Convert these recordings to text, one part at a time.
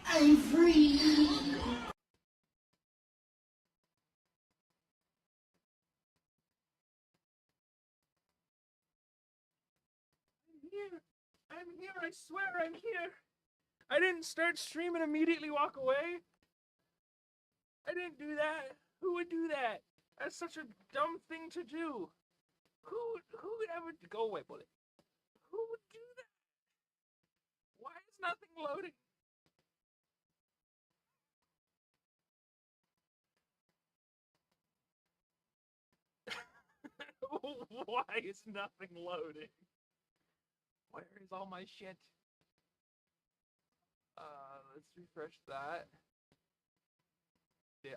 I'm free. I'm here. I swear I'm here. I didn't start streaming and immediately walk away. I didn't do that. Who would do that? That's such a dumb thing to do. Who would ever go away, Bullet? Who would do that? Why is nothing loading? Why is nothing loading? Where is all my shit? Let's refresh that.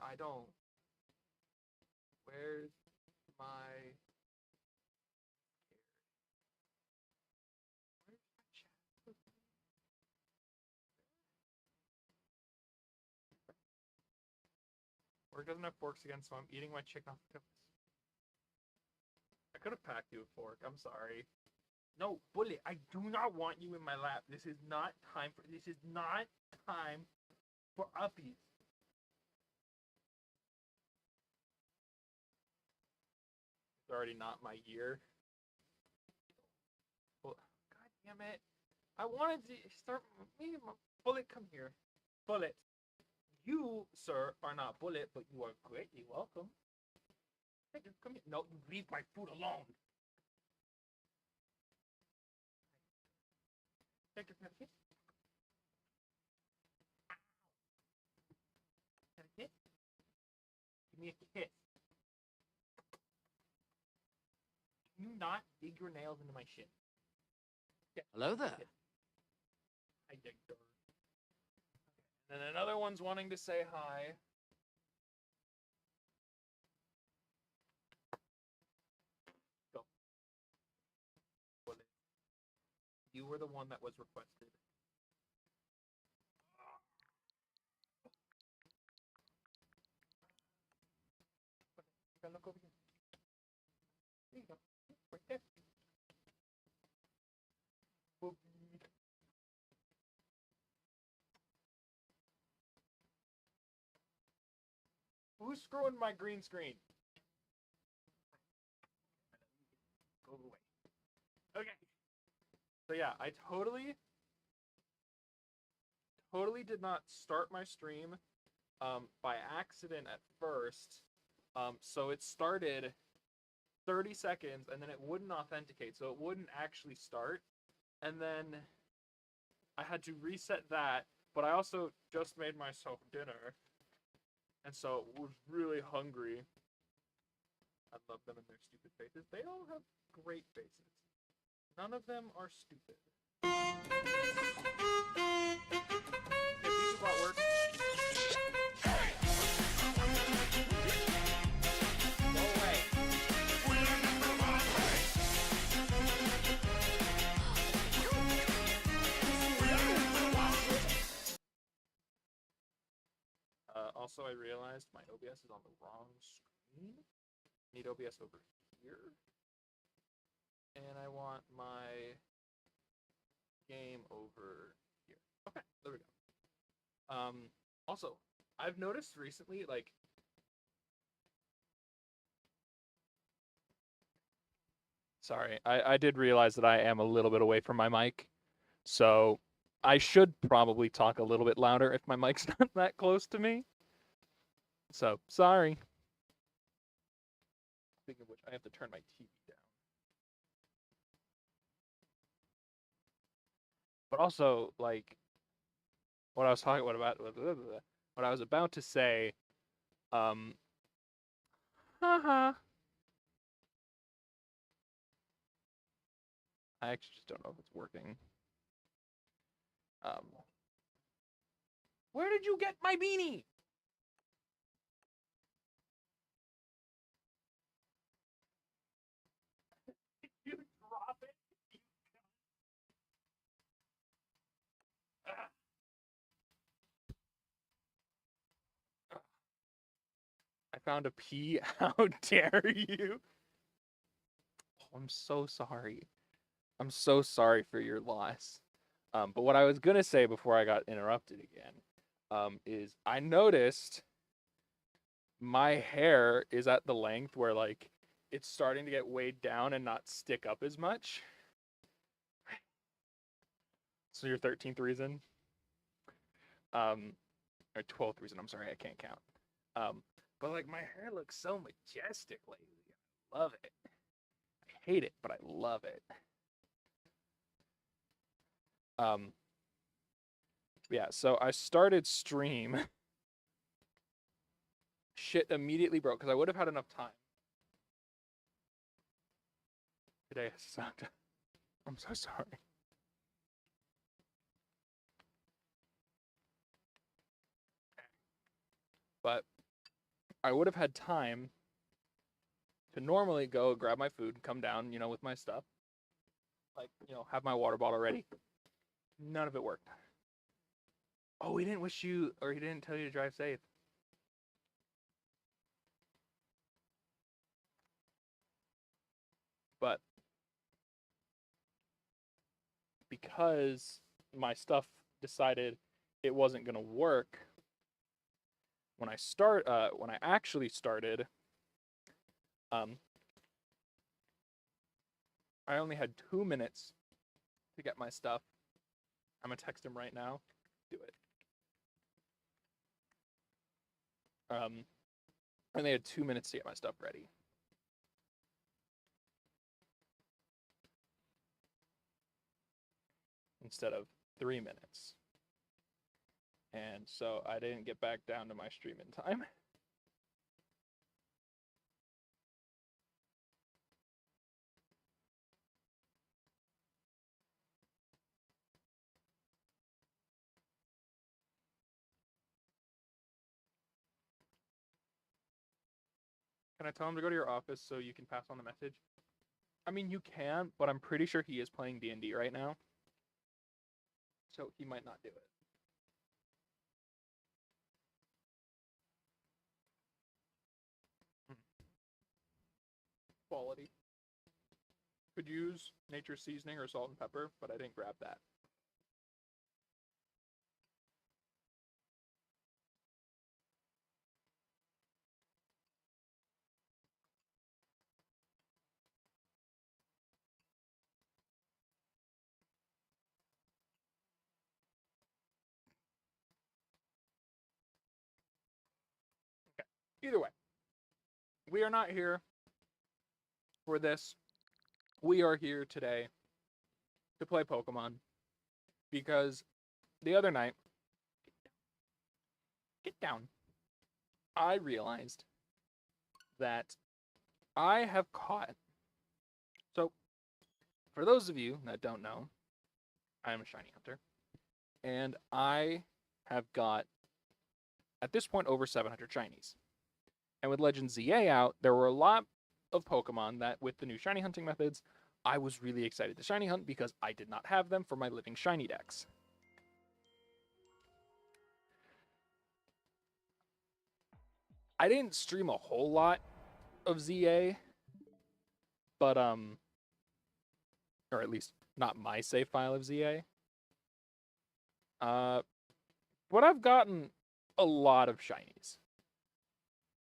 I don't. Where's my... Where's my chat? Work doesn't have forks again, so I'm eating my chicken off the cups. I could have packed you a fork. I'm sorry. No, Bullet, I do not want you in my lap. This is not time for uppies. It's already not my year. Well, God damn it. I wanted to start Bullet, come here. Bullet. You, sir, are not Bullet, but you are greatly welcome. Come here. No, you leave my food alone. Take a kiss. Kiss? Give me a kiss. Can you not dig your nails into my shit? Yeah. Hello there. I dig dirt. Okay. And then another one's wanting to say hi. Go. You were the one that was requested. Look over here. There you go. Right there. Boop. Who's screwing my green screen? Go away. Okay. So yeah, I totally did not start my stream by accident at first. So it started 30 seconds and then it wouldn't authenticate, so it wouldn't actually start. And then I had to reset that, but I also just made myself dinner. And so was really hungry. I love them and their stupid faces. They all have great faces. None of them are stupid. Hey, pizza bot work. Go away. Also, I realized my OBS is on the wrong screen. Need OBS over here. And I want my game over here. Okay, there we go. Also, I've noticed recently, like, sorry, I did realize that I am a little bit away from my mic, so I should probably talk a little bit louder if my mic's not that close to me. So, sorry. Speaking of which, I have to turn my TV down. But also, like, what I was talking about, what I was about to say, haha. I actually just don't know if it's working. Where did you get my beanie? You drop it. I found a pea. How dare you? Oh, I'm so sorry. I'm so sorry for your loss. But what I was gonna say before I got interrupted again, is I noticed my hair is at the length where like it's starting to get weighed down and not stick up as much. So your 13th reason, or 12th reason. I'm sorry, I can't count. But like my hair looks so majestic lately. I love it. I hate it, but I love it. Yeah, so I started stream. Shit immediately broke because I would have had enough time. Today sucked. I'm so sorry. But I would have had time to normally go grab my food and come down, with my stuff. Like, have my water bottle ready. None of it worked. Oh, he didn't wish you, or he didn't tell you to drive safe. But because my stuff decided it wasn't gonna work, when I actually started, I only had 2 minutes to get my stuff. I'm gonna text him right now. Do it. I only had 2 minutes to get my stuff ready. Instead of 3 minutes. And so I didn't get back down to my stream in time. Can I tell him to go to your office so you can pass on the message? I mean, you can, but I'm pretty sure he is playing D&D right now. So he might not do it. Quality. Could use nature's seasoning or salt and pepper, but I didn't grab that. Either way, we are not here for this. We are here today to play Pokemon because the other night, get down, I realized that I have caught. So, for those of you that don't know, I am a shiny hunter, and I have got, at this point, over 700 shinies. And with Legend ZA out, there were a lot of Pokemon that, with the new shiny hunting methods, I was really excited to shiny hunt because I did not have them for my living shiny dex. I didn't stream a whole lot of ZA, but or at least not my save file of ZA. But I've gotten a lot of shinies.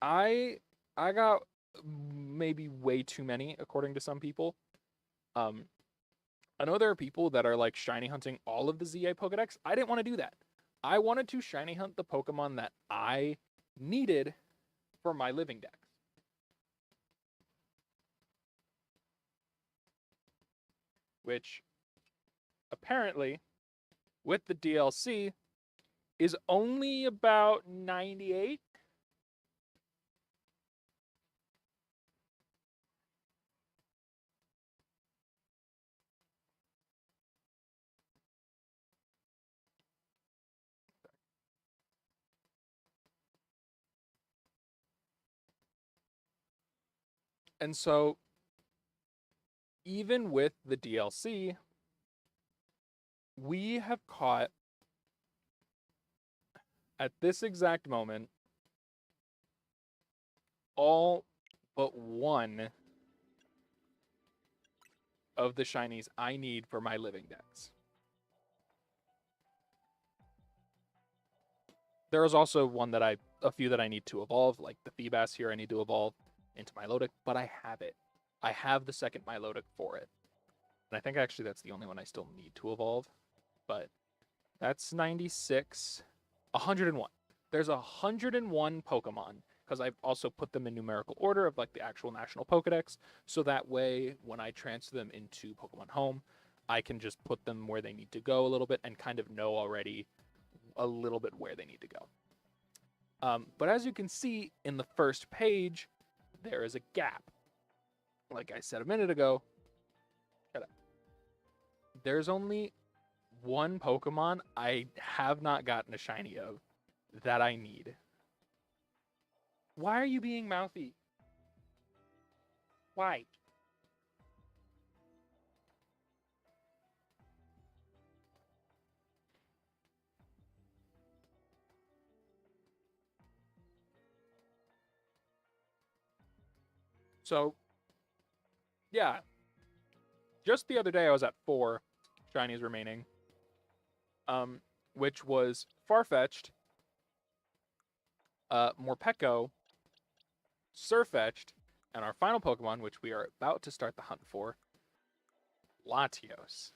I got maybe way too many, according to some people. I know there are people that are like shiny hunting all of the ZA Pokedex. I didn't want to do that. I wanted to shiny hunt the Pokemon that I needed for my living dex. Which, apparently, with the DLC, is only about 98. And so, even with the DLC, we have caught, at this exact moment, all but one of the shinies I need for my living dex. There is also a few that I need to evolve, like the Feebas here I need to evolve into Milotic, but I have it. I have the second Milotic for it. And I think actually that's the only one I still need to evolve. But that's 96. 101. There's 101 Pokemon, because I've also put them in numerical order of like the actual national Pokedex, so that way when I transfer them into Pokemon Home, I can just put them where they need to go a little bit and kind of know already a little bit where they need to go. But as you can see in the first page, there is a gap. Like I said a minute ago, there's only one Pokemon I have not gotten a shiny of that I need. Why are you being mouthy? Why? So, yeah. Just the other day, I was at 4 shinies remaining, which was Farfetch'd, Morpeko, Surfetch'd, and our final Pokemon, which we are about to start the hunt for, Latios.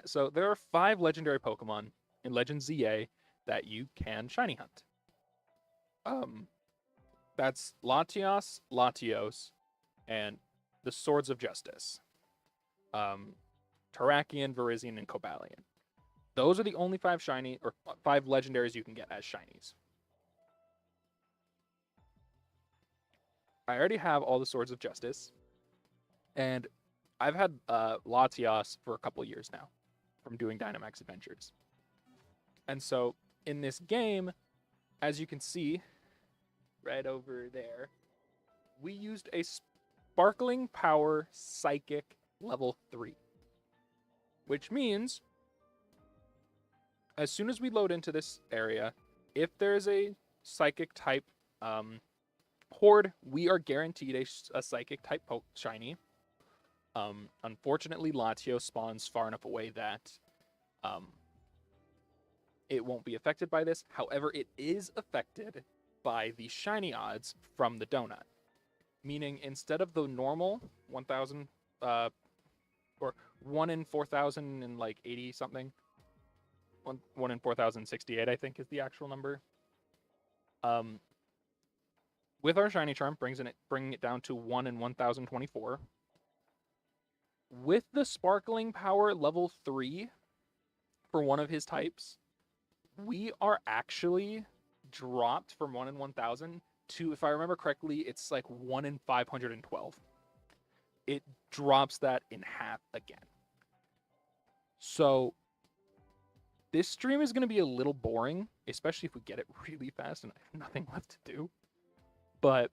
So there are 5 legendary Pokemon in Legend ZA that you can shiny hunt. That's Latios, Latios, and the Swords of Justice. Terrakion, Virizion, and Cobalion. Those are the only 5 shiny or 5 legendaries you can get as shinies. I already have all the Swords of Justice, and I've had Latios for a couple years now from doing Dynamax Adventures. And so in this game, as you can see right over there, we used a Sparkling Power Psychic level 3, which means as soon as we load into this area, if there's a Psychic type horde, we are guaranteed a Psychic type shiny. Unfortunately, Latios spawns far enough away that it won't be affected by this. However, it is affected by the shiny odds from the donut. Meaning, instead of the normal 1,000, or 1 in 4,000 and like 80 something, 1 in 4,068, I think is the actual number. With our shiny charm, bringing it down to 1 in 1024. With the sparkling power level 3 for one of his types, we are actually dropped from 1 in 1000 to, if I remember correctly, it's like 1 in 512. It drops that in half again. So this stream is going to be a little boring, especially if we get it really fast and I have nothing left to do. But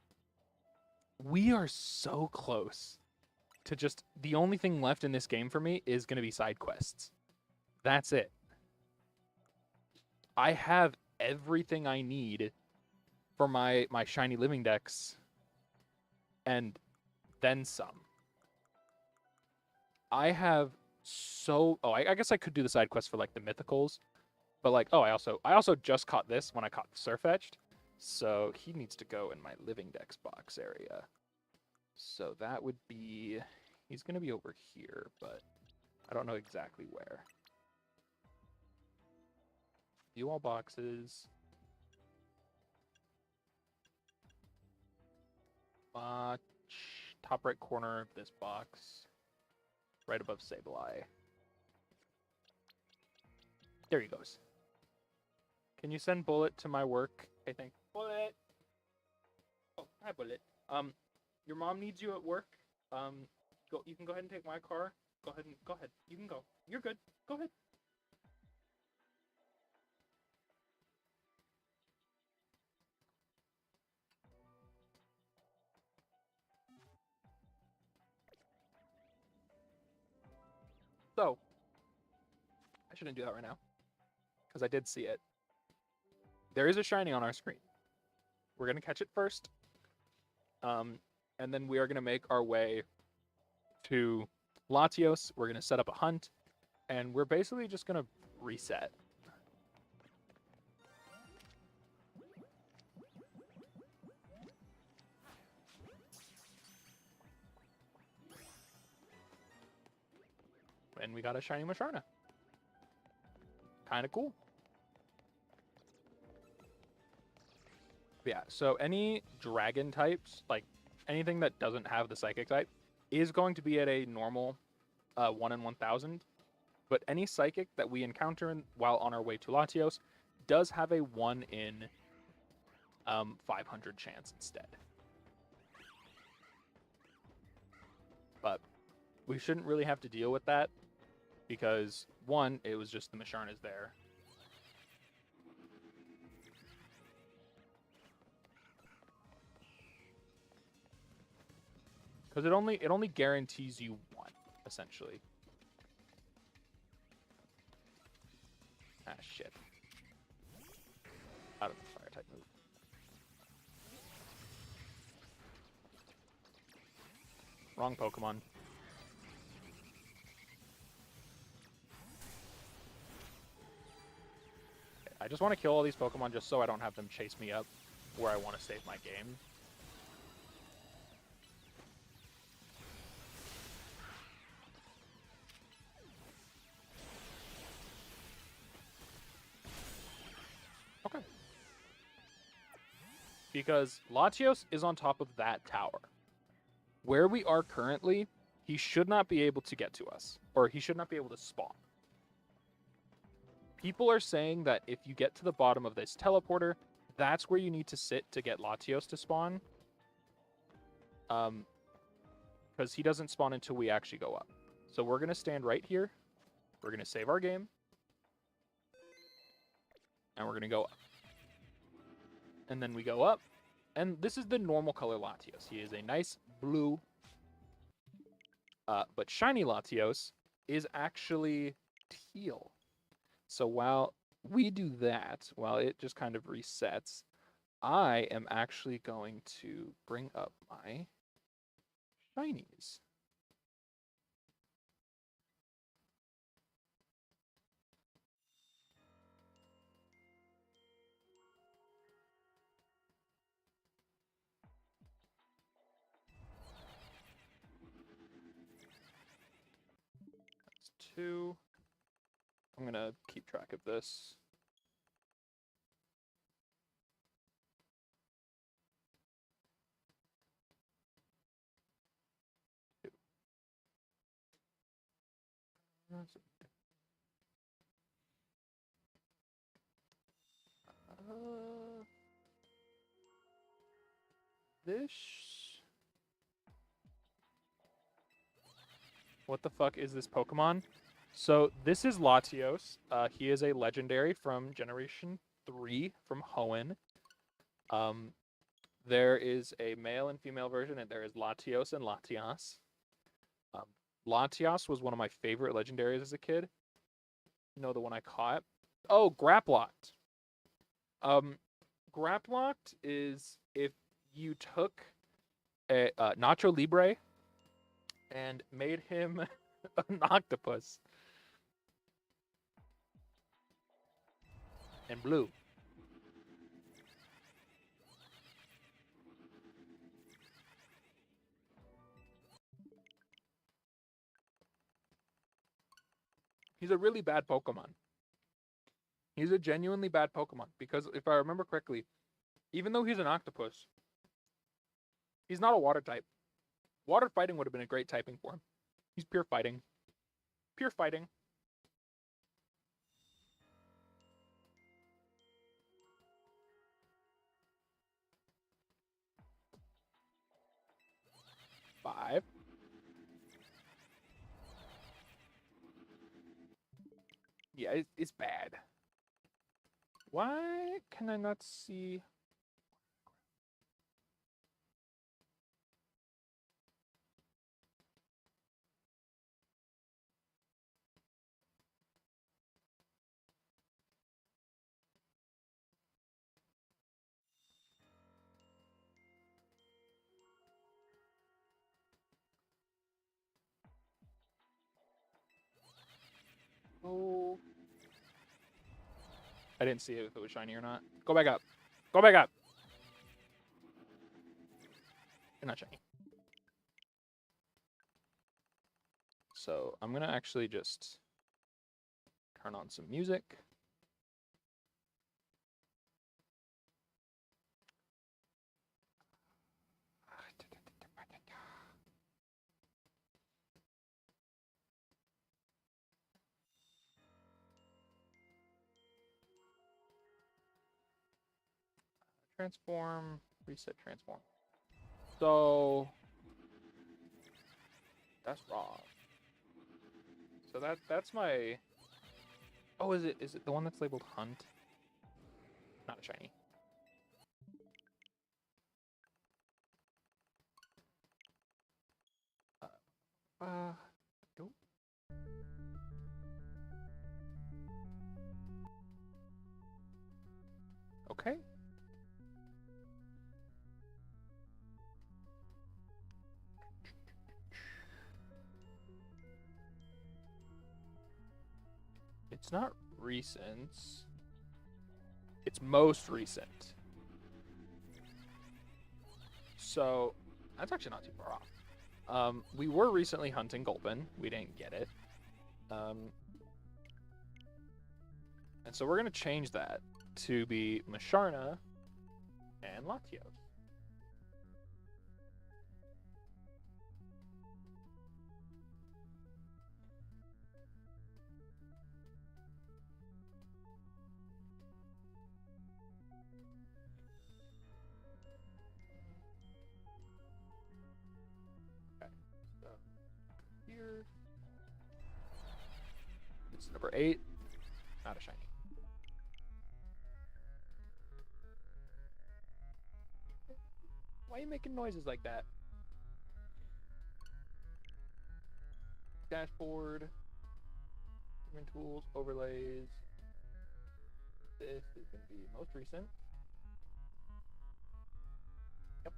we are so close to just, the only thing left in this game for me is going to be side quests. That's it. I have everything I need for my shiny living dex and then some. I have so, I guess I could do the side quest for like the mythicals, but like, I also just caught this when I caught the Surfetched, so he needs to go in my living dex box area. So that would be, he's gonna be over here, but I don't know exactly where. View all boxes. Top right corner of this box, right above Sableye. There he goes. Can you send Bullet to my work? I think. Bullet. Oh, hi, Bullet. Your mom needs you at work. Go. You can go ahead and take my car. Go ahead. You can go. You're good. Go ahead. So, I shouldn't do that right now, because I did see it. There is a shiny on our screen. We're going to catch it first. And then we are going to make our way to Latios. We're going to set up a hunt. And we're basically just going to reset. And we got a shiny Musharna. Kind of cool. Yeah, so any dragon types, like anything that doesn't have the psychic type, is going to be at a normal 1 in 1000. But any psychic that we encounter while on our way to Latios does have a 1 in 500 chance instead. But we shouldn't really have to deal with that because, one, it was just the Musharna's there. Because it only guarantees you 1, essentially. Ah, shit. Out of the fire type move. Wrong Pokemon. Okay, I just want to kill all these Pokemon just so I don't have them chase me up where I want to save my game. Okay. Because Latios is on top of that tower. Where we are currently, he should not be able to get to us. Or he should not be able to spawn. People are saying that if you get to the bottom of this teleporter, that's where you need to sit to get Latios to spawn. Because he doesn't spawn until we actually go up. So we're going to stand right here. We're going to save our game. And we're going to go up. And then we go up. And this is the normal color Latios. He is a nice blue. But shiny Latios is actually teal. So while we do that, while it just kind of resets, I am actually going to bring up my shinies. That's 2. I'm going to keep track of this. This. What the fuck is this Pokemon? So this is Latios. He is a legendary from Generation 3 from Hoenn. There is a male and female version, and there is Latios and Latias. Latias was one of my favorite legendaries as a kid. You know, the one I caught? Oh, Graplocked. Graplocked is if you took a Nacho Libre and made him an octopus. And blue. He's a really bad Pokemon. He's a genuinely bad Pokemon because if I remember correctly, even though he's an octopus, he's not a water type. Water fighting would have been a great typing for him. He's pure fighting. Pure fighting. Five. Yeah, it's bad. Why can I not see? Oh. I didn't see if it was shiny or not. Go back up. Go back up. You're not shiny. So I'm going to actually just turn on some music. Transform, reset, transform. So that's raw. So that's my. Oh, is it the one that's labeled Hunt? Not a shiny. Nope. Okay. It's not recent. It's most recent. So that's actually not too far off. We were recently hunting Gulpin. We didn't get it. And so we're going to change that to be Musharna and Latios. Okay, so here. It's number 8. Not a shiny. Why are you making noises like that? Dashboard. Human tools, overlays. This is going to be most recent. Yep.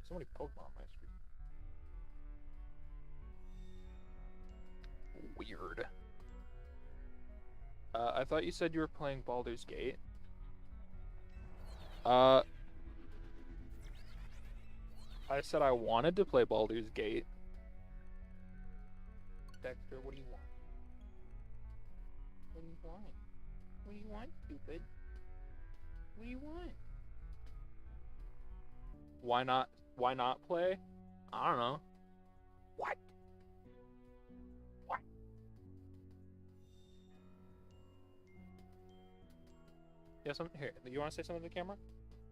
So many Pokemon on my screen. Weird. I thought you said you were playing Baldur's Gate. I said I wanted to play Baldur's Gate. Dexter, what do you want? What do you want? What do you want, stupid? What do you want? Why not? Why not play? I don't know. What? What? You have something here? You want to say something to the camera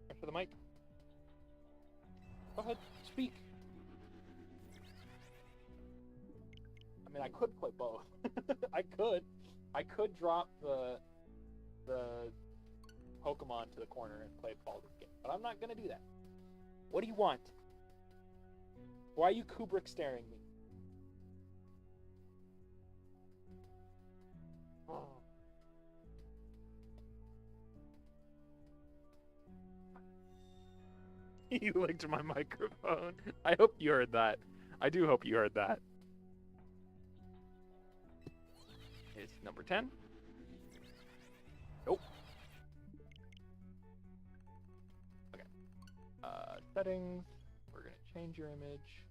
or to the mic? Go ahead, speak. I mean, I could play both. I could drop the Pokemon to the corner and play Baldur's Gate, but I'm not gonna do that. What do you want? Why are you Kubrick staring me? Oh. You licked my microphone. I hope you heard that. I do hope you heard that. It's number 10. Nope. Okay. Settings. We're going to change your image.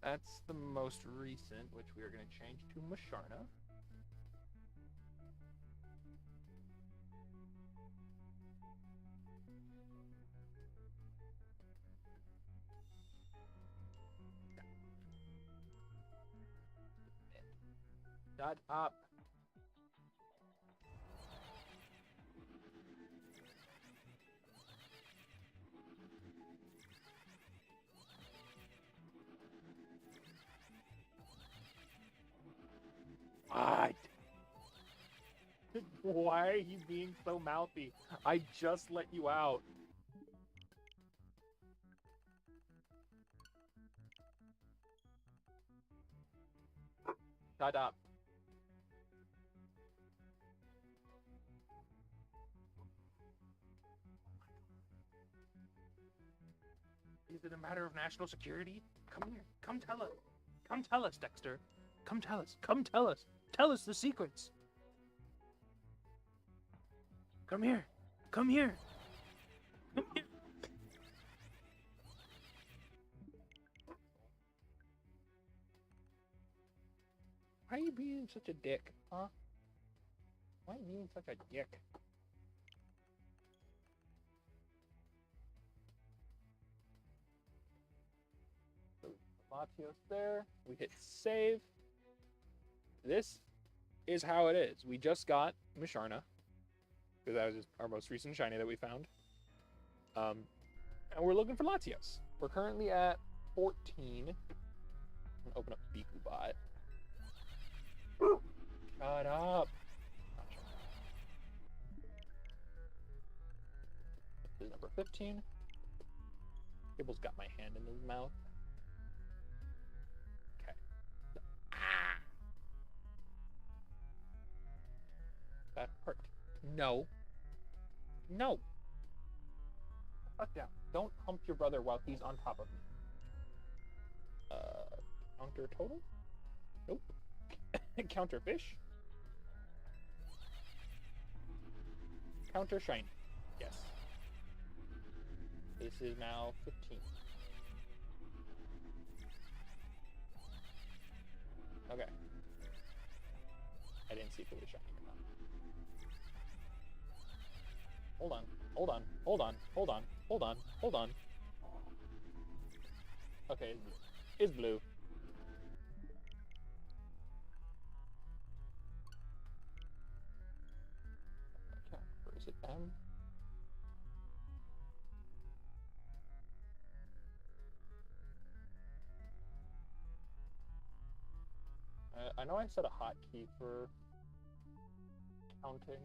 That's the most recent, which we are going to change to Musharna. Shut up. What? Why are you being so mouthy? I just let you out. Shut up. Is it a matter of national security? Come here. Come tell us. Come tell us, Dexter. Come tell us. Come tell us. Tell us the secrets. Come here. Come here. Come here. Why are you being such a dick, huh? Why are you being such a dick? So, Latios there. We hit save. This is how it is. We just got Musharna, because that was just our most recent shiny that we found. And we're looking for Latios. We're currently at 14. I'm gonna open up BikuBot. Shut up. This is number 15. Gibble's got my hand in his mouth. Okay. Ah! That hurt. No. No. Fuck down. Don't hump your brother while he's on top of me. Counter total? Nope. Counter fish? Counter shiny. Yes. This is now 15. Okay. I didn't see if it was shiny or not. Hold on. Hold on. Hold on. Hold on. Hold on. Hold on. Okay, it's blue. Okay, where is it? M? I know I set a hotkey for counting.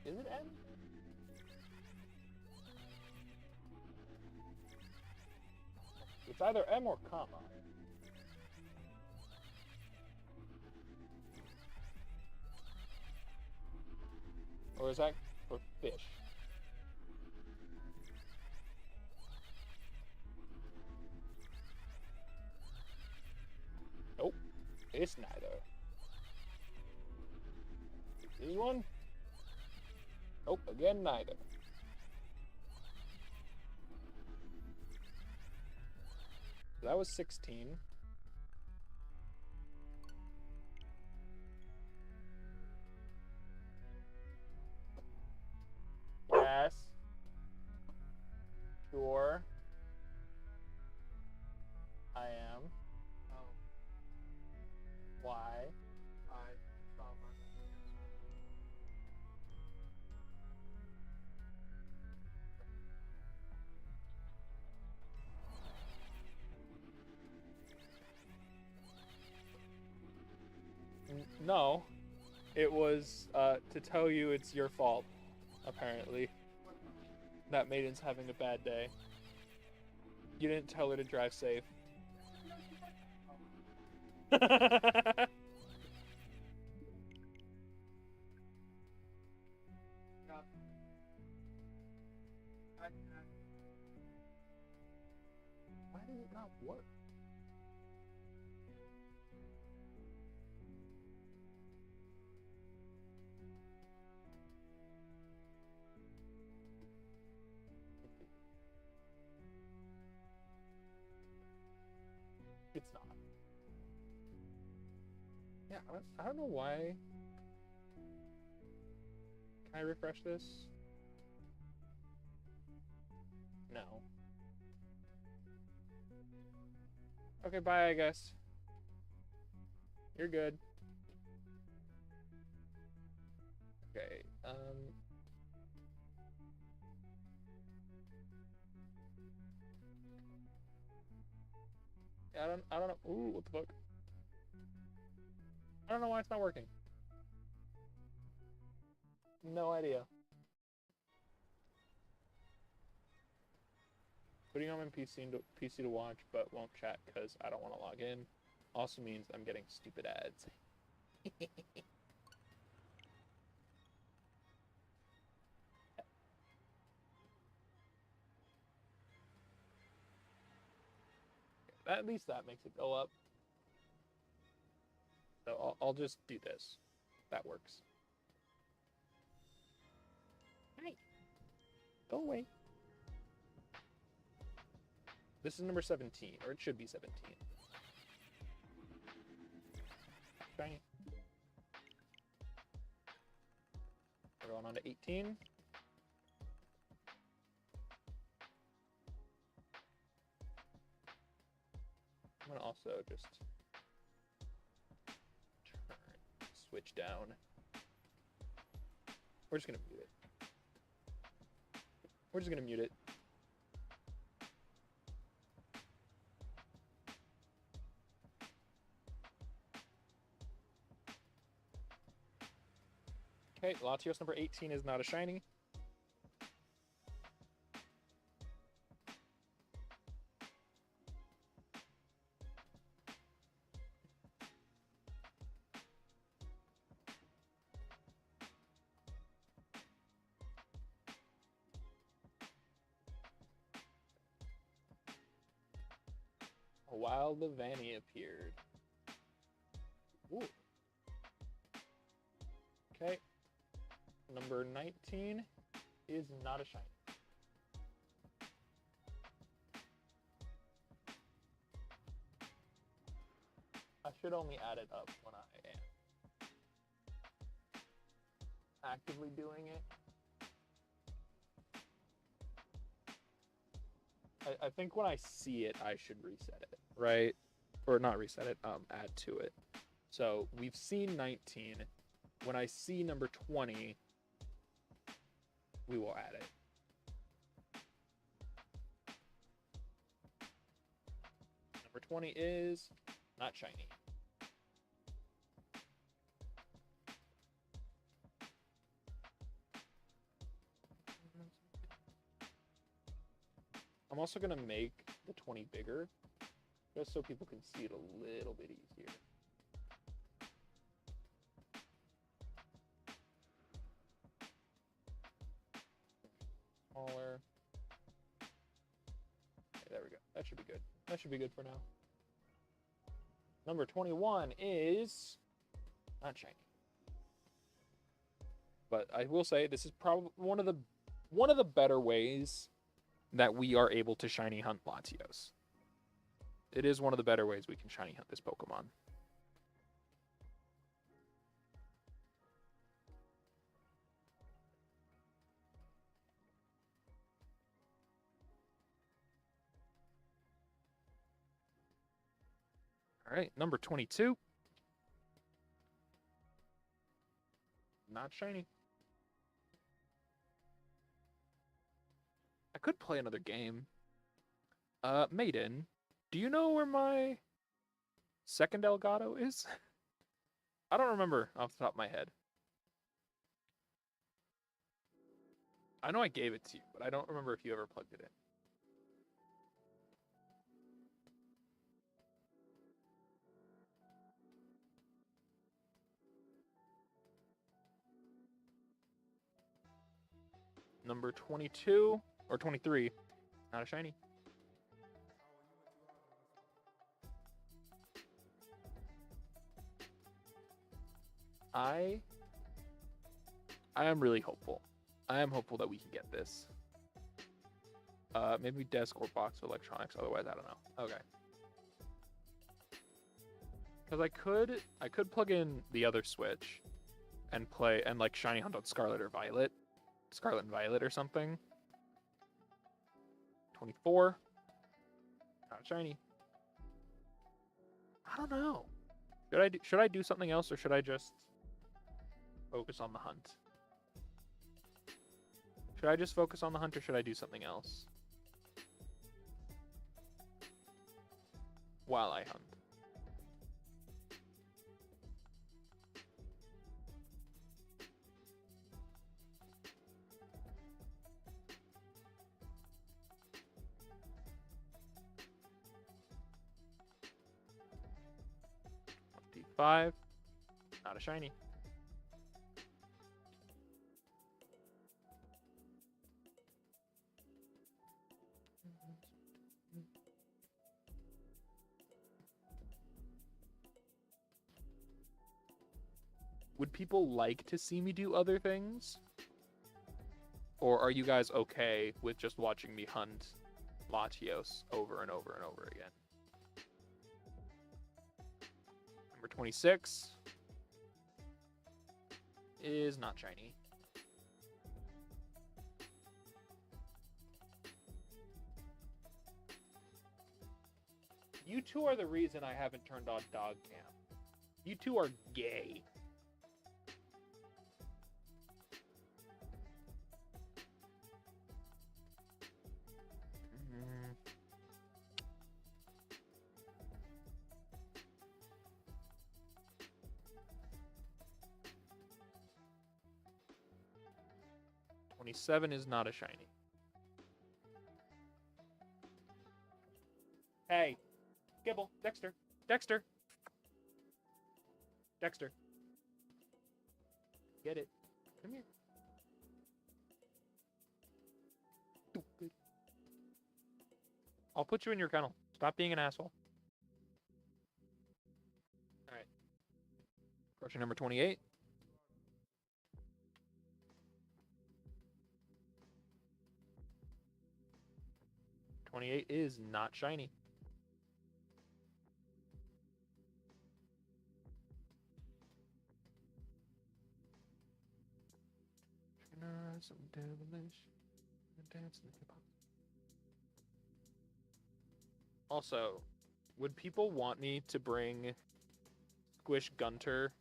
Is it M? It's either M or comma. Or is that for fish? Nope. It's neither. This one? Nope, again neither. That was 16. Yes. No. It was to tell you it's your fault, apparently. That Maiden's having a bad day. You didn't tell her to drive safe. Why did it not work? It's not. Yeah, I don't know why. Can I refresh this? No. Okay, bye, I guess. You're good. Okay, I don't know. Ooh, what the fuck? I don't know why it's not working. No idea. Putting on my PC to watch, but won't chat because I don't want to log in. Also means I'm getting stupid ads. At least that makes it go up. So I'll just do this. That works. Hi. Go away. This is number 17, or it should be 17. Shiny. We're going on to 18. I'm gonna also just switch down. We're just gonna mute it. We're just gonna mute it. Okay, Latios number 18 is not a shiny. Wild Levani appeared. Ooh. Okay. Number 19 is not a shiny. I should only add it up when I am actively doing it. I think when I see it, I should reset it, right? Or not reset it, add to it. So we've seen 19. When I see number 20, we will add it. Number 20 is not shiny. I'm also going to make the 20 bigger, just so people can see it a little bit easier. Smaller. Okay, there we go. That should be good. That should be good for now. Number 21 is not shiny. But I will say this is probably one of the better ways that we are able to shiny hunt Latios. It is one of the better ways we can shiny hunt this Pokemon. All right, number 22. Not shiny. I could play another game. Maiden, do you know where my second Elgato is? I don't remember off the top of my head. I know I gave it to you, but I don't remember if you ever plugged it in. Number 22 or 23, not a shiny. I am really hopeful. I am hopeful that we can get this. Maybe desk or box of electronics. Otherwise, I don't know. Okay. Because I could plug in the other Switch and play and like shiny hunt on Scarlet or Violet, Scarlet and Violet or something. 24. Not shiny. I don't know. Should I do something else or should I just focus on the hunt? Should I just focus on the hunt or should I do something else while I hunt? D5. Not a shiny. Would people like to see me do other things? Or are you guys okay with just watching me hunt Latios over and over and over again? Number 26 is not shiny. You two are the reason I haven't turned on Dog Cam. You two are gay. Seven is not a shiny. Hey, Gibble, Dexter, Dexter, Dexter. Get it? Come here. Stupid. I'll put you in your kennel. Stop being an asshole. All right. Question number 28. Is not shiny. Some devilish dance in the hip hop. Also, would people want me to bring Squish Gunter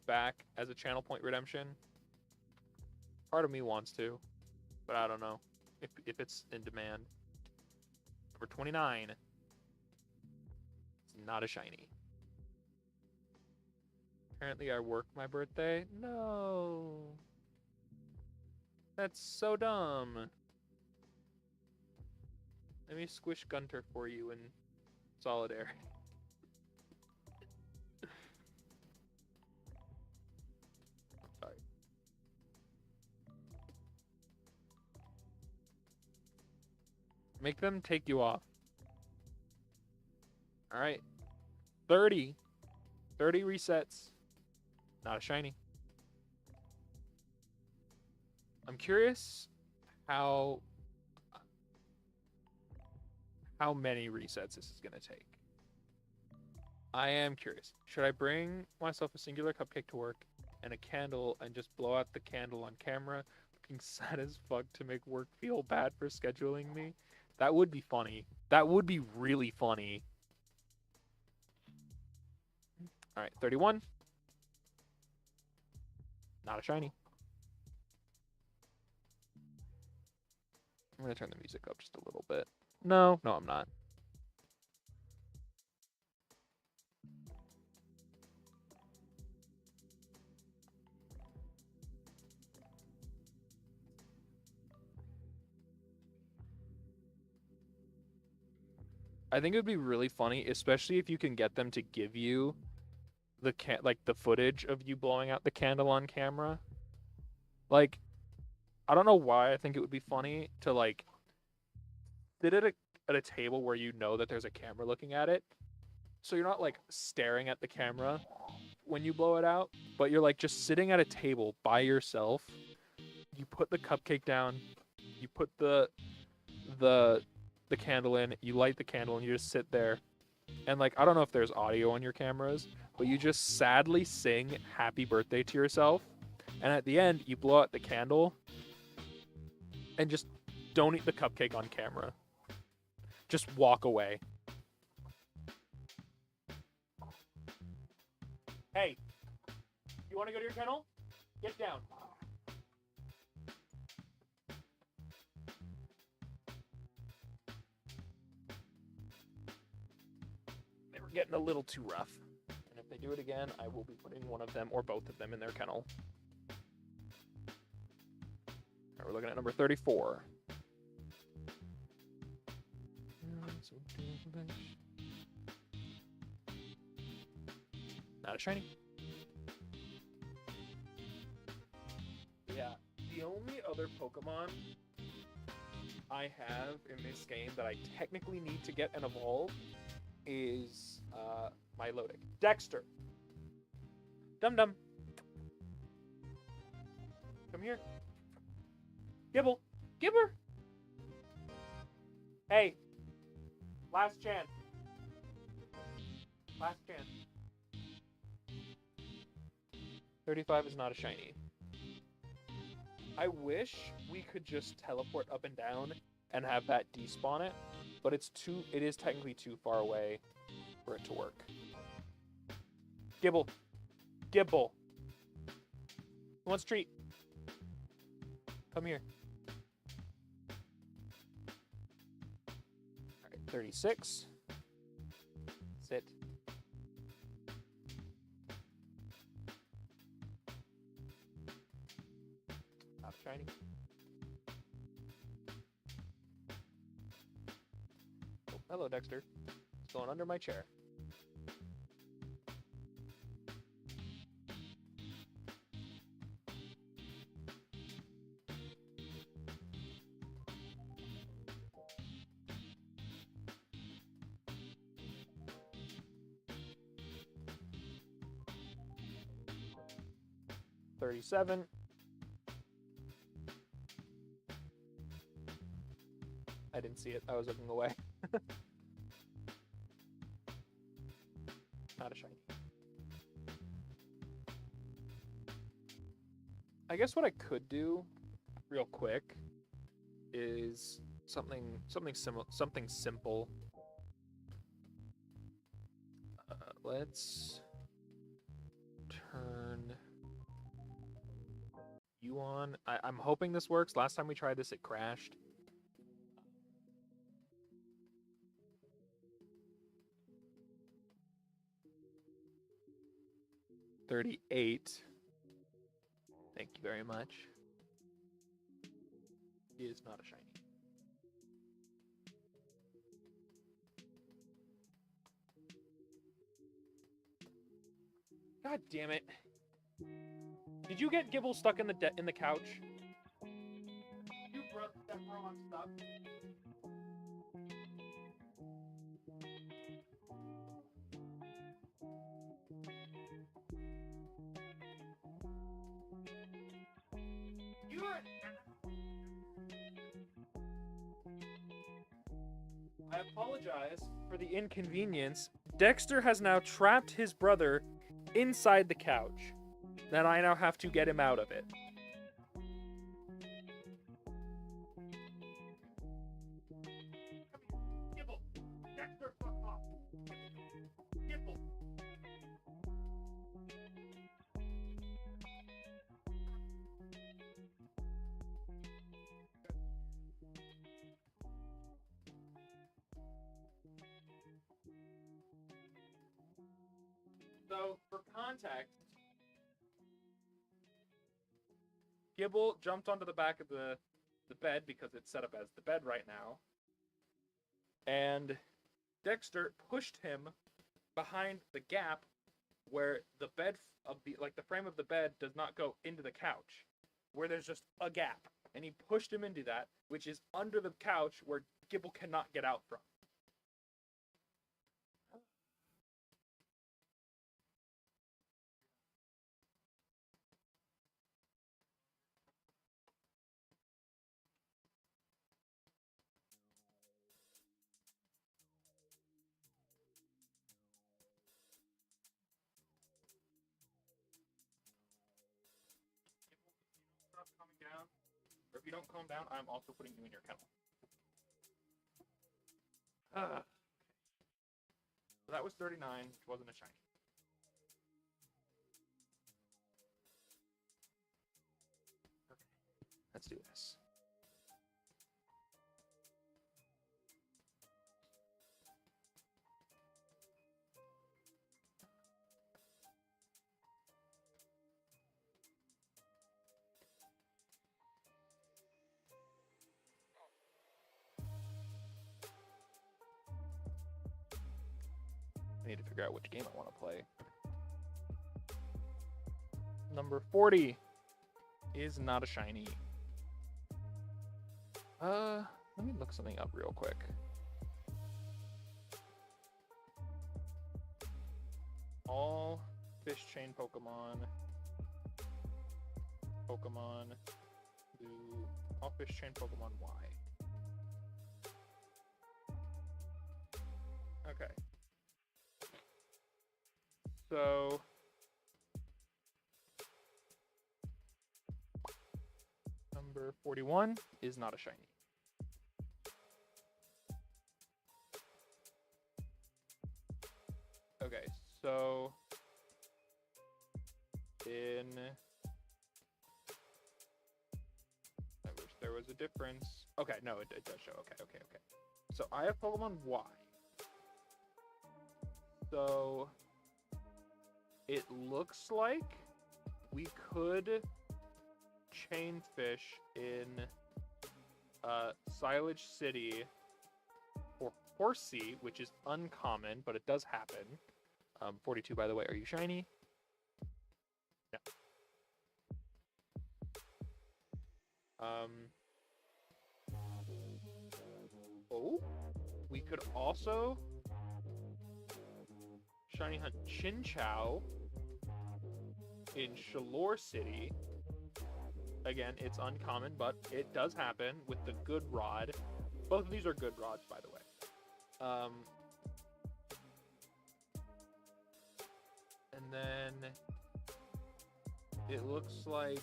back as a channel point redemption? Part of me wants to, but I don't know if it's in demand. Number 29. It's not a shiny. Apparently I work my birthday. No. That's so dumb. Let me Squish Gunter for you in solidarity. Sorry. Make them take you off. All right. 30. 30 resets. Not a shiny. I'm curious how many resets this is going to take. I am curious. Should I bring myself a singular cupcake to work and a candle and just blow out the candle on camera, looking sad as fuck to make work feel bad for scheduling me? That would be funny. That would be really funny. All right, 31. Not a shiny. I'm going to turn the music up just a little bit. No, I'm not. I think it would be really funny, especially if you can get them to give you the footage of you blowing out the candle on camera. Like, I don't know why I think it would be funny to like sit at a table where you know that there's a camera looking at it. So you're not like staring at the camera when you blow it out, but you're like just sitting at a table by yourself. You put the cupcake down, you put the the candle in, you light the candle and you just sit there. And like I don't know if there's audio on your cameras, but you just sadly sing happy birthday to yourself. And at the end, you blow out the candle and just don't eat the cupcake on camera. Just walk away. Hey, you want to go to your kennel? Get down. They were getting a little too rough. And if they do it again, I will be putting one of them or both of them in their kennel. All right, we're looking at number 34. Not a shiny. Yeah, the only other Pokemon I have in this game that I technically need to get an evolve is Milotic. Dexter. Dum Dum. Come here. Gibble. Gibber. Hey. Last chance. Last chance. 35 is not a shiny. I wish we could just teleport up and down and have that despawn it, but it is technically too far away for it to work. Gibble. Gibble. Who wants a treat? Come here. All right, 36. Sit. Not shiny. Oh, hello, Dexter. It's going under my chair. $37. I didn't see it. I was looking away. Not a shiny. I guess what I could do real quick is something simple. Let's turn you on. I'm hoping this works. Last time we tried this, it crashed. $38. Thank you very much. He is not a shiny. God damn it. Did you get Gibble stuck in the couch? You broke that wrong stuff. I apologize for the inconvenience. Dexter has now trapped his brother inside the couch. Then I now have to get him out of it. Gibble. Dexter, fuck off. Gibble. So, for context, Gibble jumped onto the back of the bed because it's set up as the bed right now. And Dexter pushed him behind the gap where the bed of the frame of the bed does not go into the couch, where there's just a gap, and he pushed him into that, which is under the couch where Gibble cannot get out from. Stop calming down, or if you don't calm down, I'm also putting you in your kennel. So that was 39, which wasn't a shiny. Okay, let's do this. I need to figure out which game I want to play. Number 40 is not a shiny. Let me look something up real quick. All fish chain Pokemon do all fish chain Pokemon Y. Okay. So number 41 is not a shiny. Okay, so I wish there was a difference. Okay, no, it does show. Okay. So I have Pokemon Y. So it looks like we could chain fish in Silage City for Horsey, which is uncommon, but it does happen. 42, by the way, are you shiny? No. Oh, we could also shiny hunt Chinchou in Shalor City. Again, it's uncommon, but it does happen with the Good Rod. Both of these are Good Rods, by the way. And then it looks like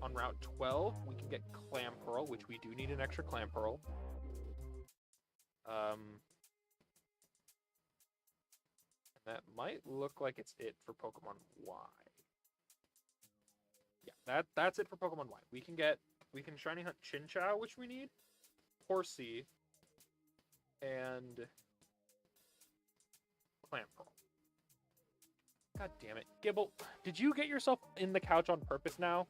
on Route 12, we can get Clamperl, which we do need an extra Clamperl. And that might look like it's it for Pokemon Y. Yeah, that's it for Pokemon Y. We can shiny hunt Chinchou, which we need, Horsey, and Clamperl. God damn it. Gibble, did you get yourself in the couch on purpose now?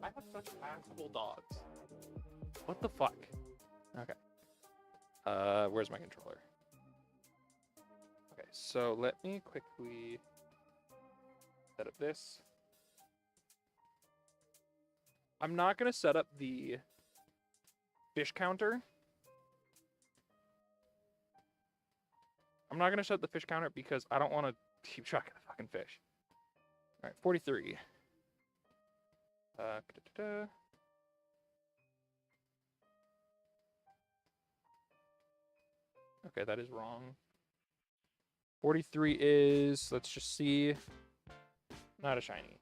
I have such asshole dogs. What the fuck? Okay. Where's my controller? Okay, so let me quickly set up this. I'm not gonna set up the fish counter. I'm not gonna set up the fish counter because I don't want to keep track of the fucking fish. All right, 43. Da-da-da. Okay, that is wrong. 43 is, let's just see, not a shiny.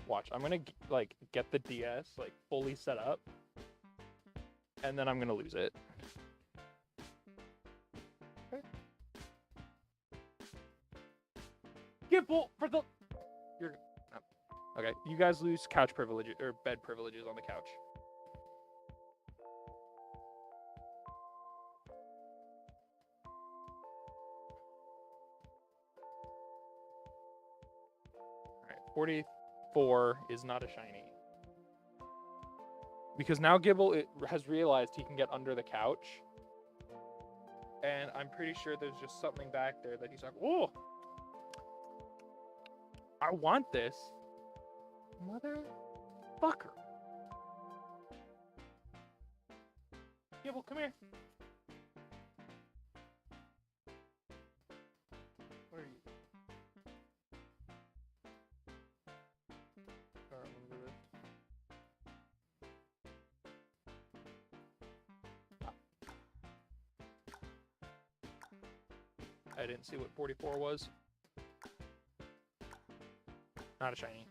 Watch, I'm gonna like get the DS like fully set up, and then I'm gonna lose it. Okay. Gible for the. You're. Okay, you guys lose couch privileges or bed privileges on the couch. All right, 44 is not a shiny. Because now Gible has realized he can get under the couch. And I'm pretty sure there's just something back there that he's like, oh, I want this. Motherfucker. Gible, come here. Where are you? I don't remember this. I didn't see what 44 was. Not a shiny.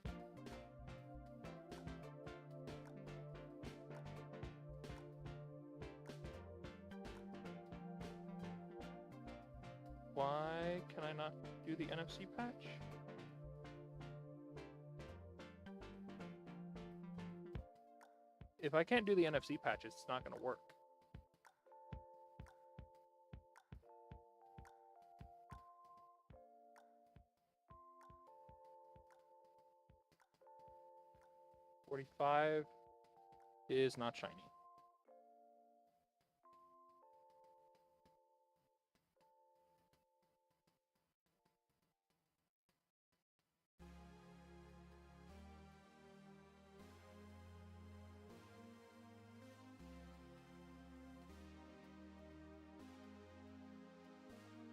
Why can I not do the NFC patch? If I can't do the NFC patch, it's not going to work. $45 is not shiny.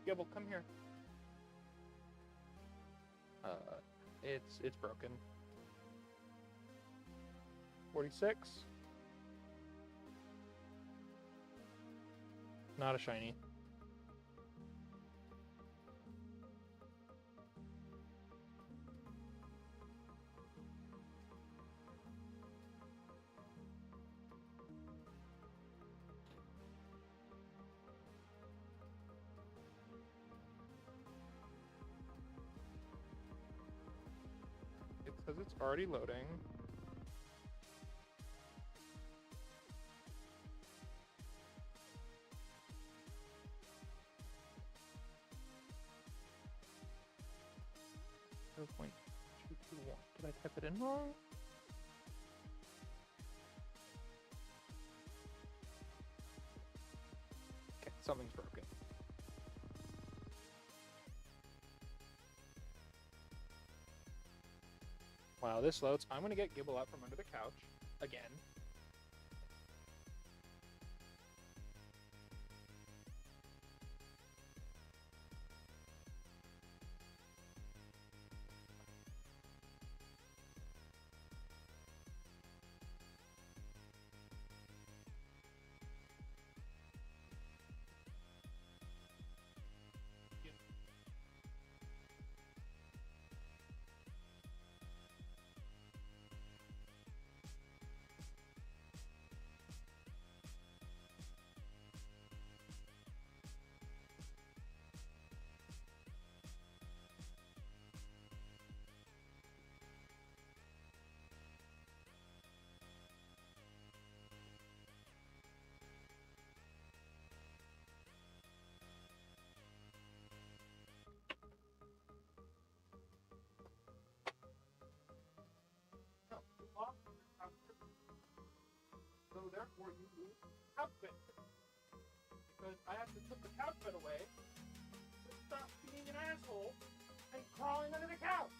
Gible, come here. It's broken. 46. Not a shiny. It says it's already loading. Point 221. Did I type it in wrong? Okay, something's broken. Wow, this loads. I'm gonna get Gible out from under the couch again. So therefore you lose couch bed. Because I have to put the couch bed away to stop being an asshole and crawling under the couch.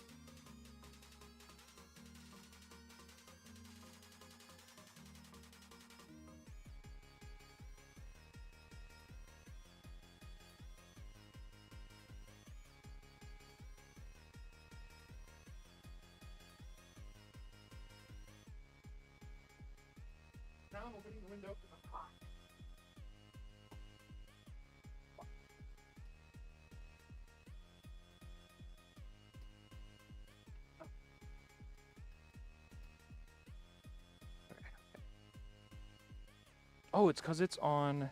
I'm opening the window because I'm hot. Oh, it's because it's on...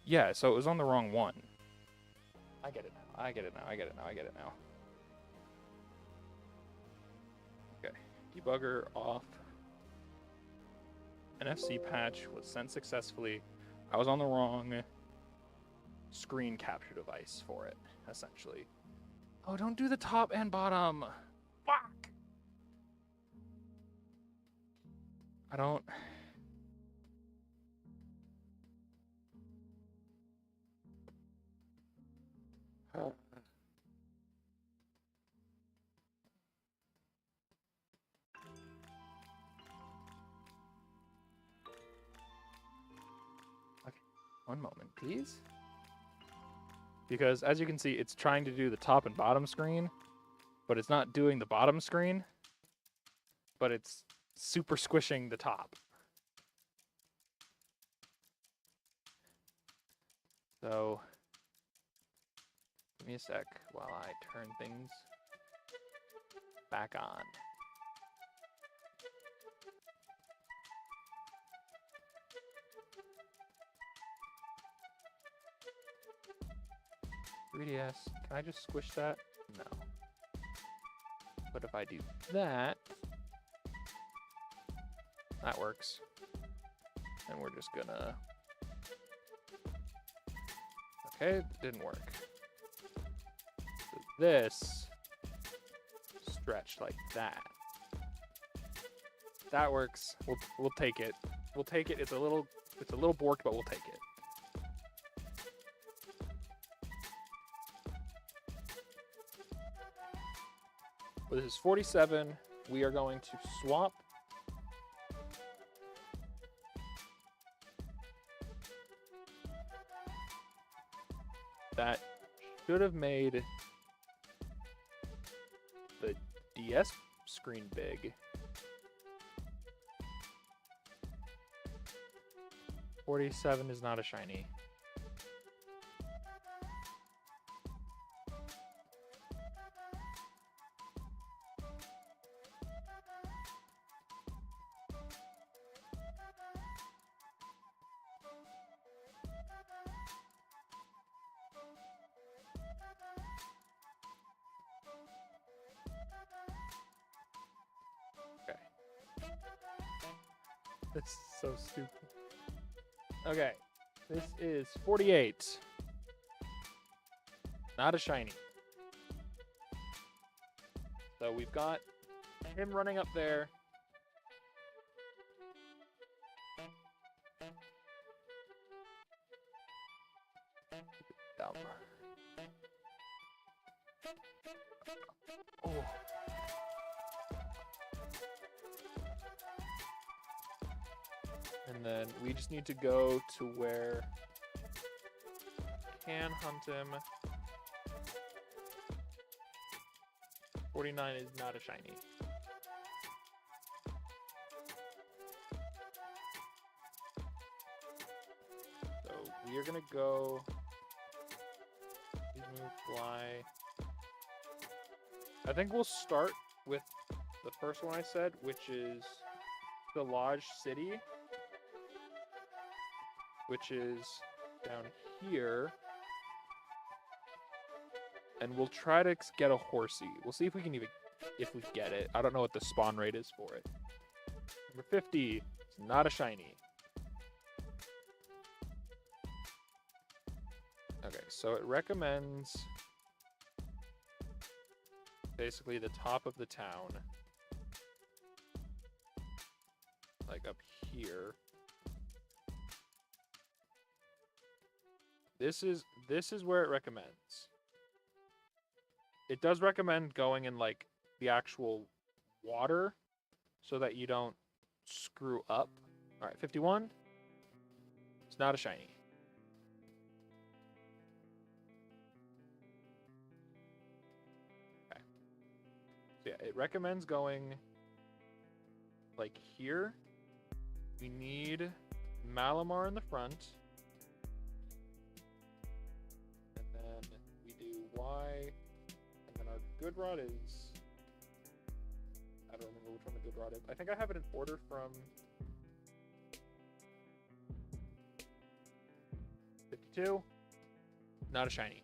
Yeah, so it was on the wrong one. I get it now. I get it now. I get it now. I get it now. Okay. Debugger off. NFC patch was sent successfully. I was on the wrong screen capture device for it, essentially. Oh, don't do the top and bottom. Fuck! I don't... Okay, one moment, please. Because as you can see, it's trying to do the top and bottom screen, but it's not doing the bottom screen, but it's super squishing the top. So, give me a sec while I turn things back on. .3DS, can I just squish that? No. But if I do that, that works. And we're just gonna... Okay, it didn't work. So this stretched like that. That works. We'll take it. We'll take it. It's a little borked, but we'll take it. Well, this is 47. We are going to swap. That should have made the DS screen big. 47 is not a shiny. That's so stupid. Okay, this is 48. Not a shiny. So we've got him running up there. Dumb. Oh. And then we just need to go to where can hunt him. 49 is not a shiny. So we are gonna go move, fly. I think we'll start with the first one I said, which is the Lodge City, which is down here. And we'll try to get a Horsey. We'll see if we can if we get it. I don't know what the spawn rate is for it. Number 50, it's not a shiny. Okay, so it recommends basically the top of the town. Like up here. This is where it recommends. It does recommend going in like the actual water so that you don't screw up. All right, 51. It's not a shiny. Okay. So yeah, it recommends going like here We need Malamar in the front. And then we do Y. And then our good rod is... I don't remember which one the good rod is. I think I have it in order from... 52. Not a shiny.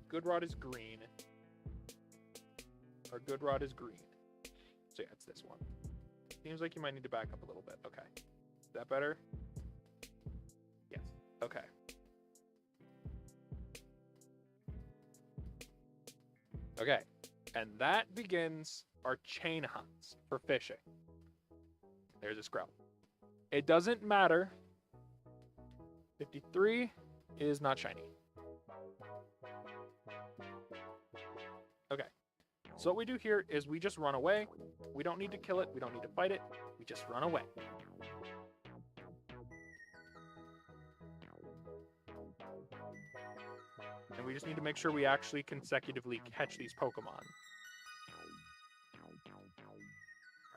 Good rod is green. Our good rod is green. So yeah, it's this one. Seems like you might need to back up a little bit. Okay. Is that better? Yes. Okay. Okay. And that begins our chain hunts for fishing. There's a Skrelp. It doesn't matter. 53 is not shiny. Okay. So what we do here is we just run away. We don't need to kill it. We don't need to fight it. We just run away. And we just need to make sure we actually consecutively catch these Pokemon.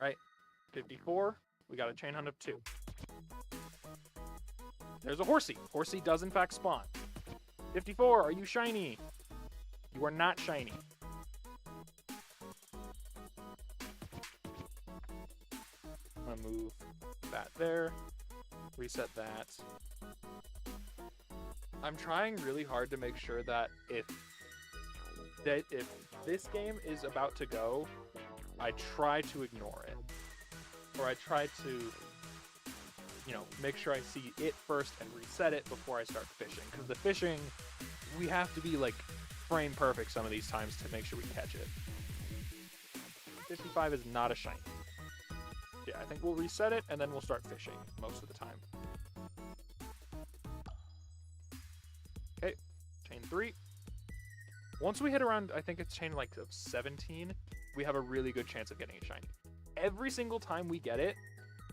All right. 54. We got a chain hunt of 2. There's a Horsey. Horsey does in fact spawn. 54, are you shiny? You are not shiny. I'm gonna move that there. Reset that. I'm trying really hard to make sure that if this game is about to go, I try to ignore it. Or I try to, you know, make sure I see it first and reset it before I start fishing. Because the fishing, we have to be like frame perfect some of these times to make sure we catch it. 55 is not a shiny. Yeah, I think we'll reset it and then we'll start fishing most of the time. Okay, chain 3. Once we hit around, I think it's chain like of 17, we have a really good chance of getting a shiny. Every single time we get it,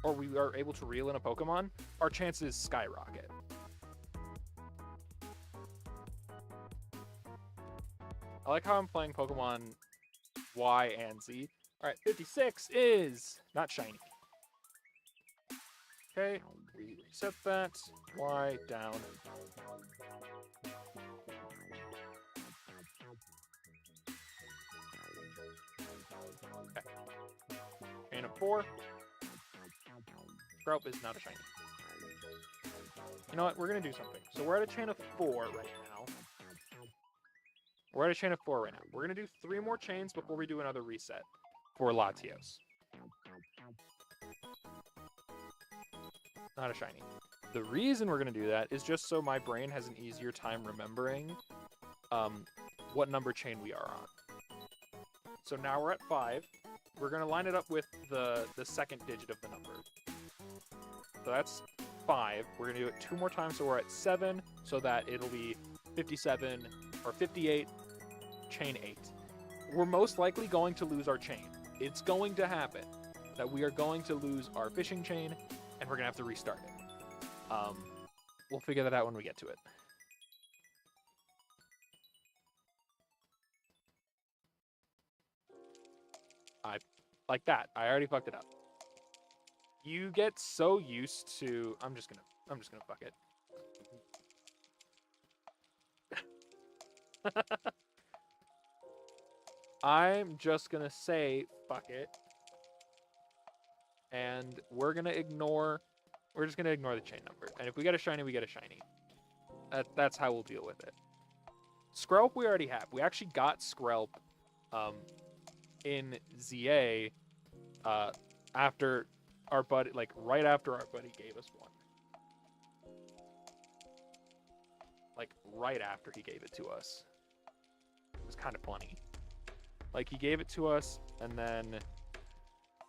or we are able to reel in a Pokemon, our chances skyrocket. I like how I'm playing Pokemon Y and Z. All right, 56 is not shiny. Okay, we reset that. Y down. Okay. Chain of 4. Skrelp is not a shiny. You know what? We're going to do something. So we're at a chain of 4 right now. We're at a chain of 4 right now. We're going to do 3 more chains before we do another reset for Latios. Not a shiny. The reason we're going to do that is just so my brain has an easier time remembering what number chain we are on. So now we're at 5. We're going to line it up with the second digit of the number. So that's 5. We're going to do it 2 more times, so we're at 7, so that it'll be 57 or 58, chain 8. We're most likely going to lose our chain. It's going to happen that we are going to lose our fishing chain, and we're going to have to restart it. We'll figure that out when we get to it. Like that. I already fucked it up. You get so used to... I'm just gonna fuck it. I'm just gonna say fuck it. And we're just gonna ignore the chain number. And if we get a shiny, we get a shiny. That's how we'll deal with it. Skrelp we already have. We actually got Skrelp in ZA after our buddy, like right after our buddy gave us one. Like right after he gave it to us. It was kind of funny. Like he gave it to us and then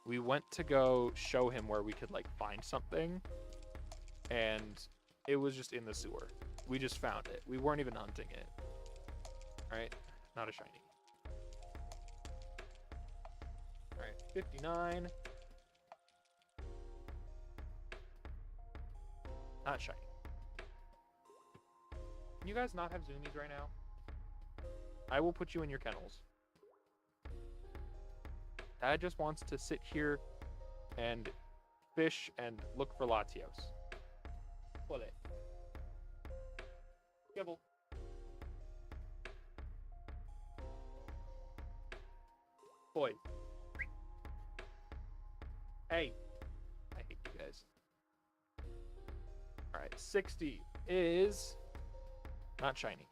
we went to go show him where we could like find something and it was just in the sewer. We just found it. We weren't even hunting it. All right, not a shiny. All right, 59. Not shiny. Can you guys not have zoomies right now? I will put you in your kennels. Dad just wants to sit here and fish and look for Latios. Pull it. Gibble. Boy. Hey. I hate you guys. Alright, 60 is not shiny.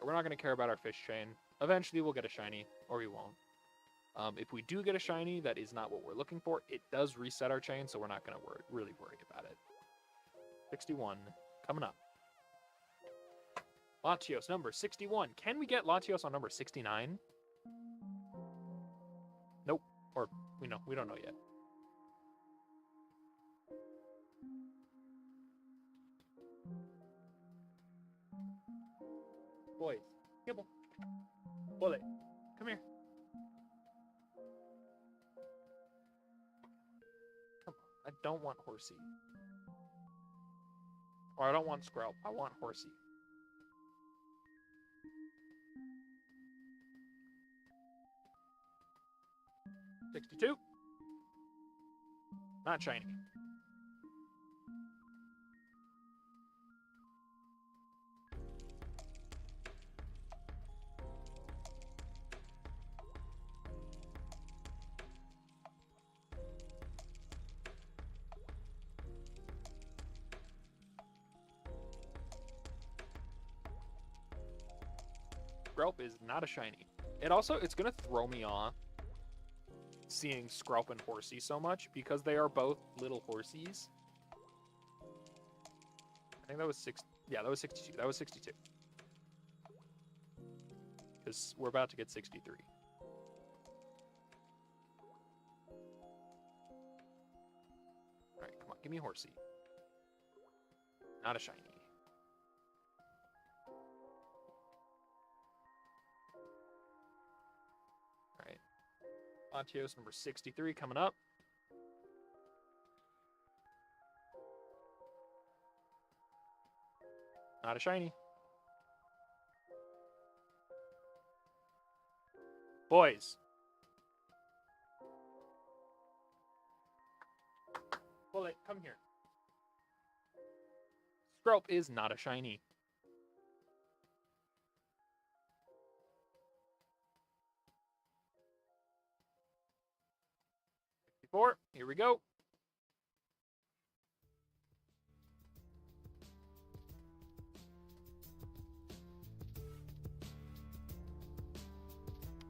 We're not going to care about our fish chain. Eventually we'll get a shiny, or we won't. If we do get a shiny, that is not what we're looking for. It does reset our chain, so we're not going to really worry about it. 61, coming up. Latios, number 61. Can we get Latios on number 69? Nope. Or, we don't know yet. Boys, Kibble. Bullet, come here. Come on, I don't want Horsey. Or I don't want Skrelp, I want Horsey. $62. Not shiny. Skrelp is not a shiny. It's gonna throw me off seeing Skrelp and Horsey so much because they are both little horsies. I think that was 6. Yeah, that was 62. That was 62. Because we're about to get 63. Alright, come on, give me Horsey. Not a shiny. Latios number 63 coming up. Not a shiny. Boys. Bullet, come here. Skrelp is not a shiny. Here we go.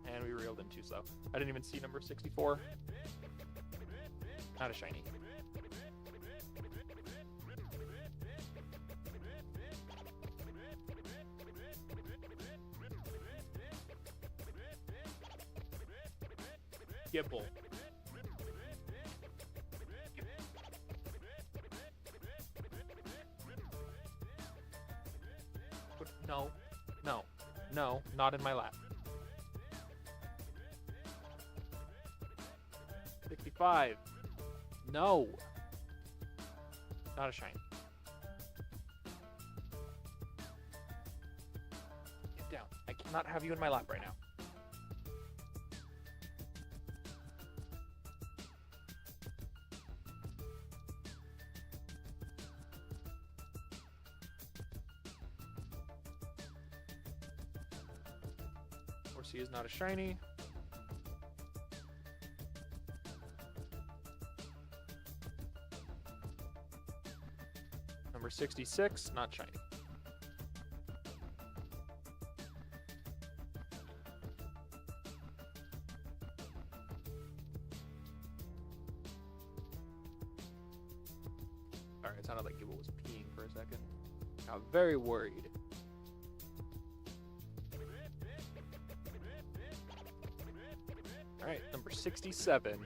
And we reeled in too slow. I didn't even see number 64. Not a shiny. Gibble. No, not in my lap. 65. No. Not a shine. Get down. I cannot have you in my lap right now. Horsey is not a shiny. Number 66, not shiny. Alright, it sounded like Gibble was peeing for a second. I got very worried. Alright, number 67.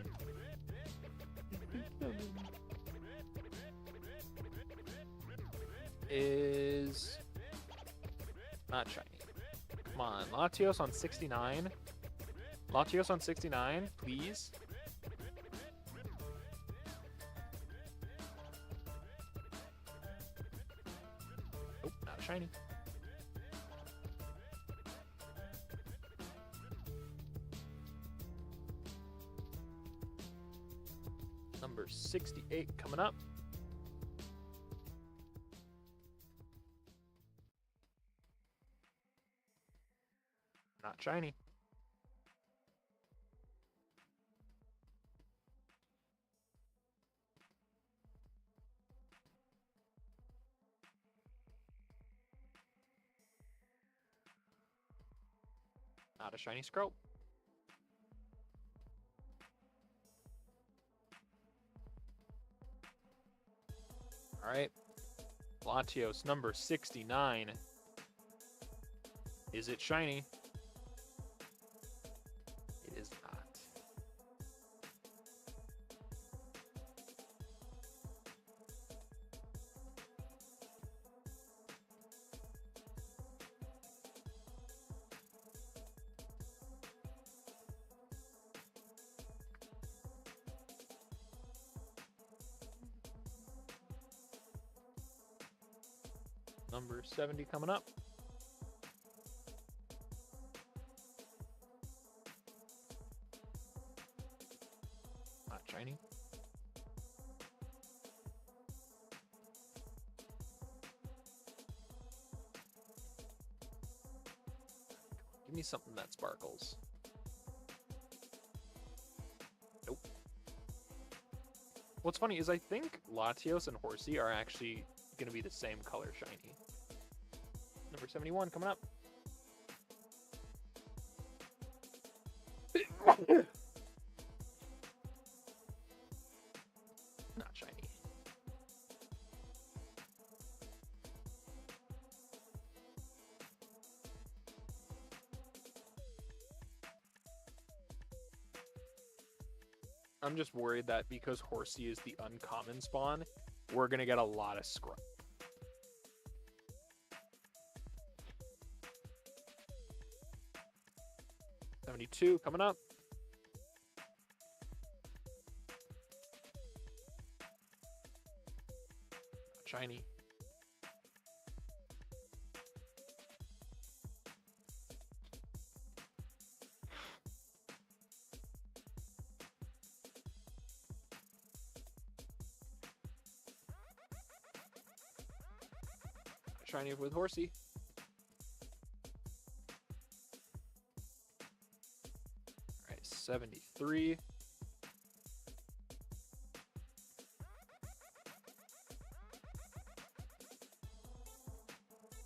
Is not shiny. Come on, Latios on 69. Latios on 69, please. shiny. Number 68 coming up. Not shiny. Not a shiny Scrope. All right. Latios number 69. Is it shiny? It is not. Number 70 coming up. Not shiny. Give me something that sparkles. Nope. What's funny is I think Latios and Horsey are actually going to be the same color shiny. Number 71 coming up. Not shiny. I'm just worried that because Horsey is the uncommon spawn, we're going to get a lot of scrub. $72 coming up. Not shiny. Shiny with Horsey. All right, 73.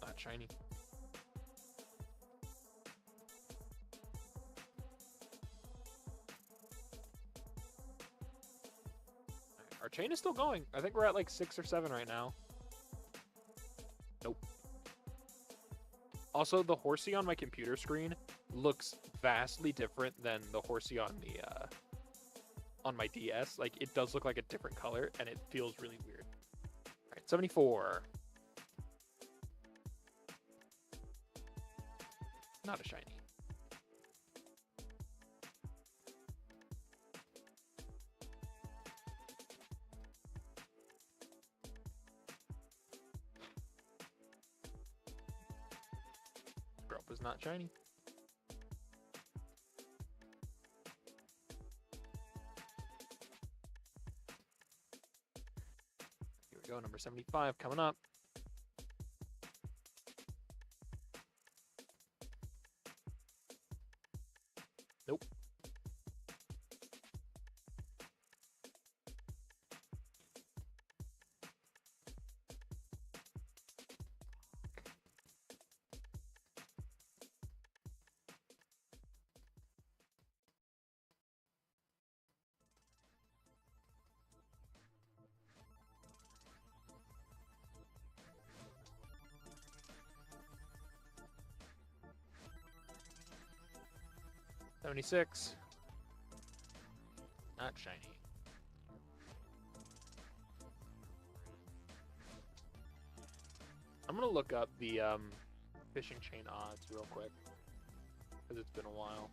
Not shiny. Right, our chain is still going. I think we're at like 6 or 7 right now. Nope. Also, the Horsey on my computer screen looks vastly different than the Horsey on the on my DS. Like, it does look like a different color, and it feels really weird. All right, 74. Not a shiny. Scrub is not shiny. Here we go, number 75 coming up. Nope. $76. Not shiny. I'm gonna look up the fishing chain odds real quick because it's been a while.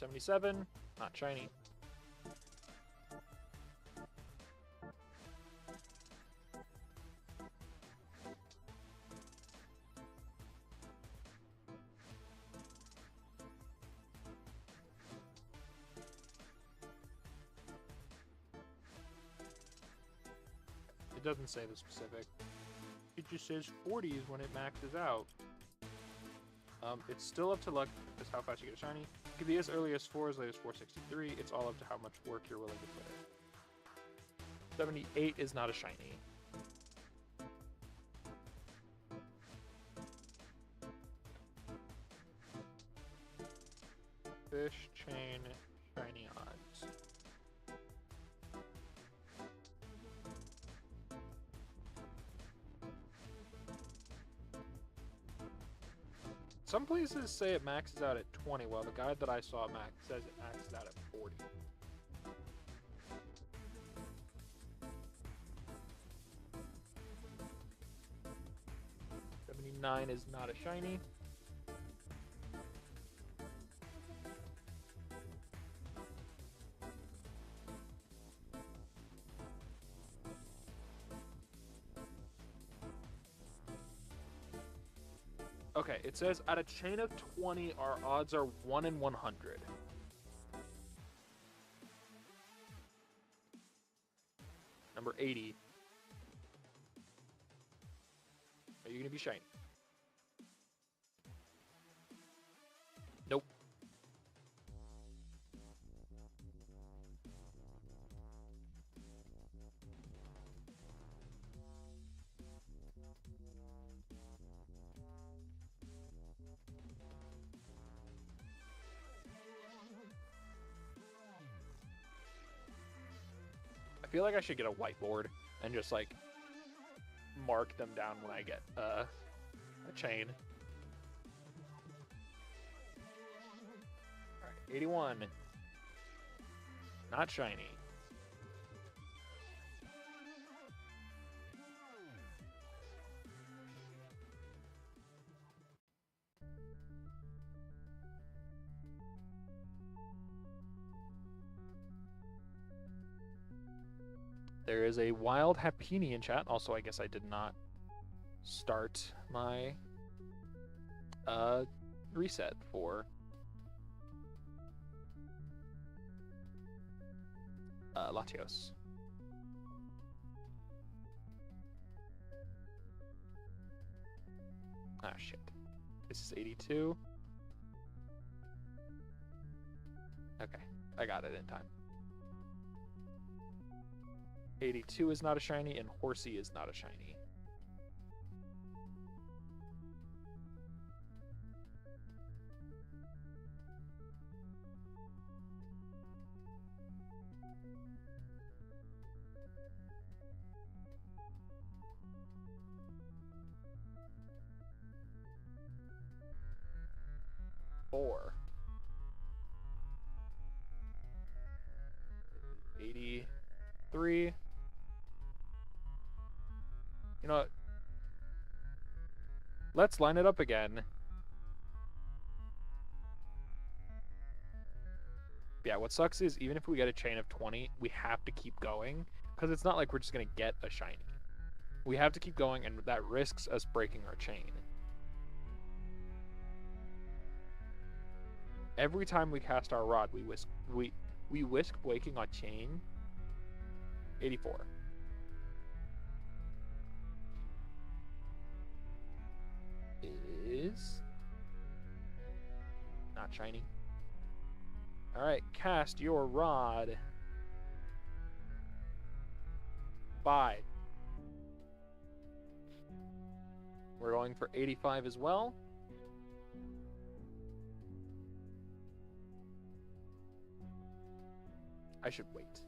Number 77, not shiny. It doesn't say the specific. It just says 40s when it maxes out. It's still up to luck as how fast you get a shiny. It could be as early as 4, as late as 463. It's all up to how much work you're willing to put in. 78 is not a shiny. Fish, chain, shiny odds. Some places say it maxes out at 20, while the guide that I saw says it maxes out at 40. $79 is not a shiny. Okay, it says at a chain of 20, our odds are 1 in 100. Number 80. Are you going to be shiny? Nope. I feel like I should get a whiteboard and just like mark them down when I get a chain. All right, 81. Not shiny. There is a wild Happini in chat. Also, I guess I did not start my reset for Latios. Ah, shit. This is 82. Okay, I got it in time. 82 is not a shiny, and Horsey is not a shiny. Four. 83. You know what? Let's line it up again. Yeah, what sucks is even if we get a chain of 20, we have to keep going because it's not like we're just going to get a shiny. We have to keep going, and that risks us breaking our chain. Every time we cast our rod, we risk breaking our chain. 84. Is not shiny. All right, cast your rod. 5. We're going for 85 as well. I should wait.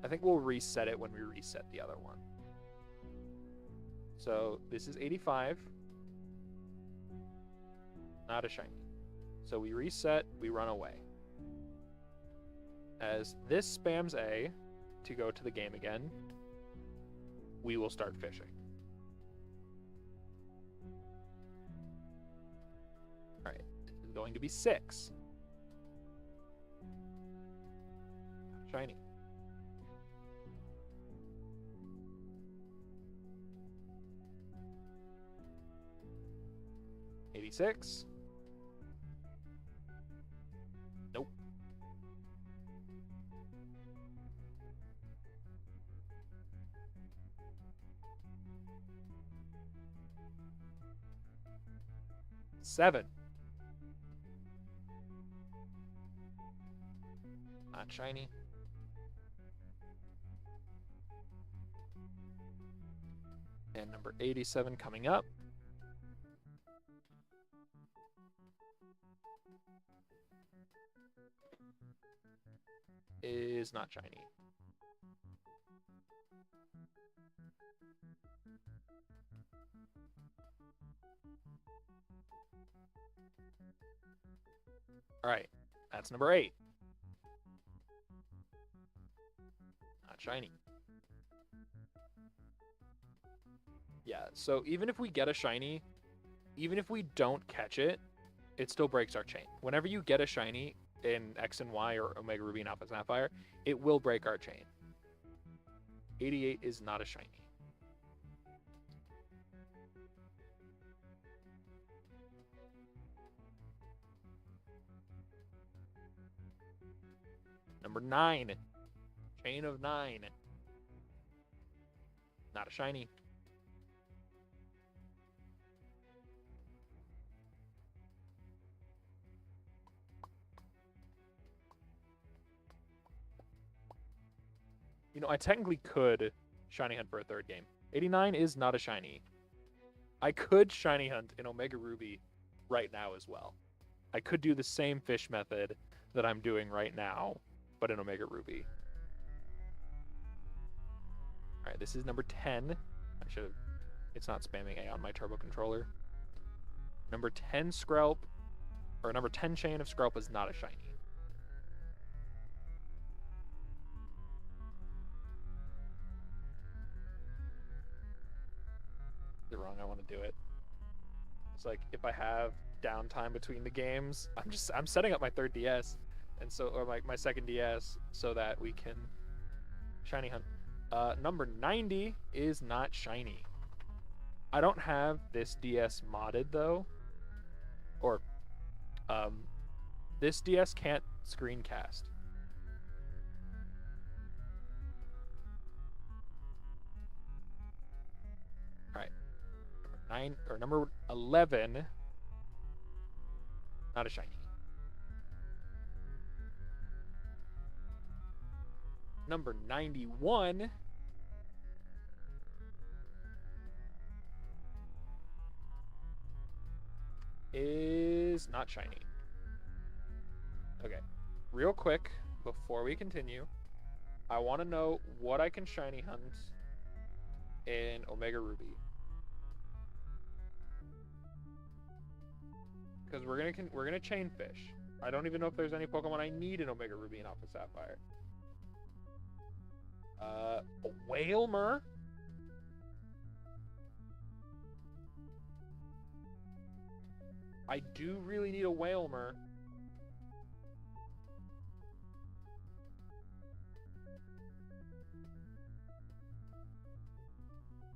I think we'll reset it when we reset the other one. So this is 85. Not a shiny. So we reset, we run away. As this spams A to go to the game again, we will start fishing. going to be 6. Shiny. $86. Nope. $7. Not shiny. And number 87 coming up. Is not shiny. All right, that's number 8. Not shiny. Yeah, so even if we get a shiny, even if we don't catch it, it still breaks our chain. Whenever you get a shiny in X and Y or Omega Ruby and Alpha Sapphire, it will break our chain. 88 is not a shiny. Number 9. Chain of 9. Not a shiny. You know, I technically could shiny hunt for a 3rd game. 89 is not a shiny. I could shiny hunt in Omega Ruby right now as well. I could do the same fish method that I'm doing right now, but in Omega Ruby. All right, this is number 10. I should have... It's not spamming A on my turbo controller. Number 10 Skrelp, or number 10 Chain of Skrelp is not a shiny. Is it wrong? I want to do it. It's like if I have downtime between the games, I'm setting up my 3rd DS, and so or my 2nd DS so that we can shiny hunt. Number 90 is not shiny. I don't have this DS modded though, or this DS can't screencast. All right, number 11, not a shiny. Number 91 is not shiny. Okay, real quick, before we continue, I want to know what I can shiny hunt in Omega Ruby. Because we're gonna chain fish. I don't even know if there's any Pokemon I need in Omega Ruby and Alpha Sapphire. A Wailmer. I do really need a Wailmer.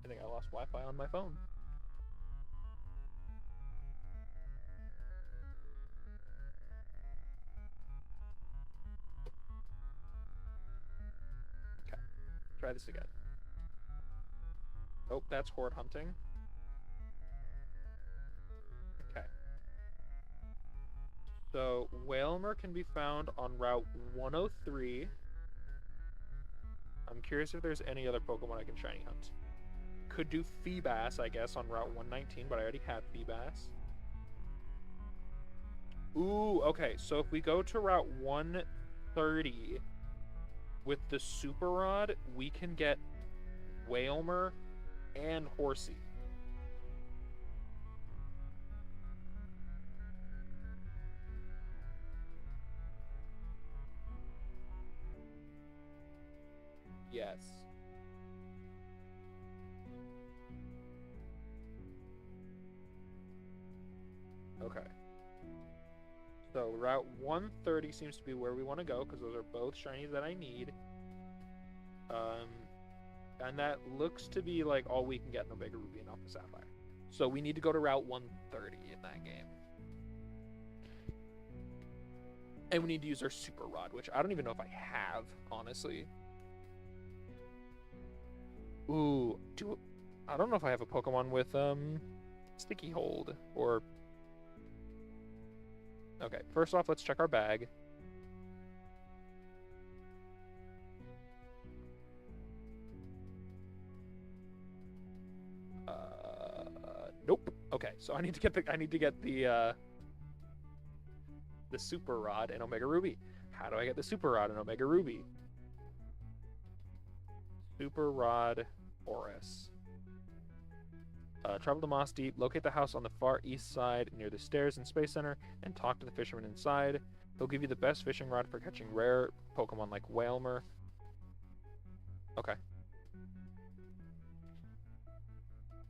I think I lost Wi-Fi on my phone. Okay, try this again. Oh, that's horde hunting. Okay. So, Wailmer can be found on Route 103. I'm curious if there's any other Pokemon I can shiny hunt. Could do Feebas, I guess, on Route 119, but I already have Feebas. Ooh, okay, so if we go to Route 130 with the Super Rod, we can get Wailmer and Horsey. Yes. Okay. So Route 130 seems to be where we want to go because those are both shinies that I need. And that looks to be like all we can get in Omega Ruby and Alpha Sapphire. So we need to go to Route 130 in that game. And we need to use our Super Rod, which I don't even know if I have, honestly. Ooh, I don't know if I have a Pokemon with Sticky Hold or... Okay, first off, let's check our bag. Nope. Okay, so I need to get the Super Rod in Omega Ruby. How do I get the Super Rod in Omega Ruby? Super Rod Oris. Travel to Moss Deep, locate the house on the far east side near the stairs in Space Center, and talk to the fisherman inside. He'll give you the best fishing rod for catching rare Pokemon like Wailmer. Okay.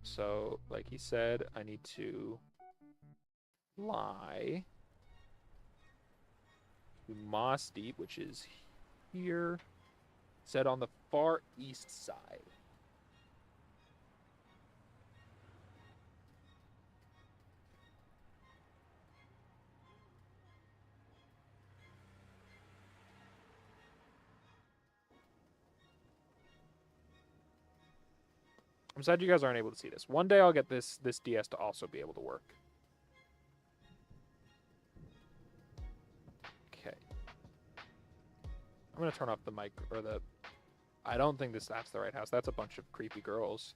So, like he said, I need to fly to Moss Deep, which is here. Said on the far east side. I'm sad you guys aren't able to see this. One day I'll get this DS to also be able to work. Okay. I'm gonna turn off the mic or the... I don't think that's the right house. That's a bunch of creepy girls.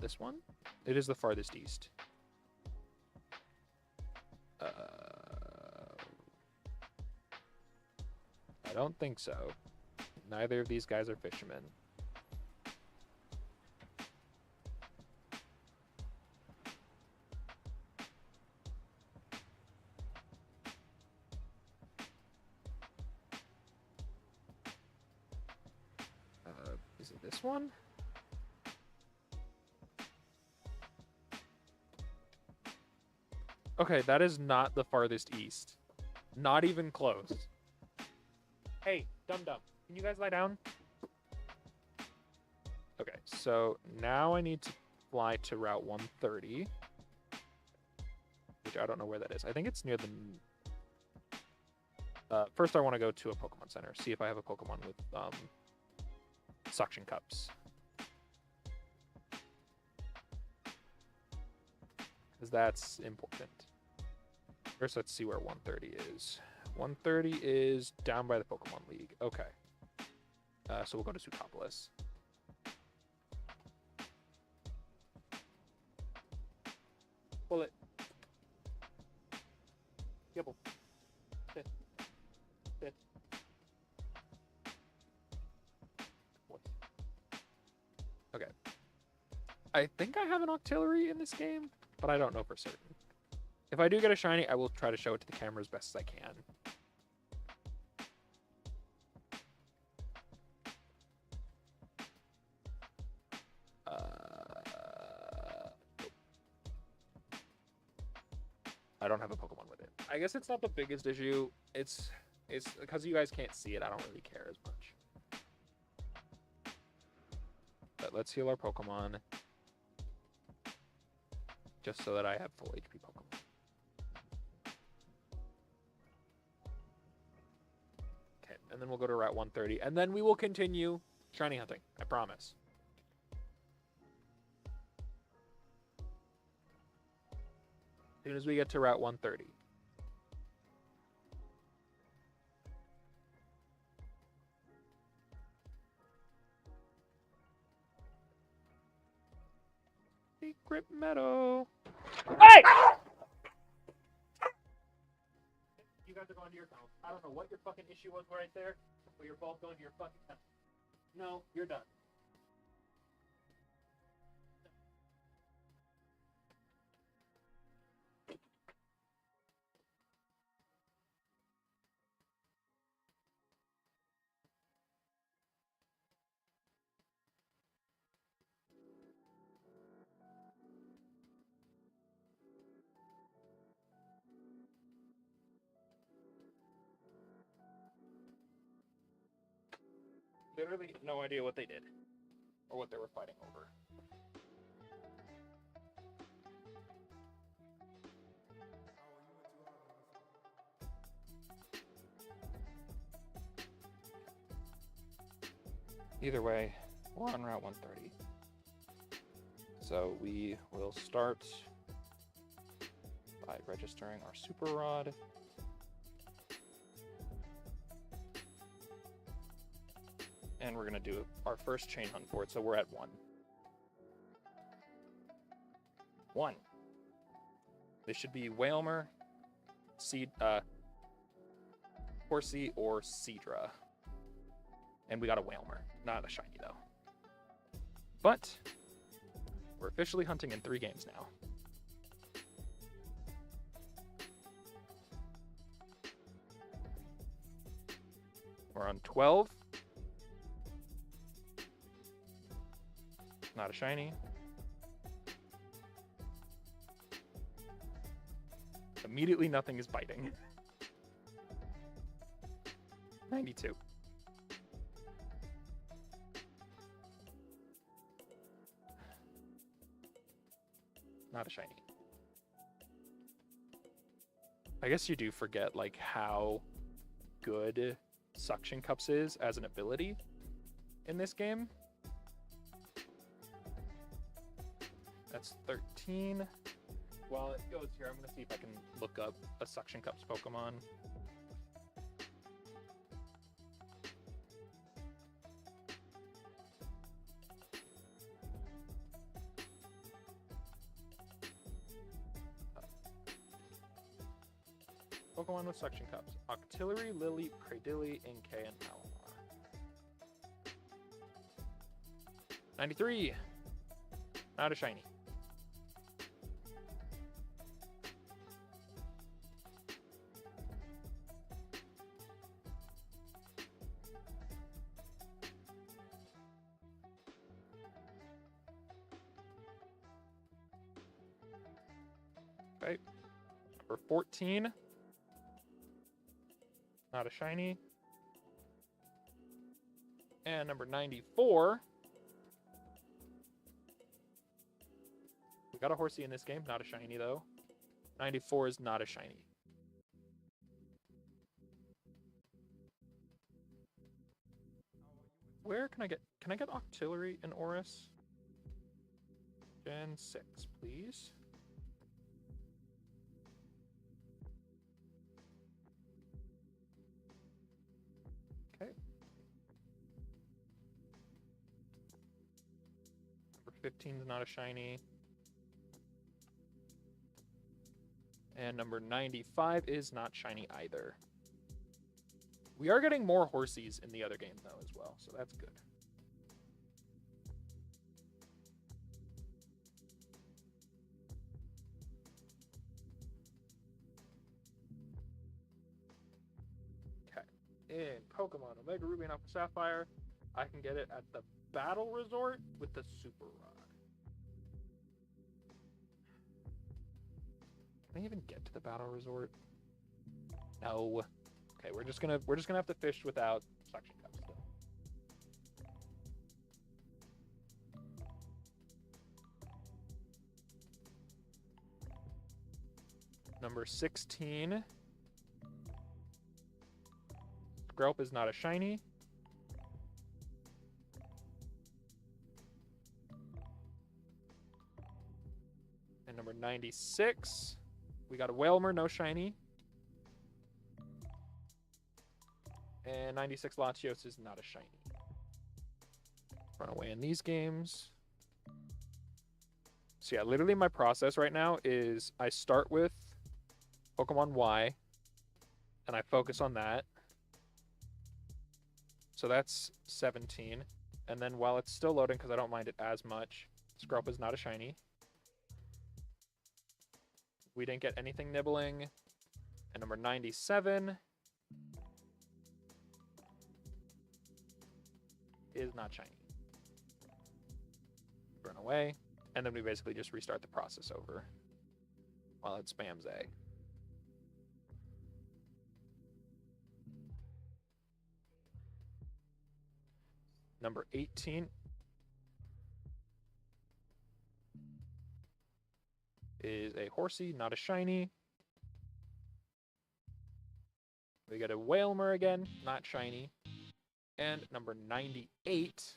This one? It is the farthest east. I don't think so. Neither of these guys are fishermen. Is it this one? Okay, that is not the farthest east. Not even close. Hey, dum-dum, can you guys lie down? Okay, so now I need to fly to Route 130. Which I don't know where that is. I think it's near the... first I want to go to a Pokemon Center. See if I have a Pokemon with suction cups. Because that's important. First, let's see where 130 is. 130 is down by the Pokemon League. Okay. So we'll go to Sootopolis. Pull it. Gibble. Sit. Sit. What? Okay. I think I have an Octillery in this game, but I don't know for certain. If I do get a shiny, I will try to show it to the camera as best as I can. I don't have a Pokemon with it. I guess it's not the biggest issue. It's because you guys can't see it. I don't really care as much. But let's heal our Pokemon. Just so that I have full HP Pokemon. Okay, and then we'll go to Route 130. And then we will continue shiny hunting. I promise. As soon as we get to Route 130. Secret Meadow. Hey! You guys are going to your house. I don't know what your fucking issue was right there, but you're both going to your fucking house. No, you're done. Literally no idea what they did or what they were fighting over. Either way, we're on Route 130. So we will start by registering our super rod. And we're gonna do our first chain hunt for it, so we're at 1. 1. This should be Whalmer, Horsey, or Seadra. And we got a Whalmer, not a shiny though. But we're officially hunting in 3 games now. We're on 12. Not a shiny. Immediately nothing is biting. 92. Not a shiny. I guess you do forget like how good Suction Cups is as an ability in this game. That's 13. While it goes here, I'm going to see if I can look up a Suction Cups Pokemon. Pokemon with Suction Cups. Octillery, Lily, Cradily, Inkay, and Malamar. 93. Not a shiny. Okay. Number 14. Not a shiny. And number 94. We got a Horsey in this game, not a shiny though. 94 is not a shiny. Where can I get Octillery and Oris? Gen 6, please. Okay. Number 15 is not a shiny. And number 95 is not shiny either. We are getting more Horsies in the other game, though, as well, so that's good. Okay. In Pokemon Omega Ruby and Alpha Sapphire, I can get it at the Battle Resort with the Super Rod. Can I even get to the Battle Resort? No. Okay, we're just gonna have to fish without Suction Cups still. Number 16. Skrelp is not a shiny. And number 96. We got a Whalmer, no shiny. And 96 Latios is not a shiny. Run away in these games. So yeah, literally my process right now is I start with Pokemon Y, and I focus on that. So that's 17. And then while it's still loading, because I don't mind it as much, Skrelp is not a shiny. We didn't get anything nibbling. And number 97 is not shiny. Run away. And then we basically just restart the process over while it spams A. Number 18 is a Horsey, not a shiny. We got a Whalmer again, not shiny. And number 98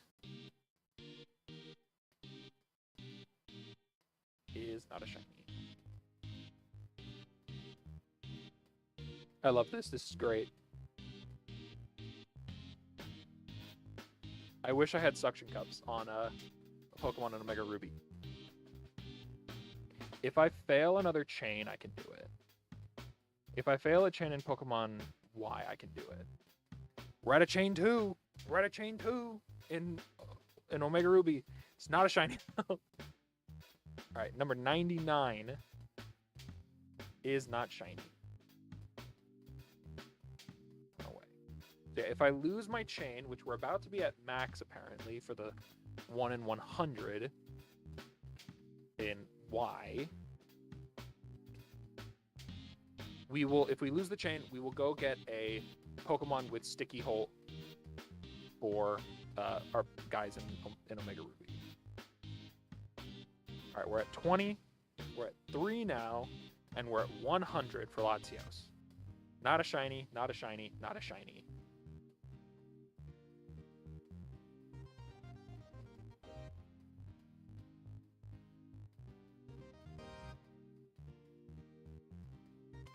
is not a shiny. I love this. This is great. I wish I had suction cups on a Pokemon and Omega Ruby. If I fail another chain, I can do it. If I fail a chain in Pokemon Y, I can do it. We're at a chain 2. We're at a chain 2 in Omega Ruby. It's not a shiny. All right, number 99 is not shiny. No way. So yeah, if I lose my chain, which we're about to be at max apparently for the 1 in 100 in Y, we will, if we lose the chain, we will go get a Pokemon with Sticky Hole for our guys in Omega Ruby. All right, we're at 20. We're at 3 now, and we're at 100 for Latios. Not a shiny, not a shiny, not a shiny.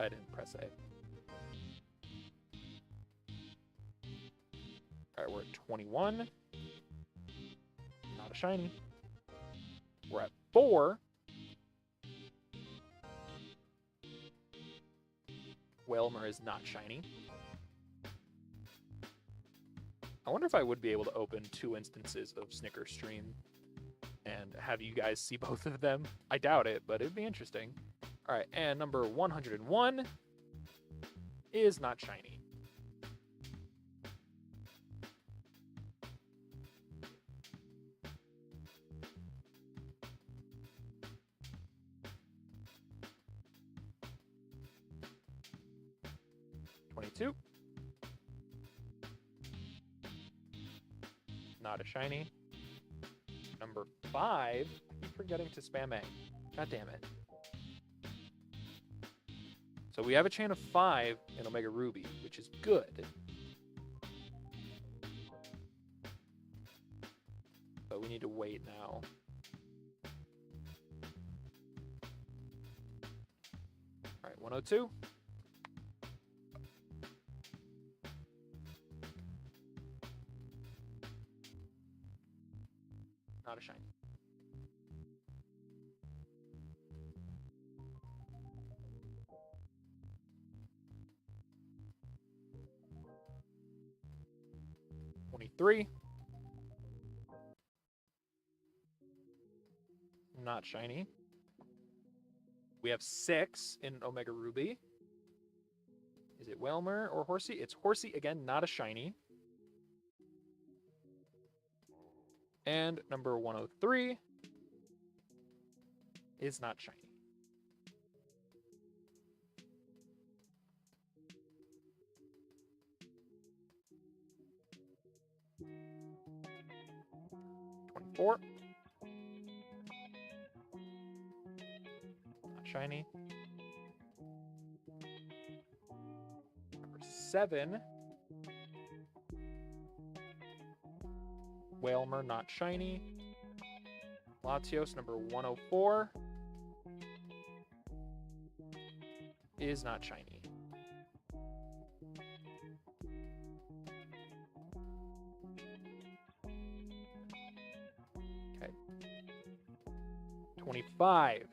I didn't press A. All right, we're at 21. Not a shiny. We're at 4. Whalmer is not shiny. I wonder if I would be able to open 2 instances of Snicker Stream and have you guys see both of them. I doubt it, but it'd be interesting. All right, and number 101 is not shiny. Not a shiny. Number 5. I keep forgetting to spam A. God damn it. So we have a chain of 5 in Omega Ruby, which is good. But we need to wait now. All right, 102. Not a shiny. $23. Not shiny. We have 6 in Omega Ruby. Is it Whalmer or Horsey? It's Horsey again, not a shiny. And number 103 is not shiny. $24. Not shiny. Number 7. Whalmer, not shiny. Latios, number 104, is not shiny. Okay. 25.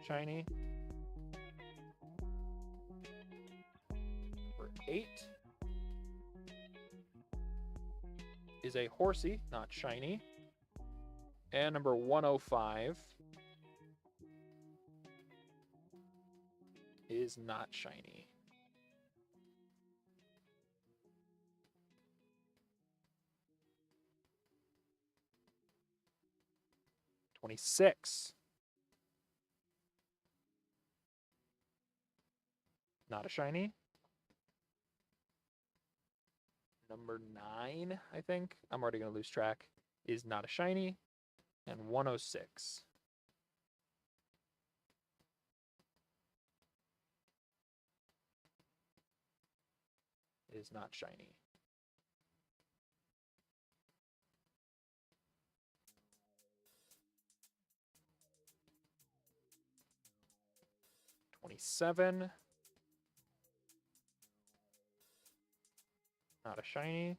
Shiny. Number 8. Is a Horsey, not shiny. And number 105 is not shiny. $26. Not a shiny. number 9, I think. I'm already going to lose track. Is not a shiny. And 106 is not shiny. $27. Not a shiny.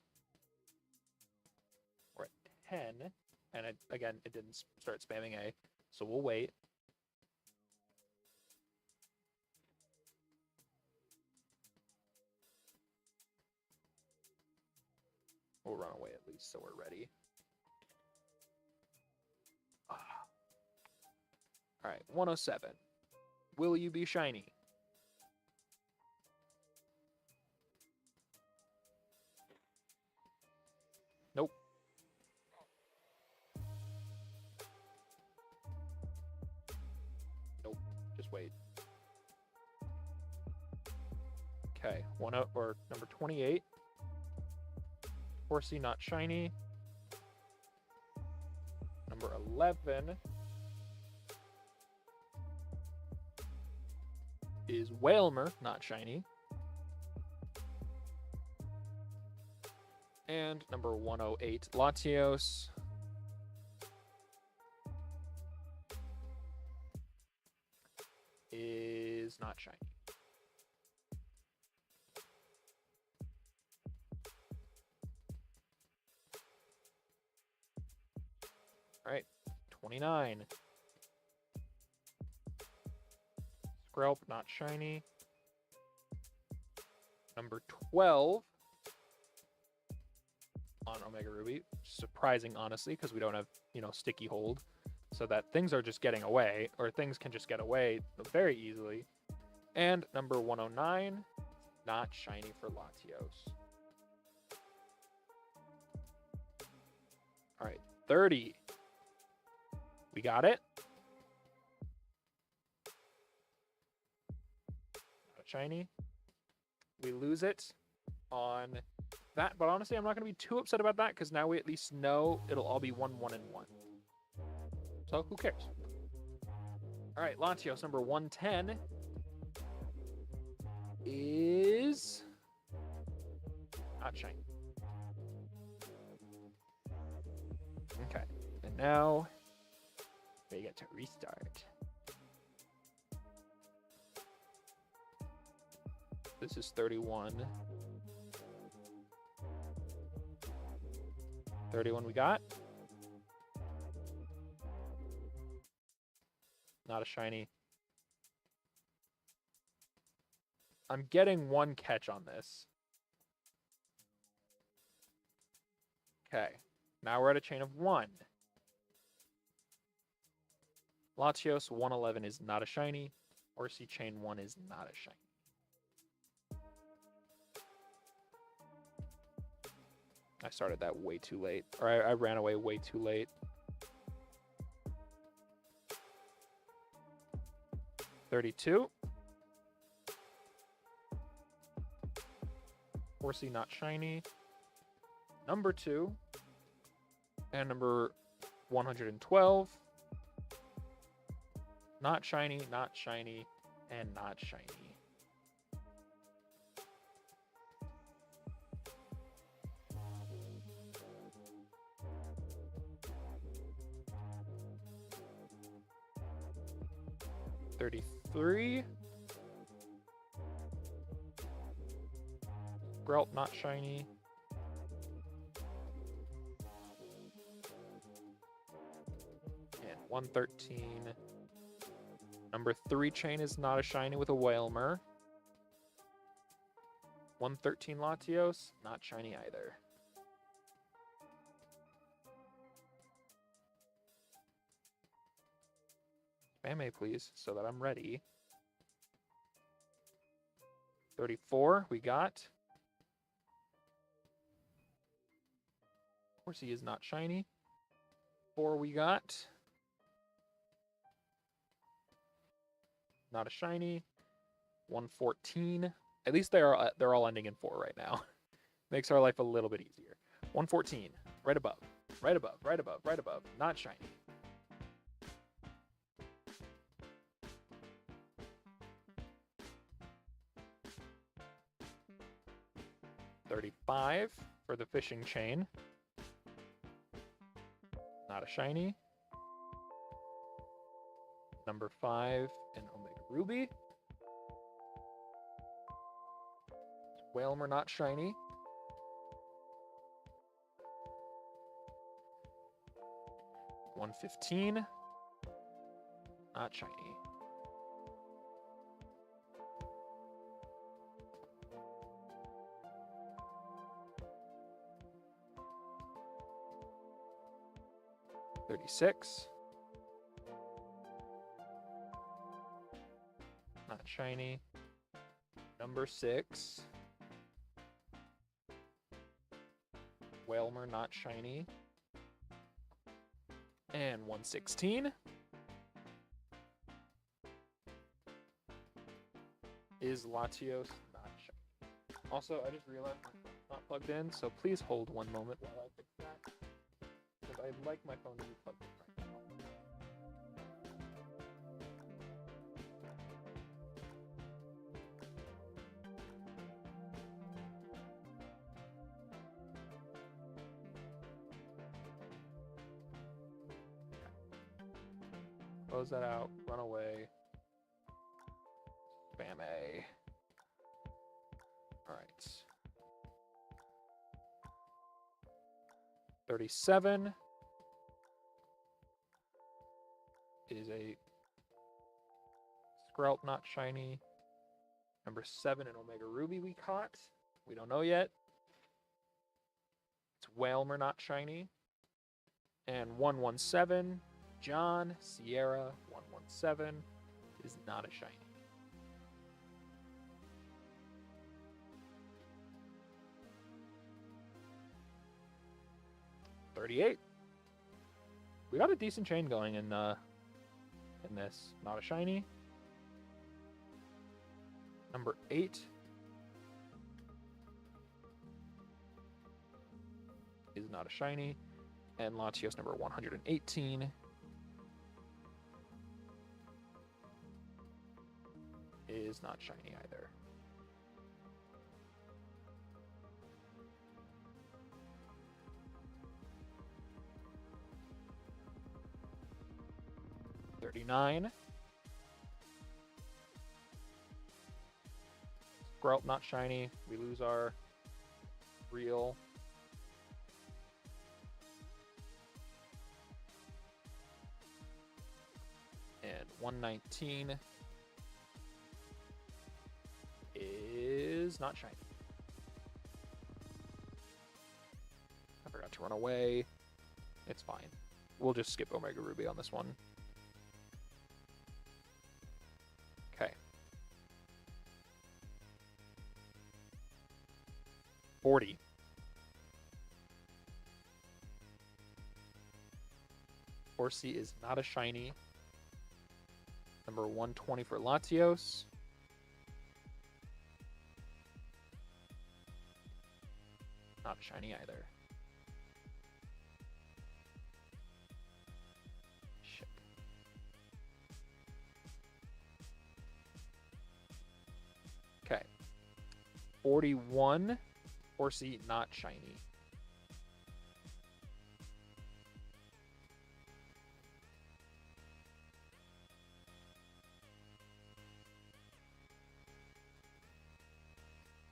We're at 10. And again, it didn't start spamming A. So we'll wait. We'll run away at least so we're ready. All right, 107. Will you be shiny? Nope. Nope. Just wait. Okay, number 28. Horsey, not shiny. Number 11 is Whalmer, not shiny. And number 108, Latios. Is not shiny. All right, 29. Skrelp, not shiny. Number 12 on Omega Ruby. Surprising, honestly, because we don't have, sticky hold. So that things are just getting away, or things can just get away very easily. And number 109, not shiny for Latios. All right, 30. We got it. Not a shiny. We lose it on that, but honestly, I'm not going to be too upset about that because now we at least know it'll all be 1, 1, and 1. So who cares? All right, Latios number 110 is not shiny. Okay, and now we get to restart. This is 31. 31 we got. Not a shiny. I'm getting one catch on this. Okay. Now we're at a chain of 1. Latios 111 is not a shiny. Horsey chain 1 is not a shiny. I started that way too late. Or I ran away way too late. 32. Horsey not shiny. Number 2. And number 112. Not shiny, not shiny, and not shiny. $33. Skrelp not shiny. And 113. Number 3 chain is not a shiny with a Whalmer. 113 Latios, not shiny either. Spam A, please, so that I'm ready. 34, we got. Horsey is not shiny. 4 we got. Not a shiny. 114. At least they're all ending in 4 right now. Makes our life a little bit easier. 114, right above, right above, right above, right above, not shiny. $35 for the fishing chain. Not a shiny. Number 5, an Omega Ruby. Whalmer, not shiny. $115, not shiny. $36, not shiny. Number 6, Whalmer, not shiny. And 116 is Latios, not shiny. Also, I just realized my phone's not plugged in, so please hold one moment while I fix that. Because I'd like my phone to be plugged in right now. Close that out, run away. Spam A. All right. 37 is a Skrelp, not shiny. Number 7, an Omega Ruby we caught. We don't know yet. It's Whalmer, not shiny. And 117, John Sierra 117 is not a shiny. $38. We got a decent chain going in this. Not a shiny. Number 8 is not a shiny. And Latios number 118 is not shiny either. $39. Skrelp, not shiny. We lose our reel. And 119 is not shiny. I forgot to run away. It's fine. We'll just skip Omega Ruby on this one. Okay. 40. Horsey is not a shiny. Number 120 for Latios. Not a shiny either. Shit. Okay. 41. Horsey, not shiny.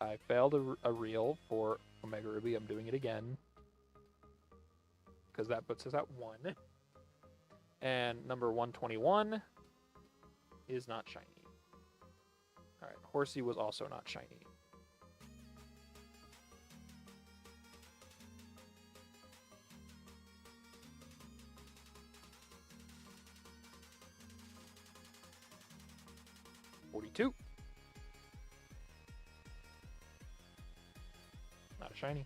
I failed a reel for Omega Ruby. I'm doing it again. Because that puts us at 1. And number 121 is not shiny. Alright, Horsey was also not shiny. $42. Not a shiny.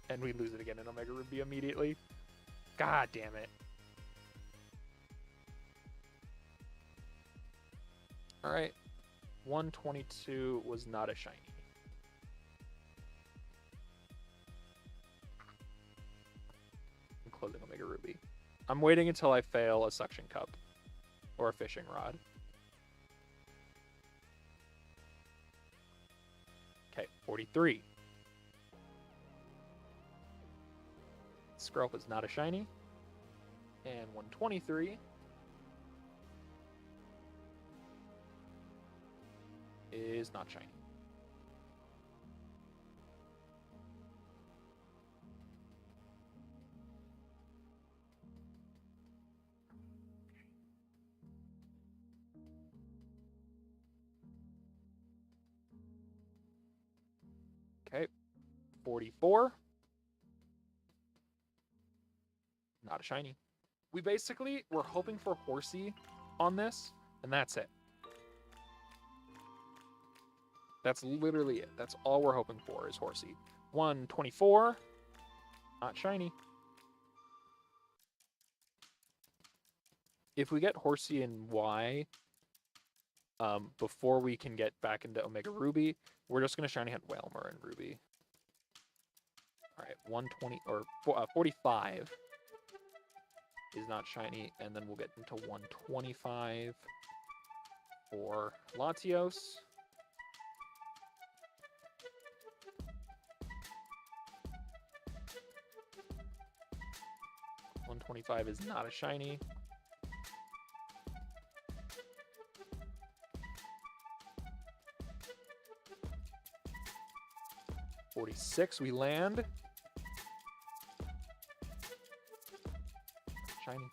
And we lose it again in Omega Ruby immediately. God damn it. Alright. 122 was not a shiny. I'm waiting until I fail a suction cup or a fishing rod. Okay, 43. Skrelp is not a shiny. And 123 is not shiny. Okay, 44. Not a shiny. We're hoping for Horsey on this, and that's it. That's literally it. That's all we're hoping for is Horsey. 124. Not shiny. If we get Horsey in Y, before we can get back into Omega Ruby, we're just going to shiny hunt Wailmer and Ruby. All right, 120 or 45 is not shiny, and then we'll get into 125 for Latios. $125 is not a shiny. $46 we land. Shiny.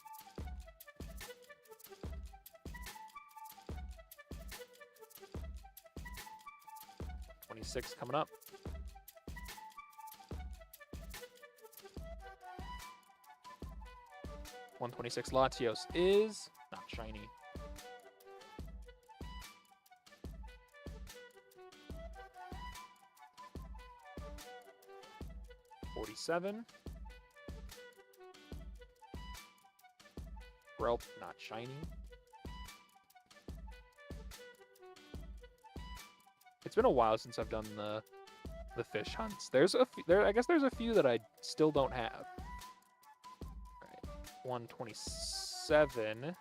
$26 coming up. $126 Latios is not shiny. $47. Skrelp, not shiny. It's been a while since I've done the fish hunts. I guess there's a few that I still don't have. All right, 127 is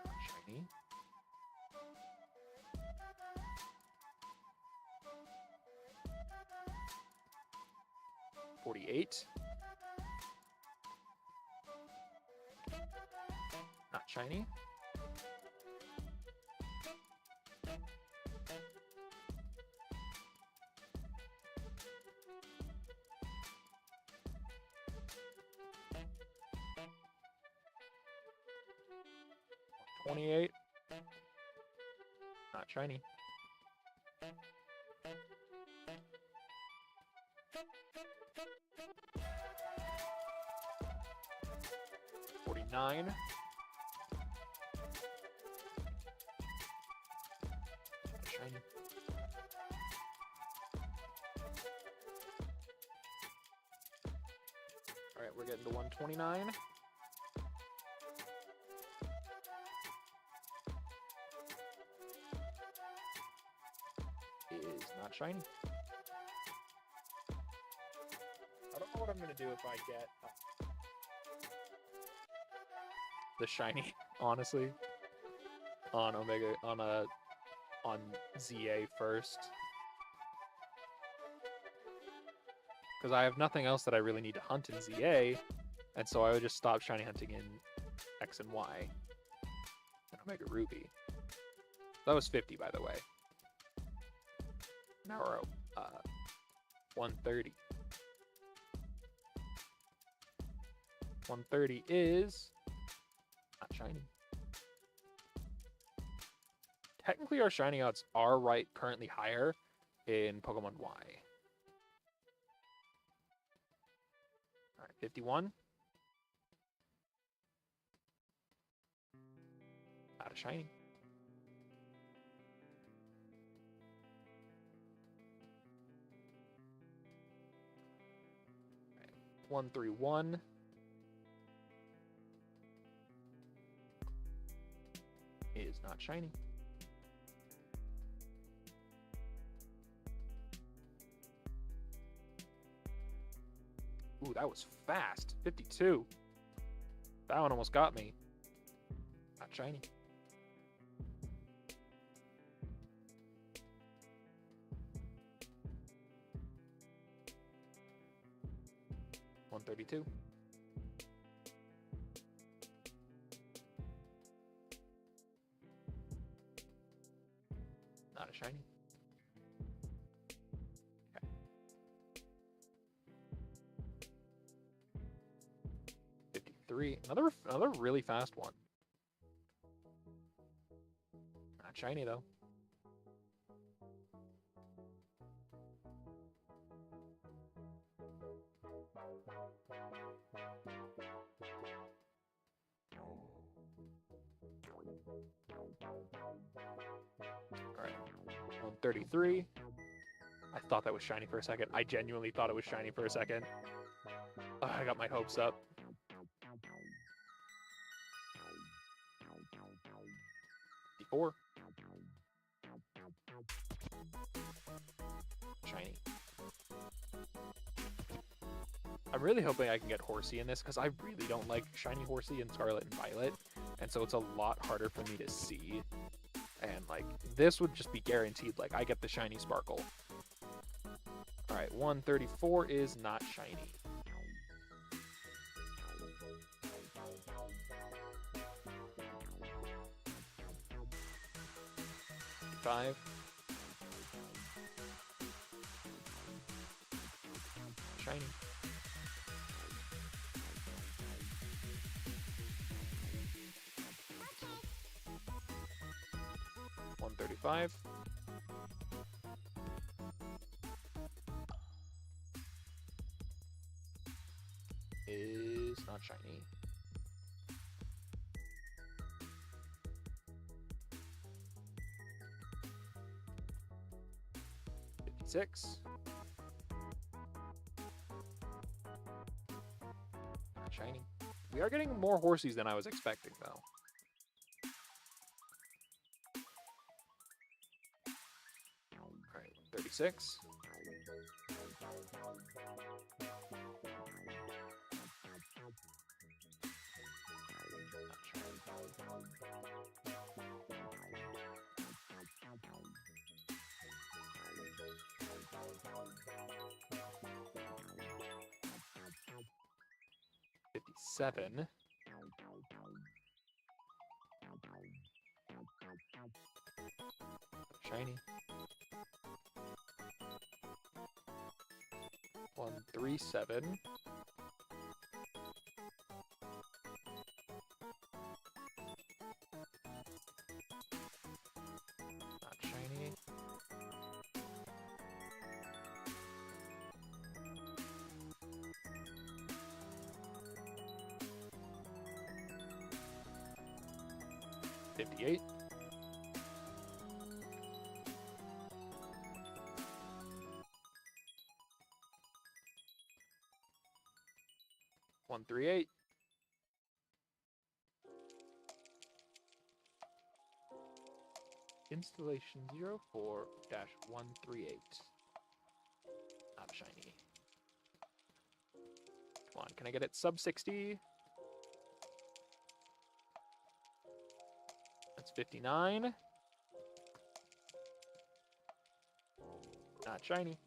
not shiny. $48. Not shiny. $28. Not shiny. $49. Shiny. All right, we're getting to 129. Is not shiny. I don't know what I'm gonna do if I get the shiny, honestly, on Omega on ZA first, because I have nothing else that I really need to hunt in ZA, and so I would just stop shiny hunting in X and Y and Omega Ruby. That was 50, by the way. Now we're at 130. 130 is not shiny. Technically, our shiny odds are currently higher in Pokemon Y. All right, 51. Not a shiny. All right, 131. Is not shiny. Ooh, that was fast. 52. That one almost got me. Not shiny. $132. Not a shiny. Okay. 53. Another really fast one. Not shiny though. Alright. 133. I thought that was shiny for a second. I genuinely thought it was shiny for a second. I got my hopes up. Four. Shiny. I'm really hoping I can get Horsey in this because I really don't like shiny Horsey in Scarlet and Violet, and so it's a lot harder for me to see. And like this would just be guaranteed. Like I get the shiny Sparkle. All right, 134 is not shiny. Five. Shiny. Okay. 135. Is not shiny. Six. Not shiny. We are getting more Horsies than I was expecting, though. Alright, 36. $57. Shiny. 137. Not shiny. $58. $138. Installation 04-138. Not shiny. Come on, can I get it sub 60? That's 59. Not shiny.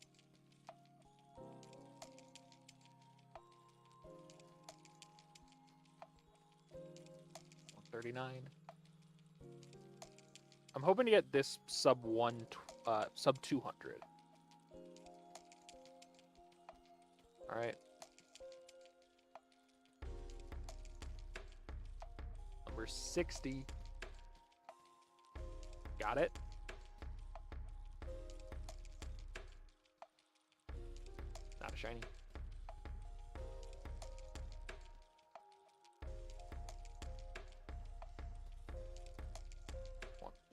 $139. I'm hoping to get this sub 200. All right. Number 60. Got it. Not a shiny.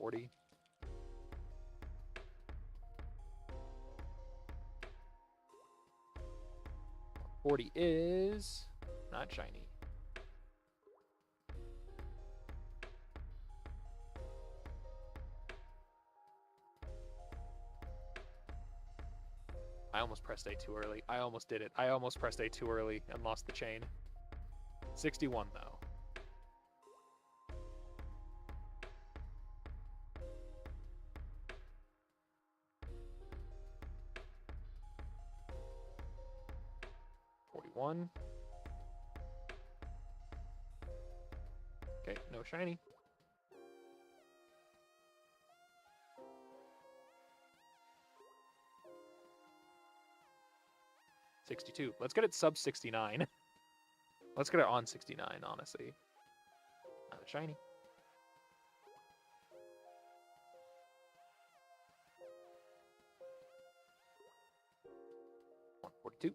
$140. $140 is not shiny. I almost pressed A too early. I almost did it. I almost pressed A too early and lost the chain. 61 though. $41. Okay, no shiny. $62. Let's get it sub 69. Let's get it on 69, honestly. Not a shiny. $142.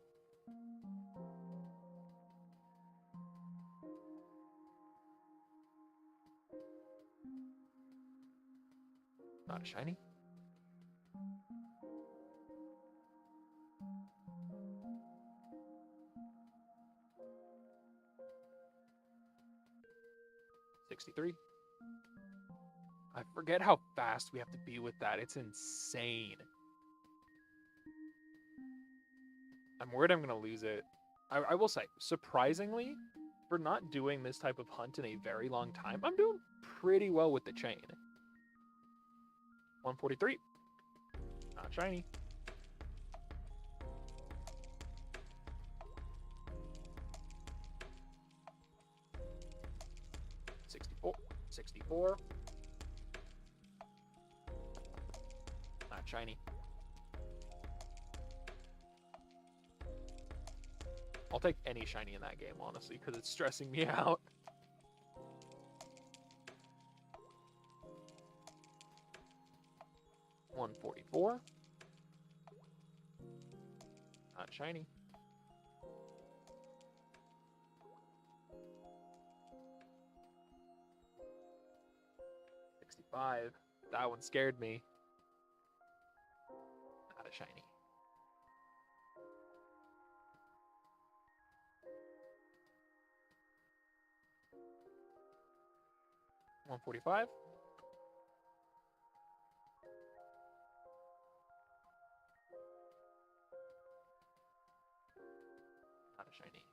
Not a shiny. $63. I forget how fast we have to be with that. It's insane. I'm worried I'm going to lose it. I will say, surprisingly, for not doing this type of hunt in a very long time, I'm doing pretty well with the chain. 143. Not shiny. $64. Not shiny. I'll take any shiny in that game, honestly, because it's stressing me out. $144. Not shiny. $65. That one scared me. Not a shiny. $145. Not a shiny.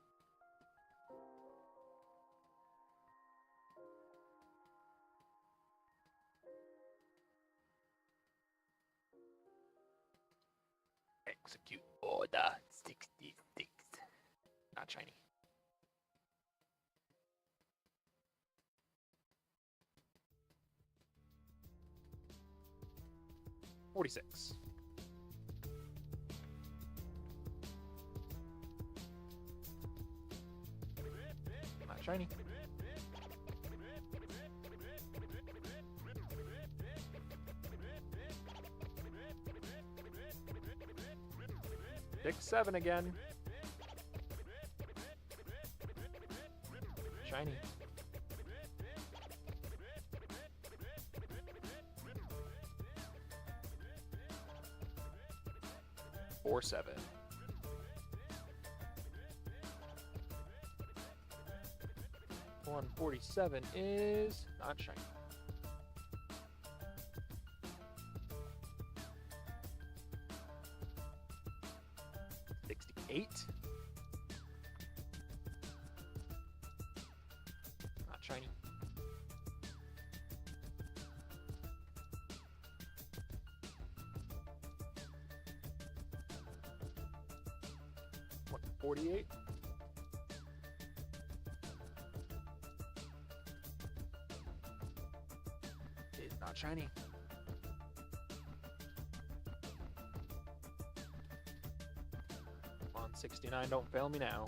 Execute order 66. Not shiny. $46. Not shiny. $67 again. Shiny. $47. $147 is not shiny. $68. Not shiny. $148. Is not shiny. On 69, don't fail me now.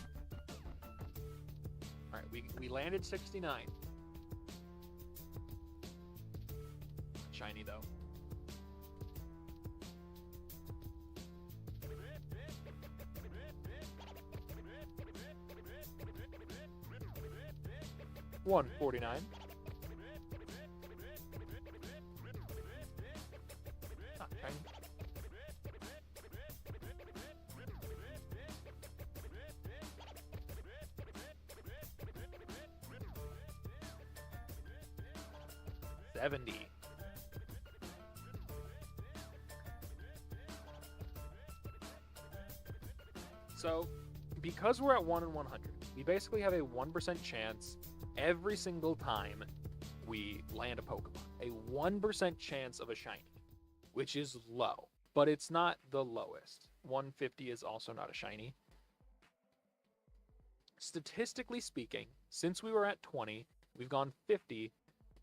All right, we landed 69. Shiny though. $149. Not shiny. $70. So, because we're at 1 in 100, we basically have a 1% chance every single time we land a Pokemon. A 1% chance of a shiny, which is low, but it's not the lowest. 150 is also not a shiny. Statistically speaking, since we were at 20, we've gone 50.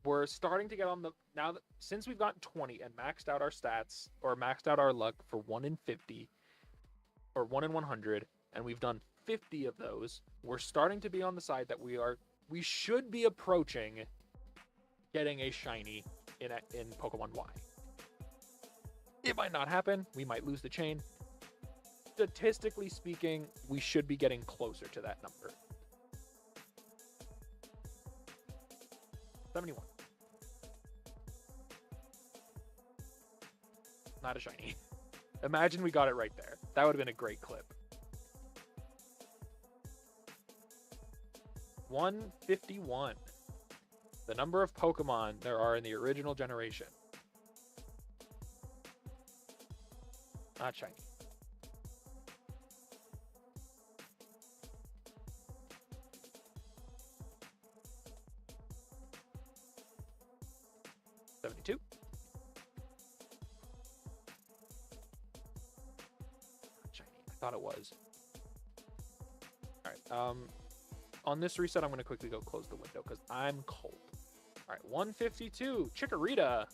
We're starting to get on the now that since we've gotten 20 and maxed out our stats or maxed out our luck for 1 in 50 or 1 in 100, and we've done 50 of those, we're starting to be on the side that we should be approaching getting a shiny in Pokemon Y. It might not happen. We might lose the chain. Statistically speaking, we should be getting closer to that number. 71. Not a shiny. Imagine we got it right there. That would have been a great clip. 151. The number of Pokemon there are in the original generation. Not shiny. $72. Shiny. I thought it was. All right. On this reset, I'm going to quickly go close the window because I'm cold. All right. 152. Chikorita.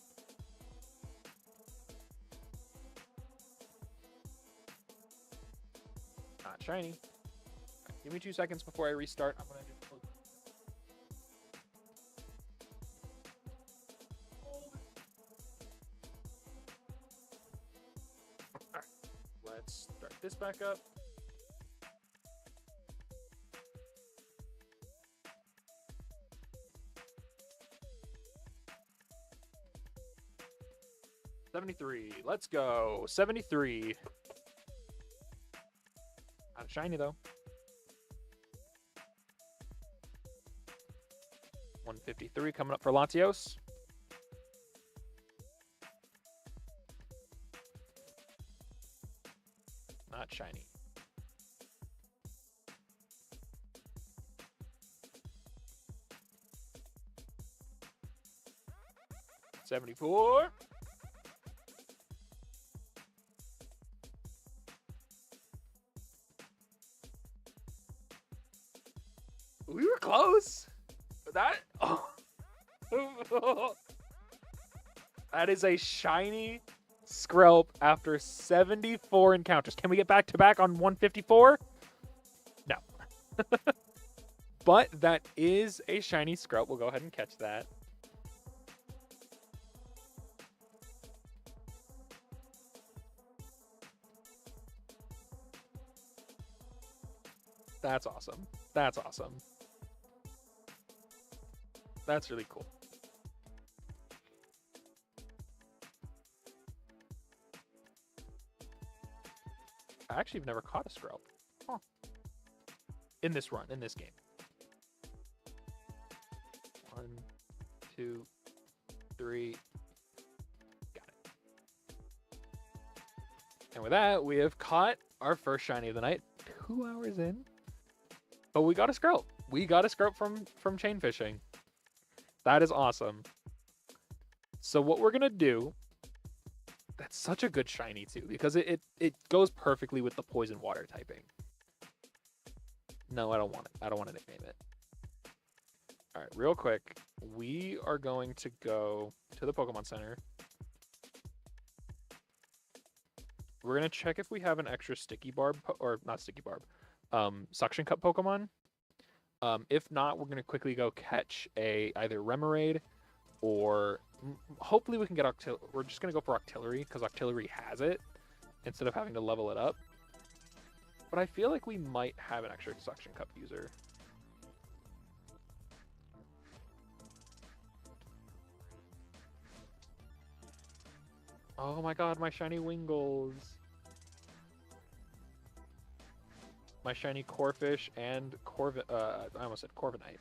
Not shiny. All right, give me 2 seconds before I restart. I'm going to just close. All right. Let's start this back up. $73. Let's go. 73. Not shiny though. 153 coming up for Latios. Not shiny. $74. We were close. That that is a shiny Skrelp after 74 encounters. Can we get back to back on 154? No. But that is a shiny Skrelp. We'll go ahead and catch that. That's awesome. That's awesome. That's really cool. I actually have never caught a Skrelp. Huh. In this run, in this game. 1, 2, 3. Got it. And with that, we have caught our first shiny of the night. 2 hours in. But we got a Skrelp. We got a Skrelp from chain fishing. That is awesome. So what we're gonna do, that's such a good shiny too, because it goes perfectly with the poison water typing. No, I don't want it. I don't want to nickname it. All right, real quick, we are going to go to the Pokemon Center. We're gonna check if we have an extra sticky barb, or not sticky barb, suction cup Pokemon. If not, we're going to quickly go catch either Remoraid or hopefully we can get Octillery. We're just going to go for Octillery because Octillery has it instead of having to level it up. But I feel like we might have an extra suction cup user. Oh my god, my shiny Wingles. My shiny Corphish and I almost said Corviknight.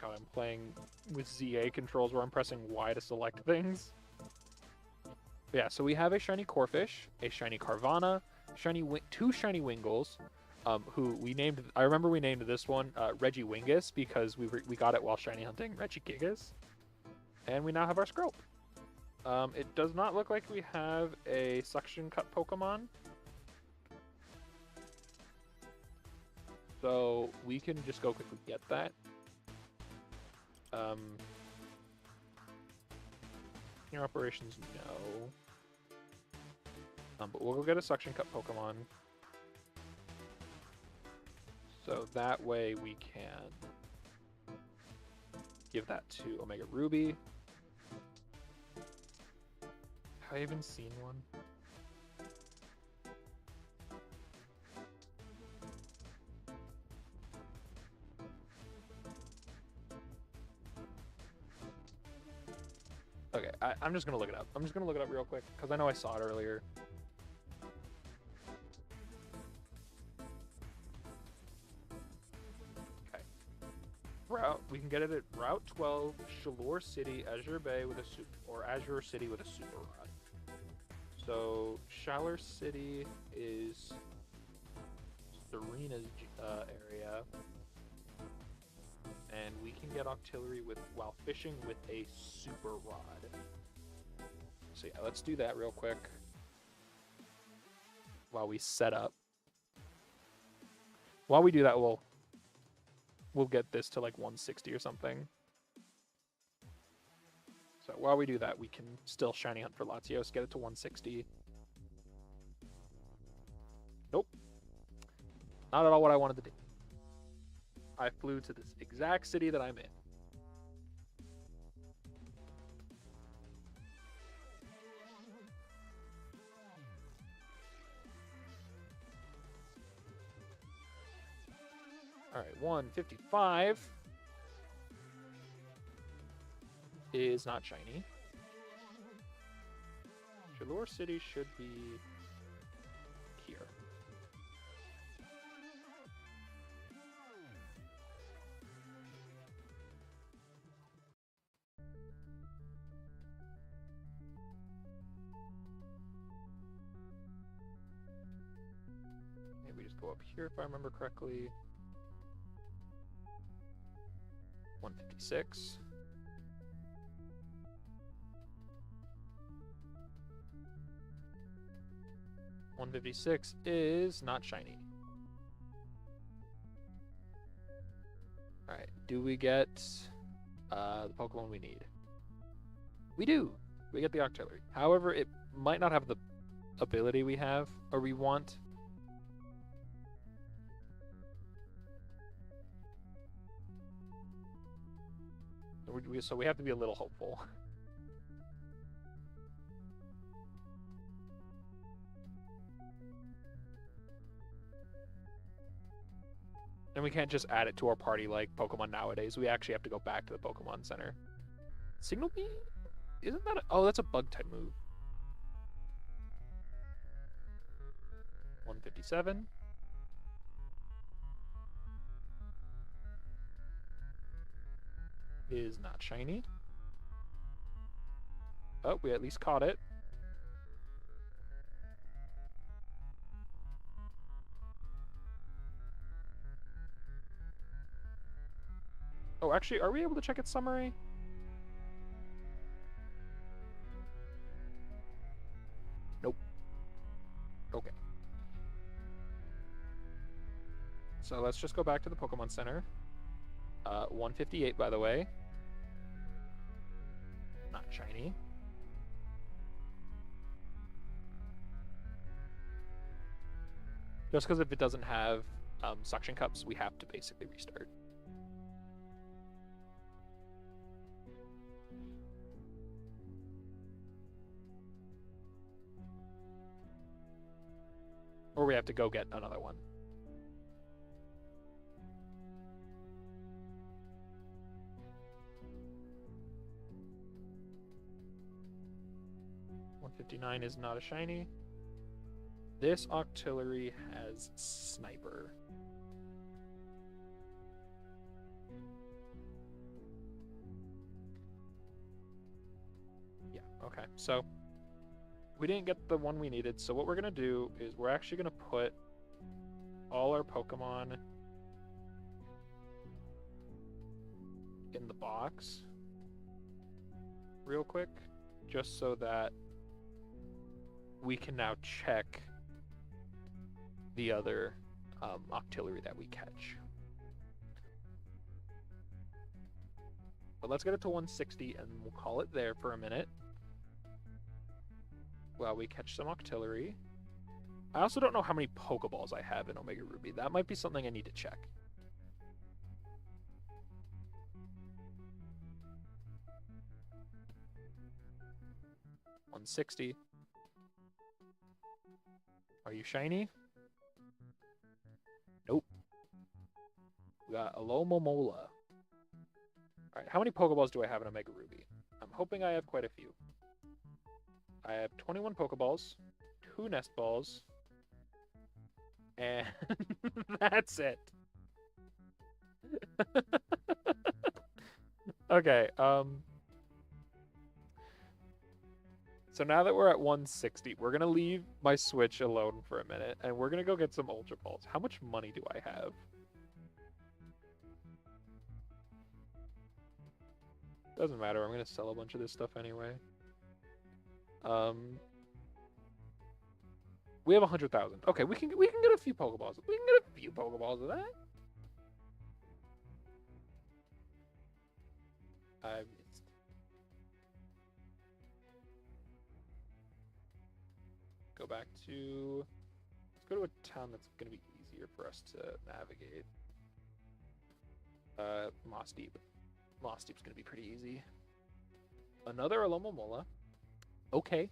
God, I'm playing with ZA controls where I'm pressing Y to select things. But yeah, so we have a shiny Corphish, a shiny Carvana, two shiny Wingulls, who we named. I remember we named this one Reggie-Wingus because we got it while shiny hunting Regigigas, and we now have our Scrope. It does not look like we have a Suction Cup Pokemon. So we can just go quickly get that. Your operations, no. But we'll go get a Suction Cup Pokemon. So that way we can give that to Omega Ruby. Have I even seen one? Okay, I'm just gonna look it up. I'm just gonna look it up real quick because I know I saw it earlier. Okay. We can get it at Route 12, Shalor City, Azure Bay with a or Azure City with a Super Rod. So Shalor City is Serena's area, and we can get Octillery while fishing with a Super Rod. So yeah, let's do that real quick while we set up. While we do that, we'll get this to like 160 or something. So while we do that, we can still shiny hunt for Latios, get it to 160. Nope. Not at all what I wanted to do. I flew to this exact city that I'm in. All right, 155 is not shiny. Shalor City should be here. Maybe we just go up here if I remember correctly. 156. $156 is not shiny. Alright, do we get the Pokemon we need? We do! We get the Octillery. However, it might not have the ability we have, or we want. So we have to be a little hopeful. And we can't just add it to our party like Pokemon nowadays. We actually have to go back to the Pokemon Center. Signal Beam? Isn't that oh, that's a bug type move. 157. Is not shiny. Oh, we at least caught it. Oh, actually, are we able to check its summary? Nope. Okay. So let's just go back to the Pokemon Center. 158, by the way. Not shiny. Just because if it doesn't have suction cups, we have to basically restart. Or we have to go get another one. $159 is not a shiny. This Octillery has Sniper. Yeah, okay. So we didn't get the one we needed, so what we're gonna do is we're actually gonna put all our Pokemon in the box real quick, just so that we can now check the other Octillery that we catch. But let's get it to 160 and we'll call it there for a minute while we catch some Octillery. I also don't know how many Pokeballs I have in Omega Ruby. That might be something I need to check. $160. Are you shiny? Nope. We got Alomomola. Alright, how many Pokeballs do I have in Omega Ruby? I'm hoping I have quite a few. I have 21 Pokeballs, 2 Nest Balls, and that's it. Okay, so now that we're at 160, we're gonna leave my Switch alone for a minute, and we're gonna go get some Ultra Balls. How much money do I have? Doesn't matter, I'm gonna sell a bunch of this stuff anyway. We have 100,000. Okay, we can get a few Pokeballs. We can get a few Pokeballs of that. I missed. Go back to. Let's go to a town that's gonna be easier for us to navigate. Moss Deep. Moss Deep's gonna be pretty easy. Another Alomomola. Okay.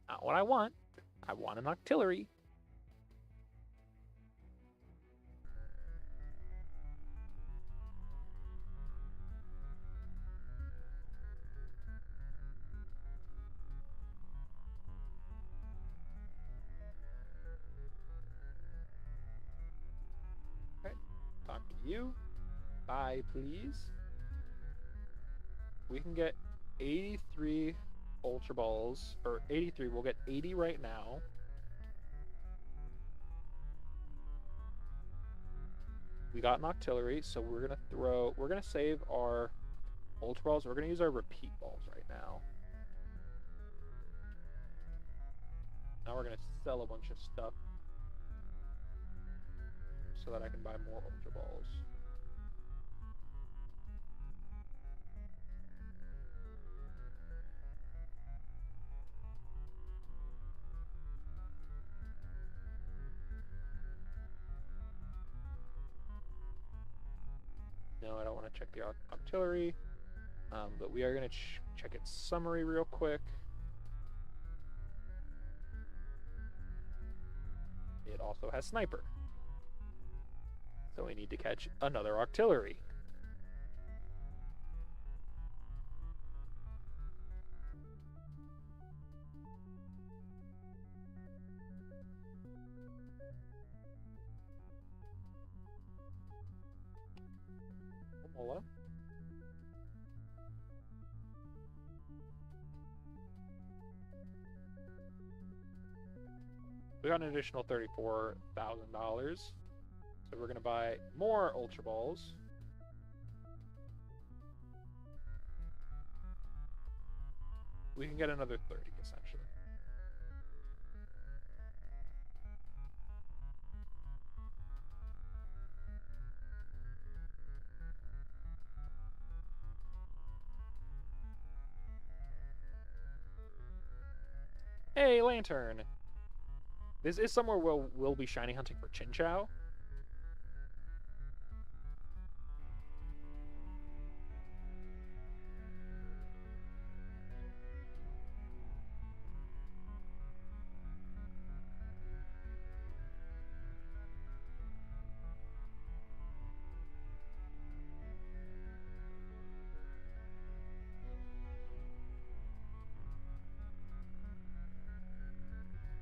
Not what I want. I want an Octillery. Okay. Talk to you. Bye, please. We can get 83 Ultra Balls, or 83. We'll get 80 right now. We got an Octillery, so we're gonna save our Ultra Balls. We're gonna use our Repeat Balls right now. Now we're gonna sell a bunch of stuff so that I can buy more Ultra Balls. No, I don't want to check the Octillery, but we are going to check its summary real quick. It also has Sniper. So we need to catch another Octillery. Mola. We got an additional $34,000. So we're going to buy more Ultra Balls. We can get another 30, essentially. Hey, Lantern! This is somewhere where we'll be shiny hunting for Chinchou.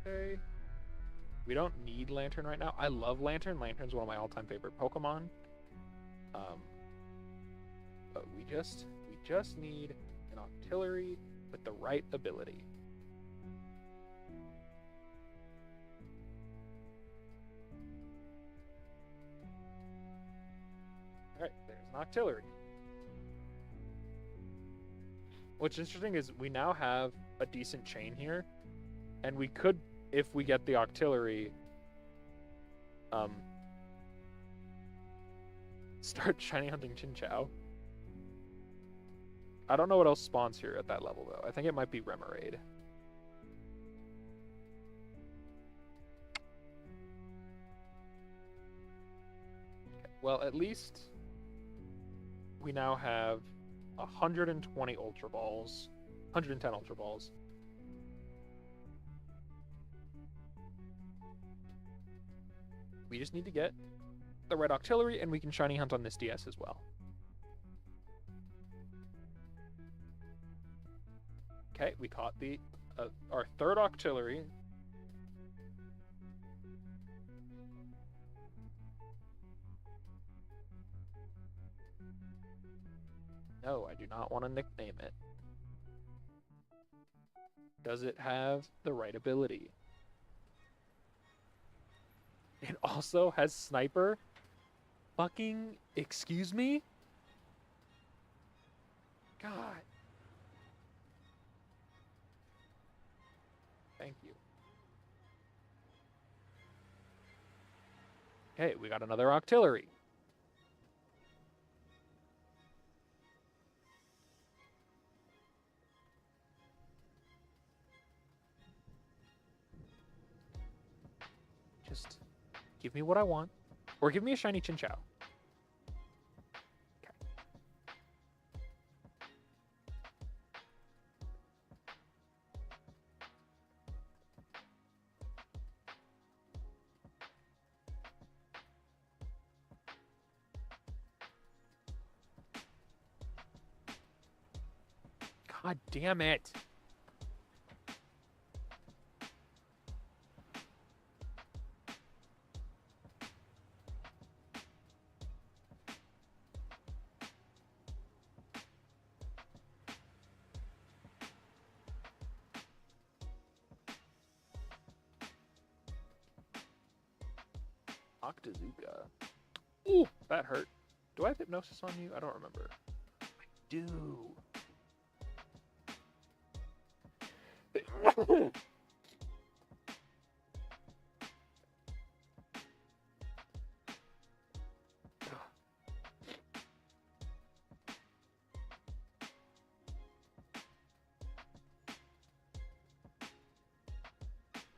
Okay. We don't need Lantern right now. I love Lantern. Lantern's one of my all-time favorite Pokemon. But we just need an Octillery with the right ability. Alright, there's an Octillery. What's interesting is we now have a decent chain here, and we could, if we get the Octillery, start shiny hunting Chinchou. I don't know what else spawns here at that level, though. I think it might be Remoraid. Okay, well, at least we now have 120 Ultra Balls. 110 Ultra Balls. We just need to get the red Octillery, and we can shiny hunt on this DS as well. Okay, we caught the our third Octillery. No, I do not want to nickname it. Does it have the right ability? It also has Sniper. Fucking excuse me? God. Thank you. Okay, we got another Octillery. Just give me what I want. Or give me a shiny Chinchou. Okay. God damn it. Octazooka. Ooh, that hurt. Do I have Hypnosis on you? I don't remember. I do.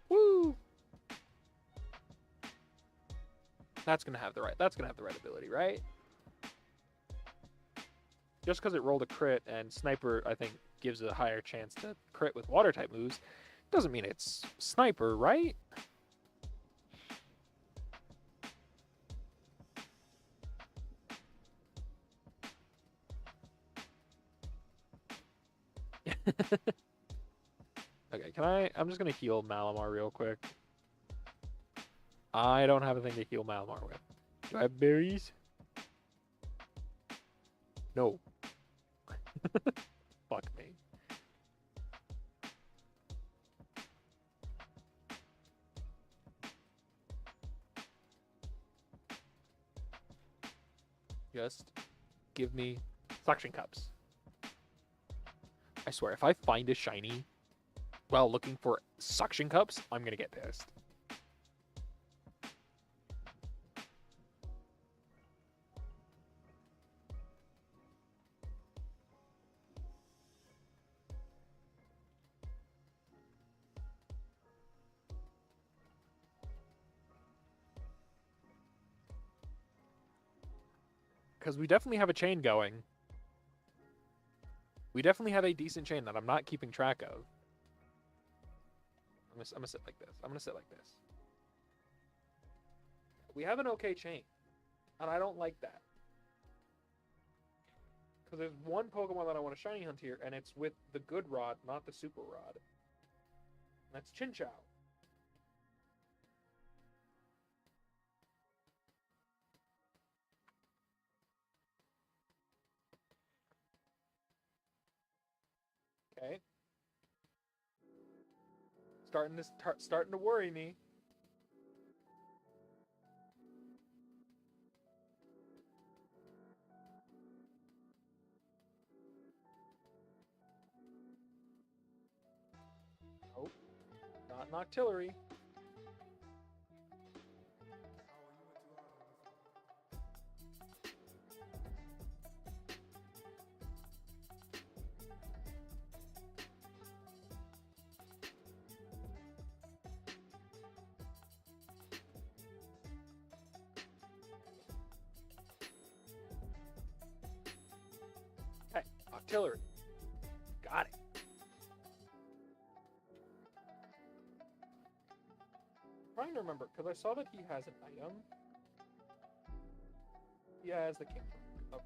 Woo! That's gonna have the right ability, right? Just because it rolled a crit and Sniper, I think, gives a higher chance to crit with water type moves, doesn't mean it's Sniper, right? Okay, I'm just gonna heal Malamar real quick. I don't have a thing to heal Malamar with. Do I have berries? No. Fuck me. Just give me suction cups. I swear, if I find a shiny while looking for suction cups, I'm gonna get pissed. Because we definitely have a chain going. We definitely have a decent chain that I'm not keeping track of. I'm gonna sit like this. I'm gonna sit like this. We have an okay chain. And I don't like that. Because there's one Pokemon that I want to shiny hunt here, and it's with the good rod, not the super rod. And that's Chinchou. Okay. Starting to worry me. Nope. Not Noctillery. Okay, Noctillery. Got it. Trying to remember, because I saw that he has an item. He has the king. Okay.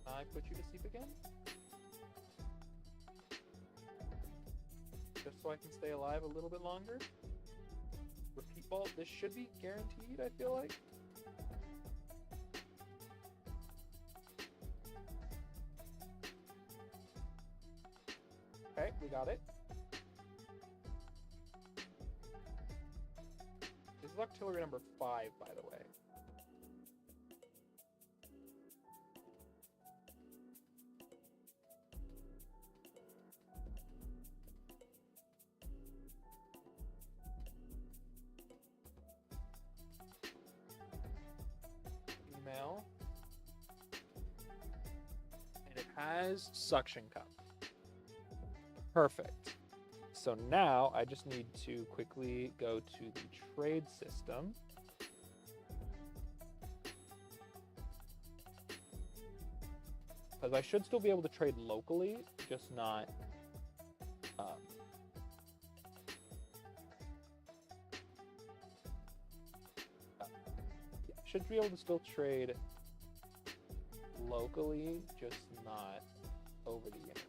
Can I put you to sleep again? Just so I can stay alive a little bit longer. Repeat ball. This should be guaranteed, I feel like. Okay, we got it. This is Octillery number 5, by the way. Email. And it has Suction Cup. Perfect. So now I just need to quickly go to the trade system. Because I should still be able to trade locally, just not... yeah, should be able to still trade locally, just not over the internet.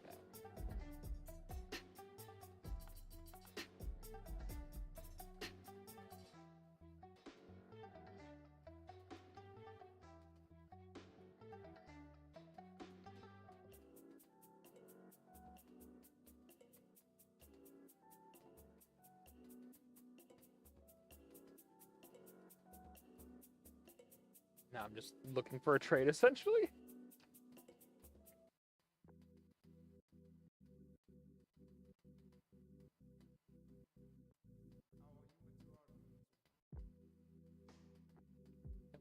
Now I'm just looking for a trade, essentially.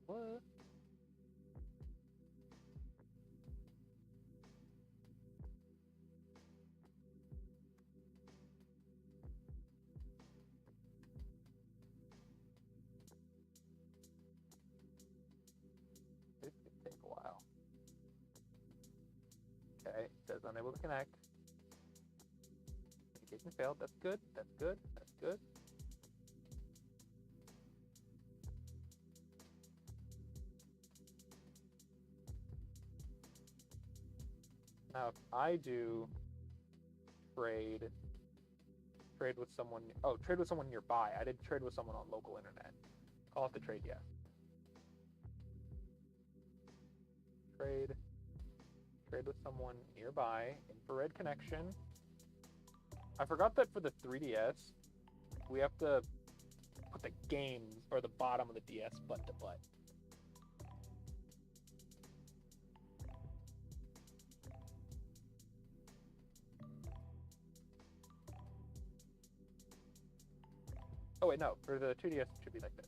What? This could take a while. Okay, it says unable to connect. Communication failed. That's good. That's good. That's good. Now, if I do trade with someone, trade with someone nearby. I did trade with someone on local internet. I'll have to trade, yes. Trade with someone nearby. Infrared connection. I forgot that for the 3DS, we have to put the games or the bottom of the DS butt to butt. Oh wait, no. For the 2DS, it should be like this.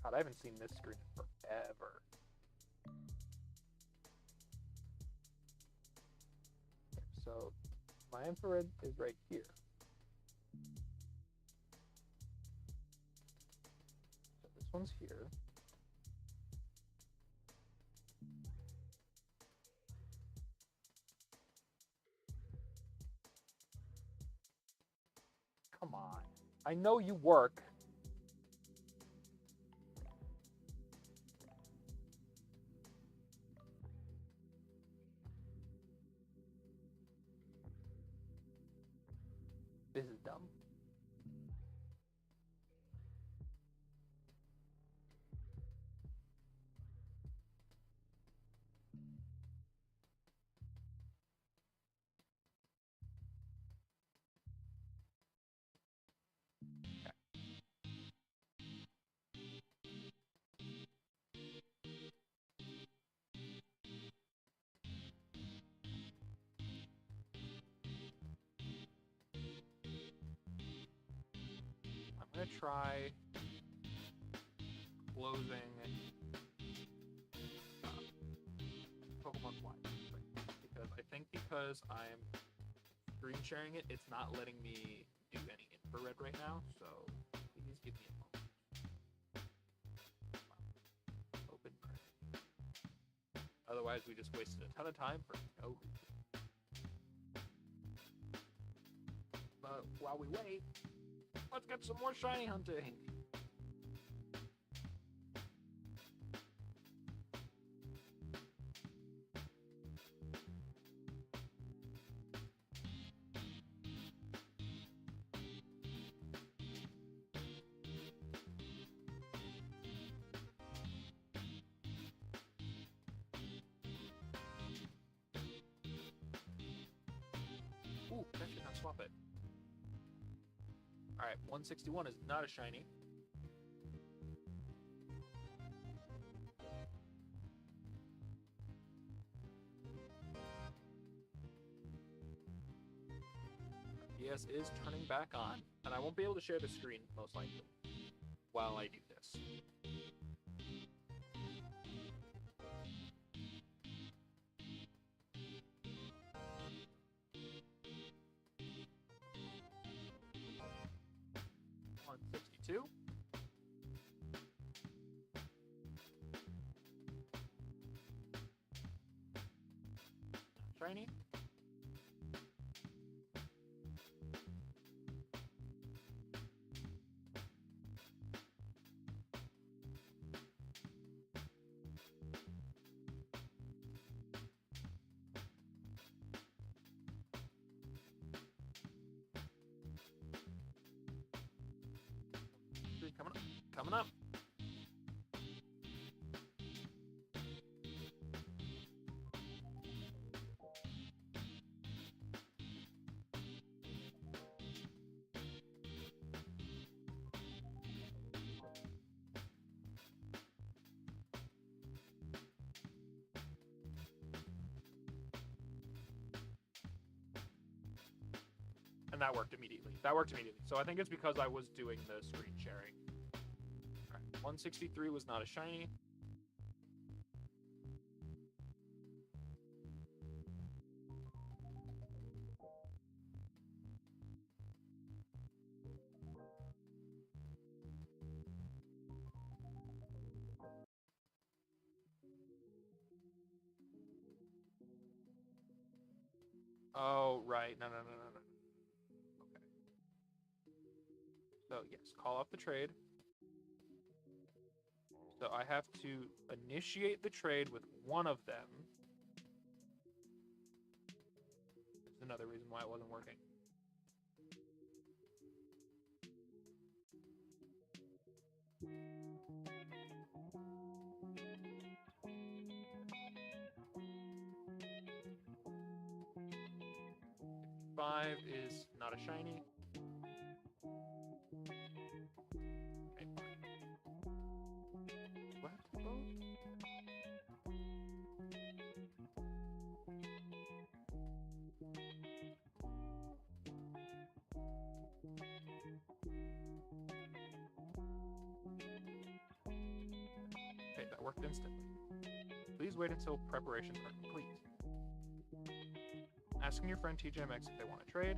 God, I haven't seen this screen in forever. So my infrared is right here. So this one's here. Come on. I know you work. This is dumb. I'm gonna try closing Pokemon Fly because I'm screen sharing it, it's not letting me do any infrared right now. So please give me a moment. Open Prey. Otherwise, we just wasted a ton of time for no reason. But while we wait, let's get some more shiny hunting. Ooh, that should not swap it. Alright, 161 is not a shiny. PS is turning back on, and I won't be able to share the screen, most likely, while I do this. Shiny. Coming up. Coming up. And that worked immediately. So I think it's because I was doing the screen sharing. All right, 163 was not a shiny. Oh, right. No. Okay. So, yes, call off the trade. So I have to initiate the trade with one of them. That's another reason why it wasn't working. Five is not a shiny. Okay, fine. Do I have to vote? Okay, that worked instantly. Please wait until preparations are complete. Asking your friend TJMX if they want to trade.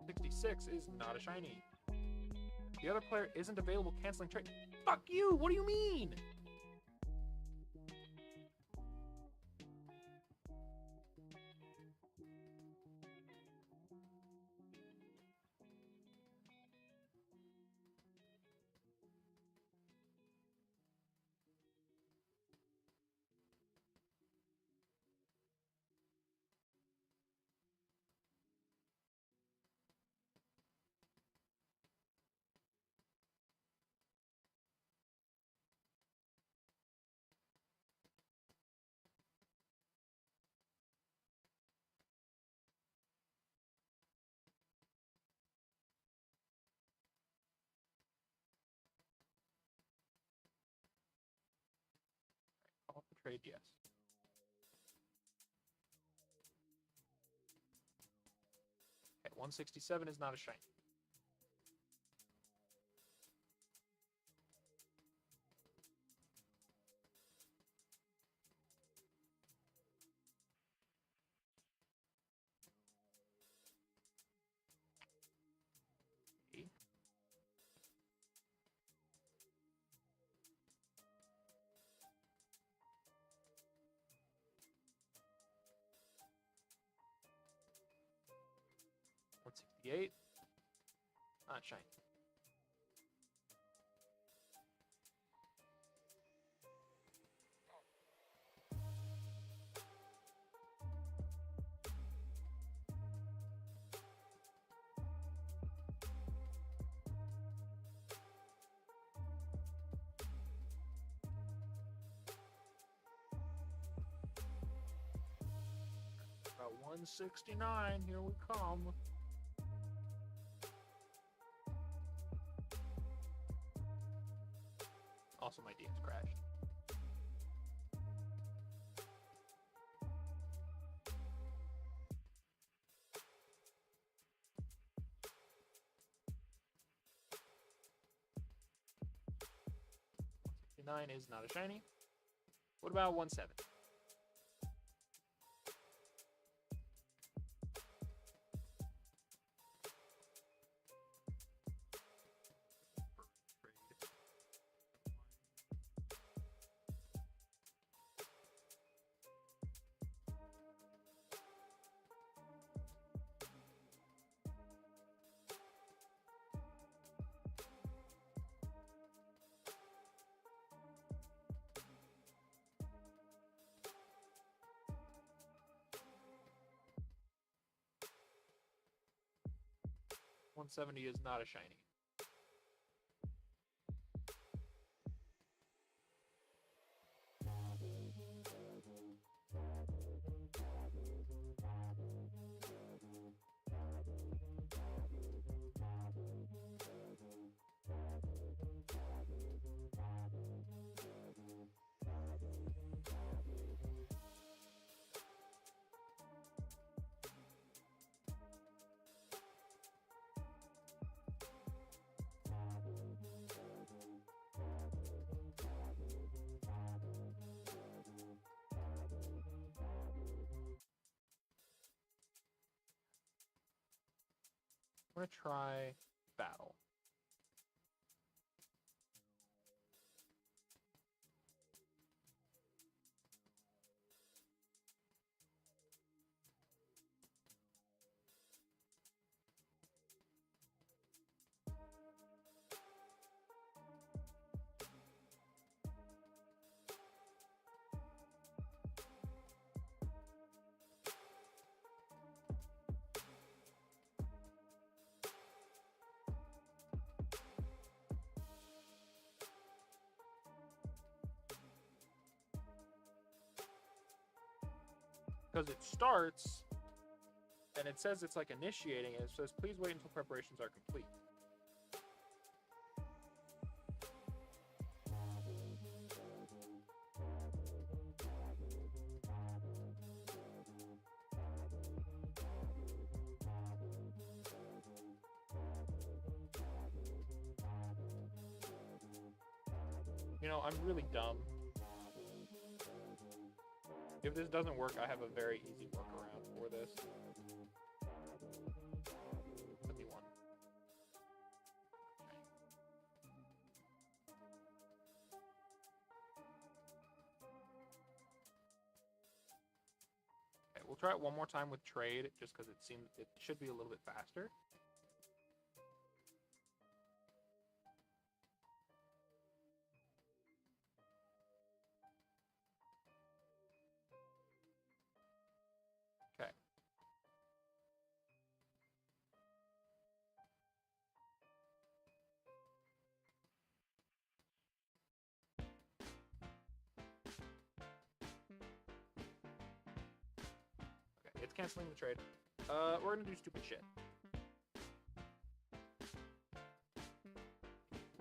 66 is not a shiny. The other player isn't available, canceling trade. Fuck you! What do you mean? trade, yes. Okay, 167 is not a shiny. $168. Not shiny. About 169. Here we come. Also, my DS crashed. $169 is not a shiny. What about 170? $170 is not a shiny. I'm gonna try battle. Because it starts, and it says it's like initiating, and it says, please wait until preparations are complete. You know, I'm really dumb. If this doesn't work, I have a very easy workaround for this. Give me one. Okay, we'll try it one more time with trade, just because it seems it should be a little bit faster. Okay. Okay, it's canceling the trade. We're gonna do stupid shit.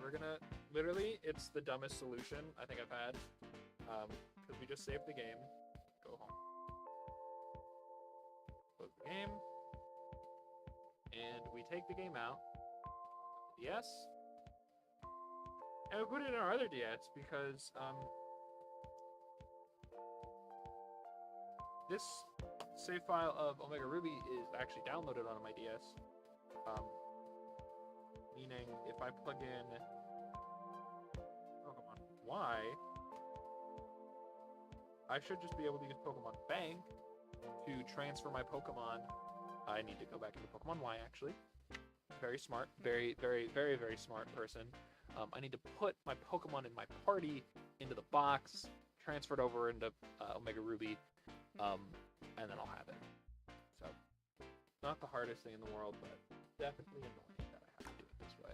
We're gonna, literally, it's the dumbest solution I think I've had. because we just saved the game. Go home. Close the game. And we take the game out. DS. And we put it in our other DS because this save file of Omega Ruby is actually downloaded on my DS. Meaning if I plug in Pokemon Y, I should just be able to use Pokemon Bank to transfer my Pokemon. I need to go back into Pokemon Y, actually. Very smart. Very, very, very, very smart person. I need to put my Pokemon in my party into the box, transfer it over into Omega Ruby, and then I'll have it. So, not the hardest thing in the world, but definitely annoying that I have to do it this way.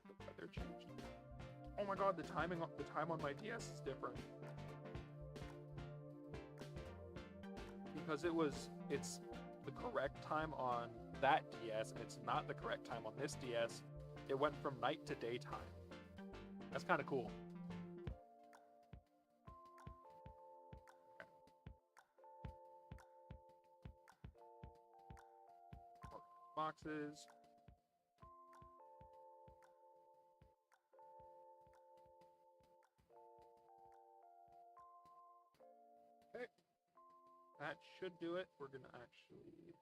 The weather changed. Oh my god, the time on my DS is different. Because it's the correct time on that DS, and it's not the correct time on this DS. It went from night to daytime. That's kind of cool. Okay. Boxes. Okay. That should do it. We're gonna actually...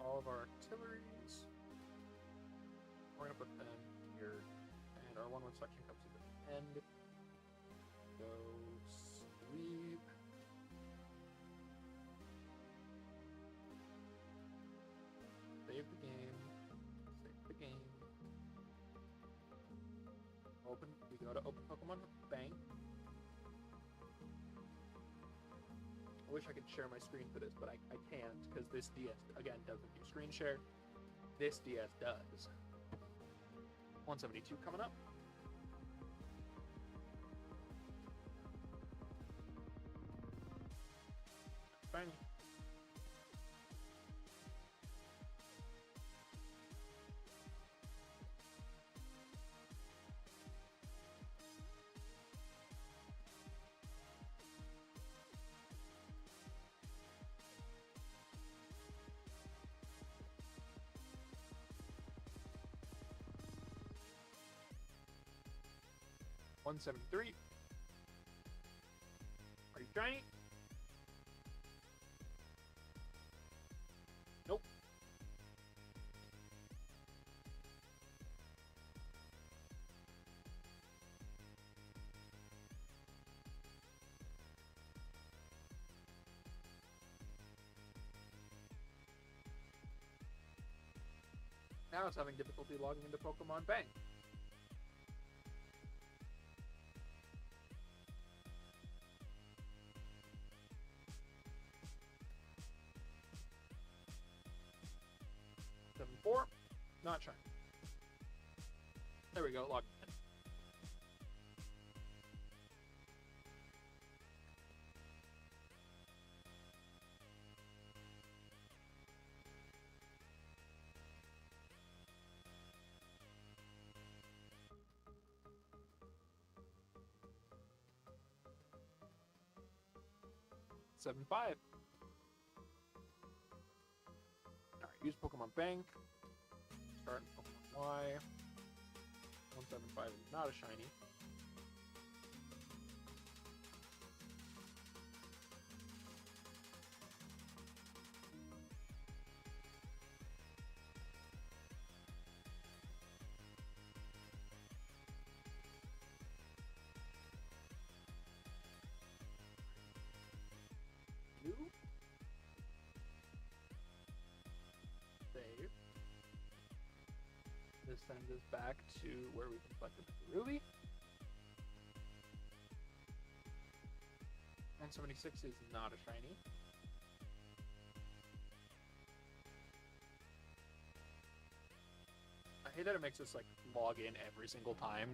all of our artilleries. We're gonna put them here, and our 1-1 section comes to the end. Go sweep. Save the game. Save the game. Open. We go to Open Pokemon Bank. I wish I could share my screen for this, but I can't because this DS, again, doesn't do screen share. This DS does. 172 coming up. Bang. $173. Are you trying? Nope. Now it's having difficulty logging into Pokemon Bank. Not trying. There we go, logged in. Seven five. Alright, use Pokemon Bank. Start Pokemon Y. 175 is not a shiny. Blue. Save. This sends us back to where we can collect the Ruby. 176 is not a shiny. I hate that it makes us like log in every single time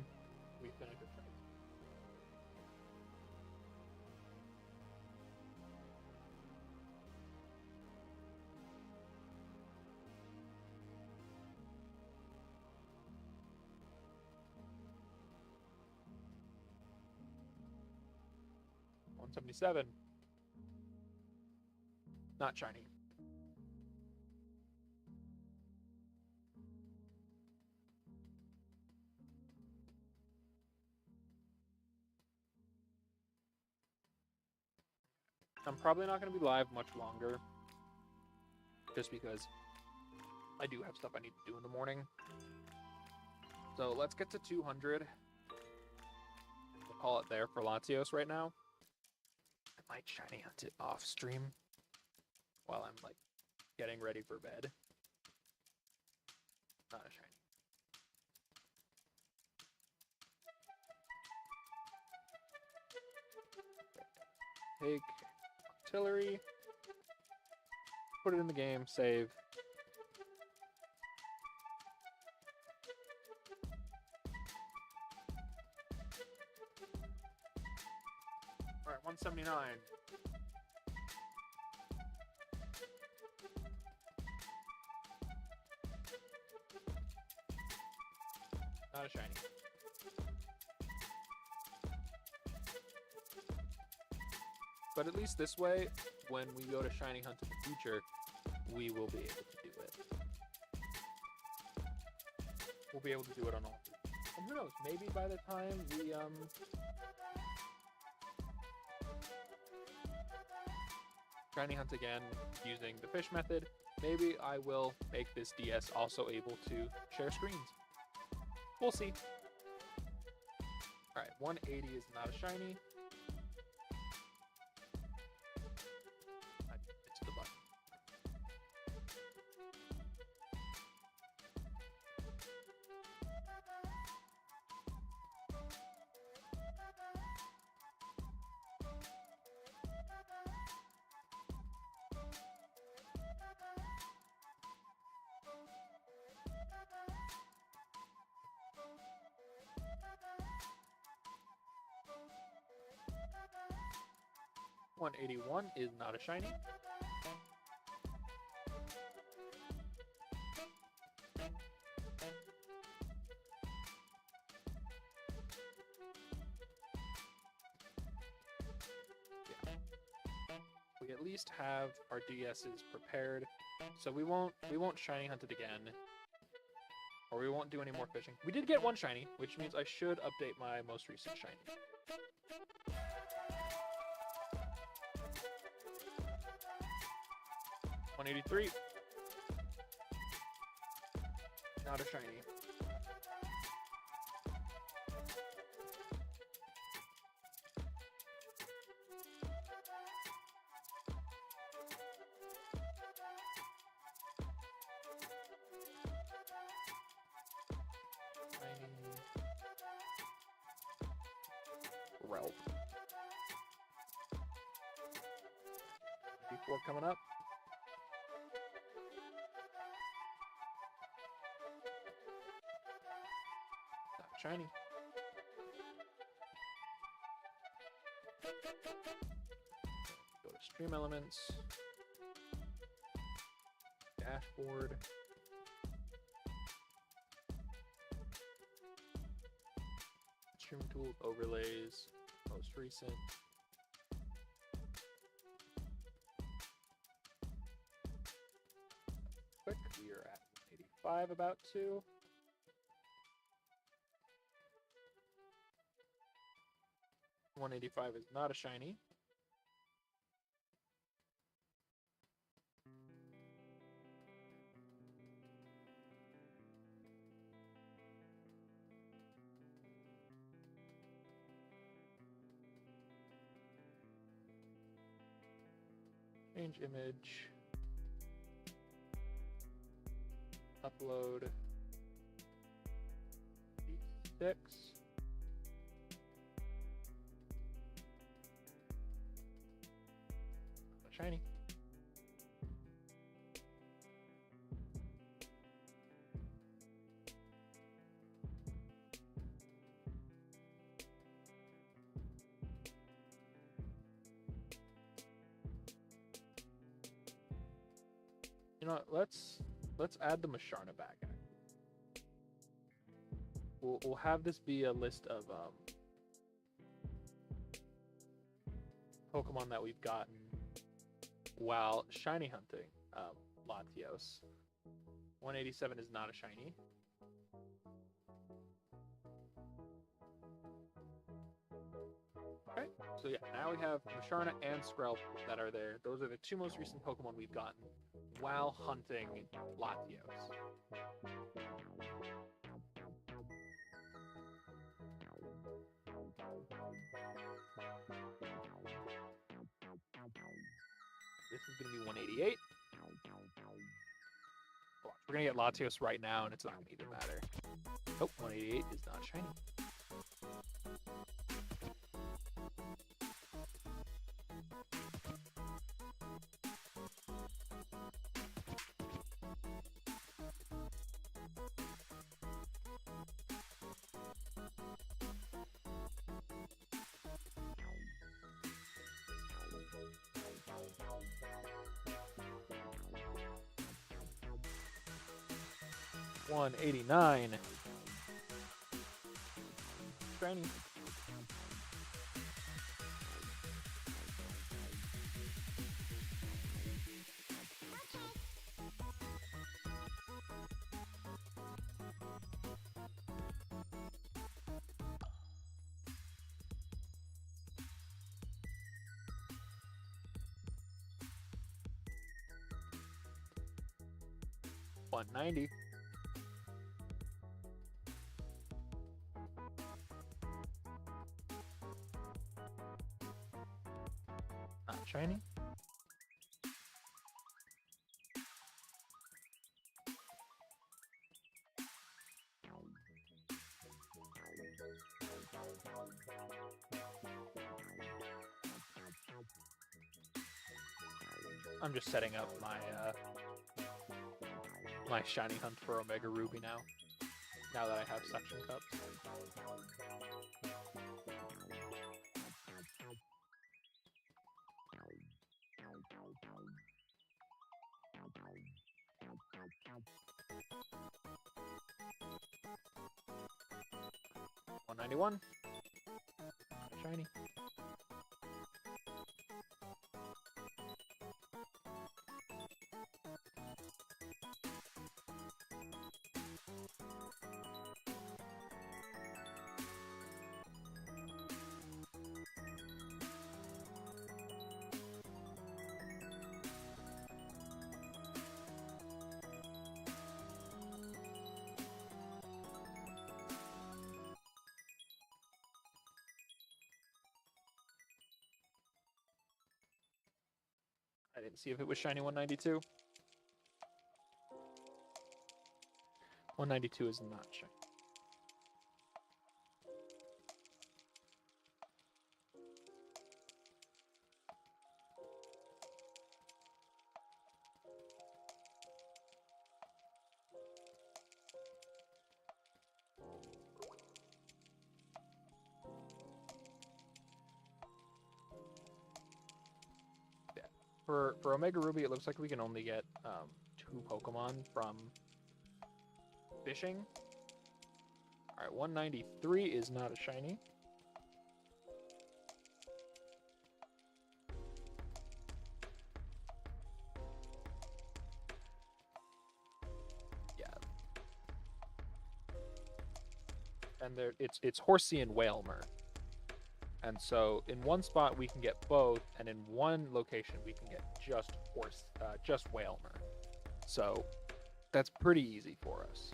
we finish a trade. 77. Not shiny. I'm probably not going to be live much longer, just because I do have stuff I need to do in the morning. So let's get to 200. We'll call it there for Latios right now. I might shiny hunt it off stream while I'm like getting ready for bed. Not a shiny. Take artillery, put it in the game, save. All right, 179. Not a shiny. But at least this way, when we go to Shiny Hunt in the future, we will be able to do it. We'll be able to do it on all three. And who knows, maybe by the time we, Shiny Hunt again using the fish method, maybe I will make this DS also able to share screens. We'll see. Alright, 180 is not a shiny. I missed the button. $181 is not a shiny. We at least have our DSs prepared, so we won't shiny hunt it again, or we won't do any more fishing. We did get one shiny, which means I should update my most recent shiny. $183. Not a shiny. Ralph. Before coming up. Shiny. Go to Stream Elements, Dashboard, Stream Tools, Overlays, Most Recent. Quick, we are at 185 about to. $185 is not a shiny. Change image. Upload. 6. Shiny. You know what, let's add the Musharna back. We'll have this be a list of Pokemon that we've gotten while shiny hunting. Latios. 187 is not a shiny. Okay, so yeah, now we have Musharna and Skrelp that are there. Those are the two most recent Pokemon we've gotten while hunting Latios. This is going to be 188. Watch, we're going to get Latios right now, and it's not going to even matter. Oh, 188 is not shiny. $189. Shiny. $190. Not shiny. I'm just setting up my my shiny hunt for Omega Ruby now. Now that I have suction cups. $191. Shiny. I didn't see if it was shiny 192. 192 is not shiny. For Omega Ruby, it looks like we can only get 2 Pokemon from fishing. All right, 193 is not a shiny. Yeah. And there, it's Horsey and Whalmer. And so in one spot we can get both, and in one location we can get just Whalmer. So that's pretty easy for us.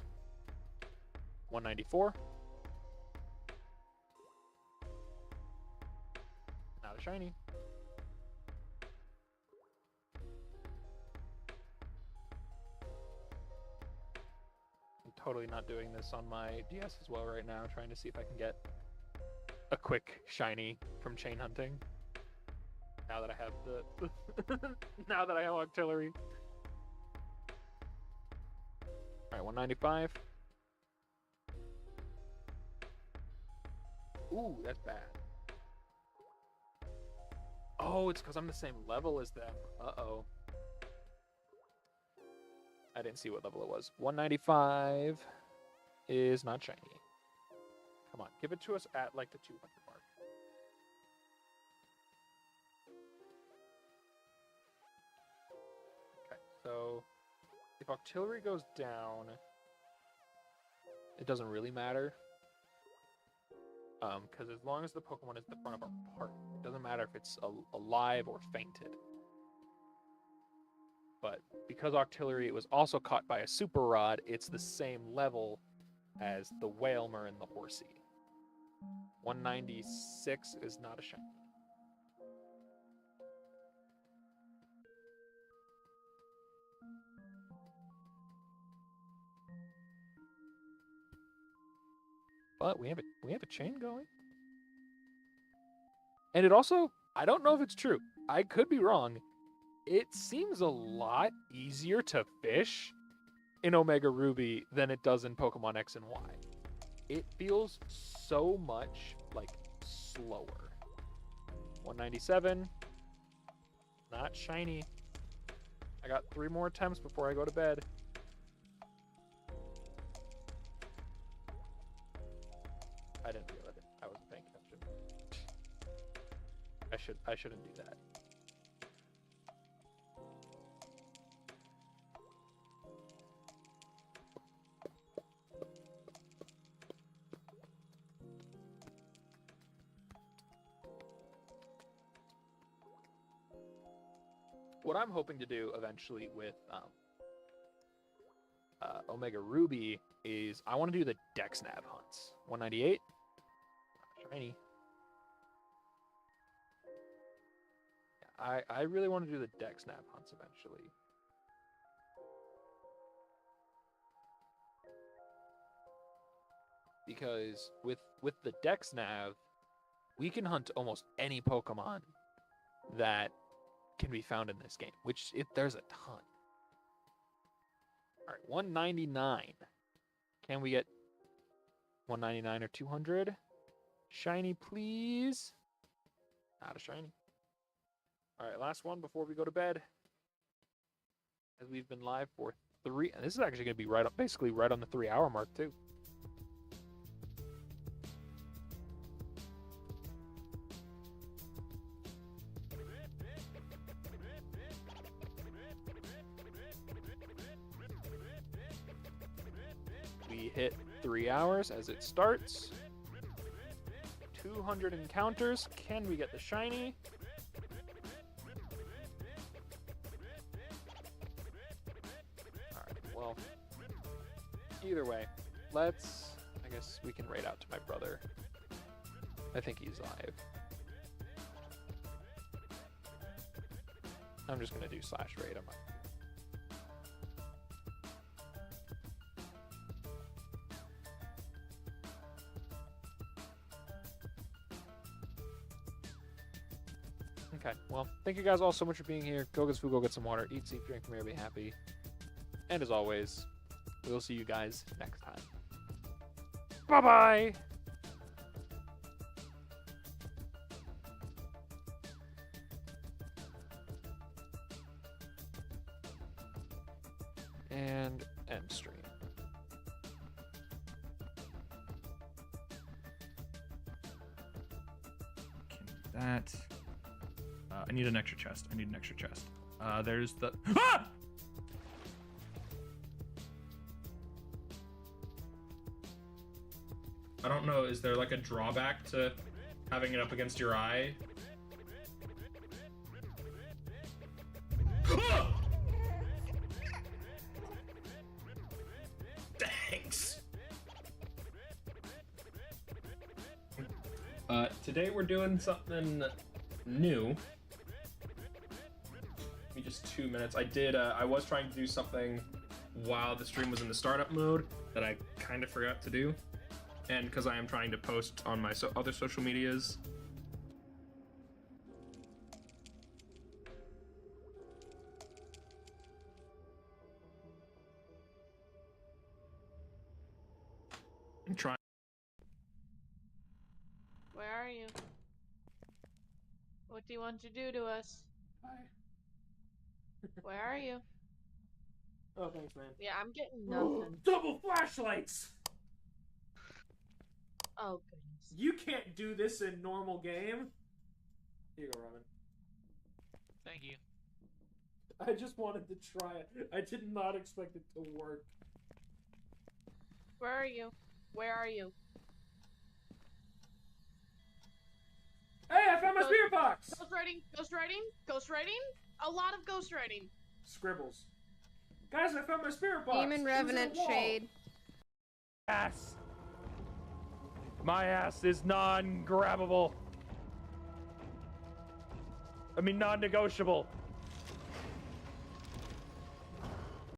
194. Not a shiny. I'm totally not doing this on my DS as well right now, trying to see if I can get a quick shiny from chain hunting. Now that I have the now that I have Octillery. Alright, 195. Ooh, that's bad. Oh, it's because I'm the same level as them. Uh-oh. I didn't see what level it was. 195 is not shiny. Come on, give it to us at like the 200 mark. So, if Octillery goes down, it doesn't really matter. Because as long as the Pokemon is at the front of our party, it doesn't matter if it's alive or fainted. But because Octillery was also caught by a Super Rod, it's the same level as the Wailmer and the Horsey. 196 is not a shiny. But we have a chain going. And it also, I don't know if it's true. I could be wrong. It seems a lot easier to fish in Omega Ruby than it does in Pokemon X and Y. It feels so much like slower. 197. Not shiny. I got 3 more attempts before I go to bed. I didn't feel it. I wasn't paying attention. I shouldn't do that. What I'm hoping to do eventually with Omega Ruby is I want to do the Dex Nav hunts. 198. Shiny. I really want to do the Dex Nav hunts eventually. Because with the Dex Nav, we can hunt almost any Pokemon that can be found in this game, which there's a ton. All right, 199. Can we get 199 or 200? Shiny, please. Not a shiny. All right, last one before we go to bed. As we've been live for 3, and this is actually going to be basically right on the 3-hour mark too. We hit 3 hours as it starts. 200 encounters. Can we get the shiny? Alright, well, either way, I guess we can raid out to my brother. I think he's live. I'm just going to do /raid. I'm not. Okay, well, thank you guys all so much for being here. Go get some food, go get some water, eat, sleep, drink, from here, be happy. And as always, we'll see you guys next time. Bye-bye! And end stream. Can do that. I need an extra chest. There's the... Ah! I don't know, is there like a drawback to having it up against your eye? Ah! Thanks! Today we're doing something new. Give me just 2 minutes. I was trying to do something while the stream was in the startup mode that I kind of forgot to do. And because I am trying to post on my other social medias. I'm trying. Where are you? What do you want to do to us? Hi. Where are you? Oh, thanks, man. Yeah, I'm getting nothing. Double flashlights! Oh, goodness. You can't do this in normal game. Here you go, Robin. Thank you. I just wanted to try it. I did not expect it to work. Where are you? Where are you? Hey, I found my spirit box! Ghost writing, ghost writing, ghost writing. A lot of ghost writing. Scribbles. Guys, I found my spirit box! Demon It was in the Revenant wall. Shade. Ass. My ass is non-grabbable. I mean, non-negotiable.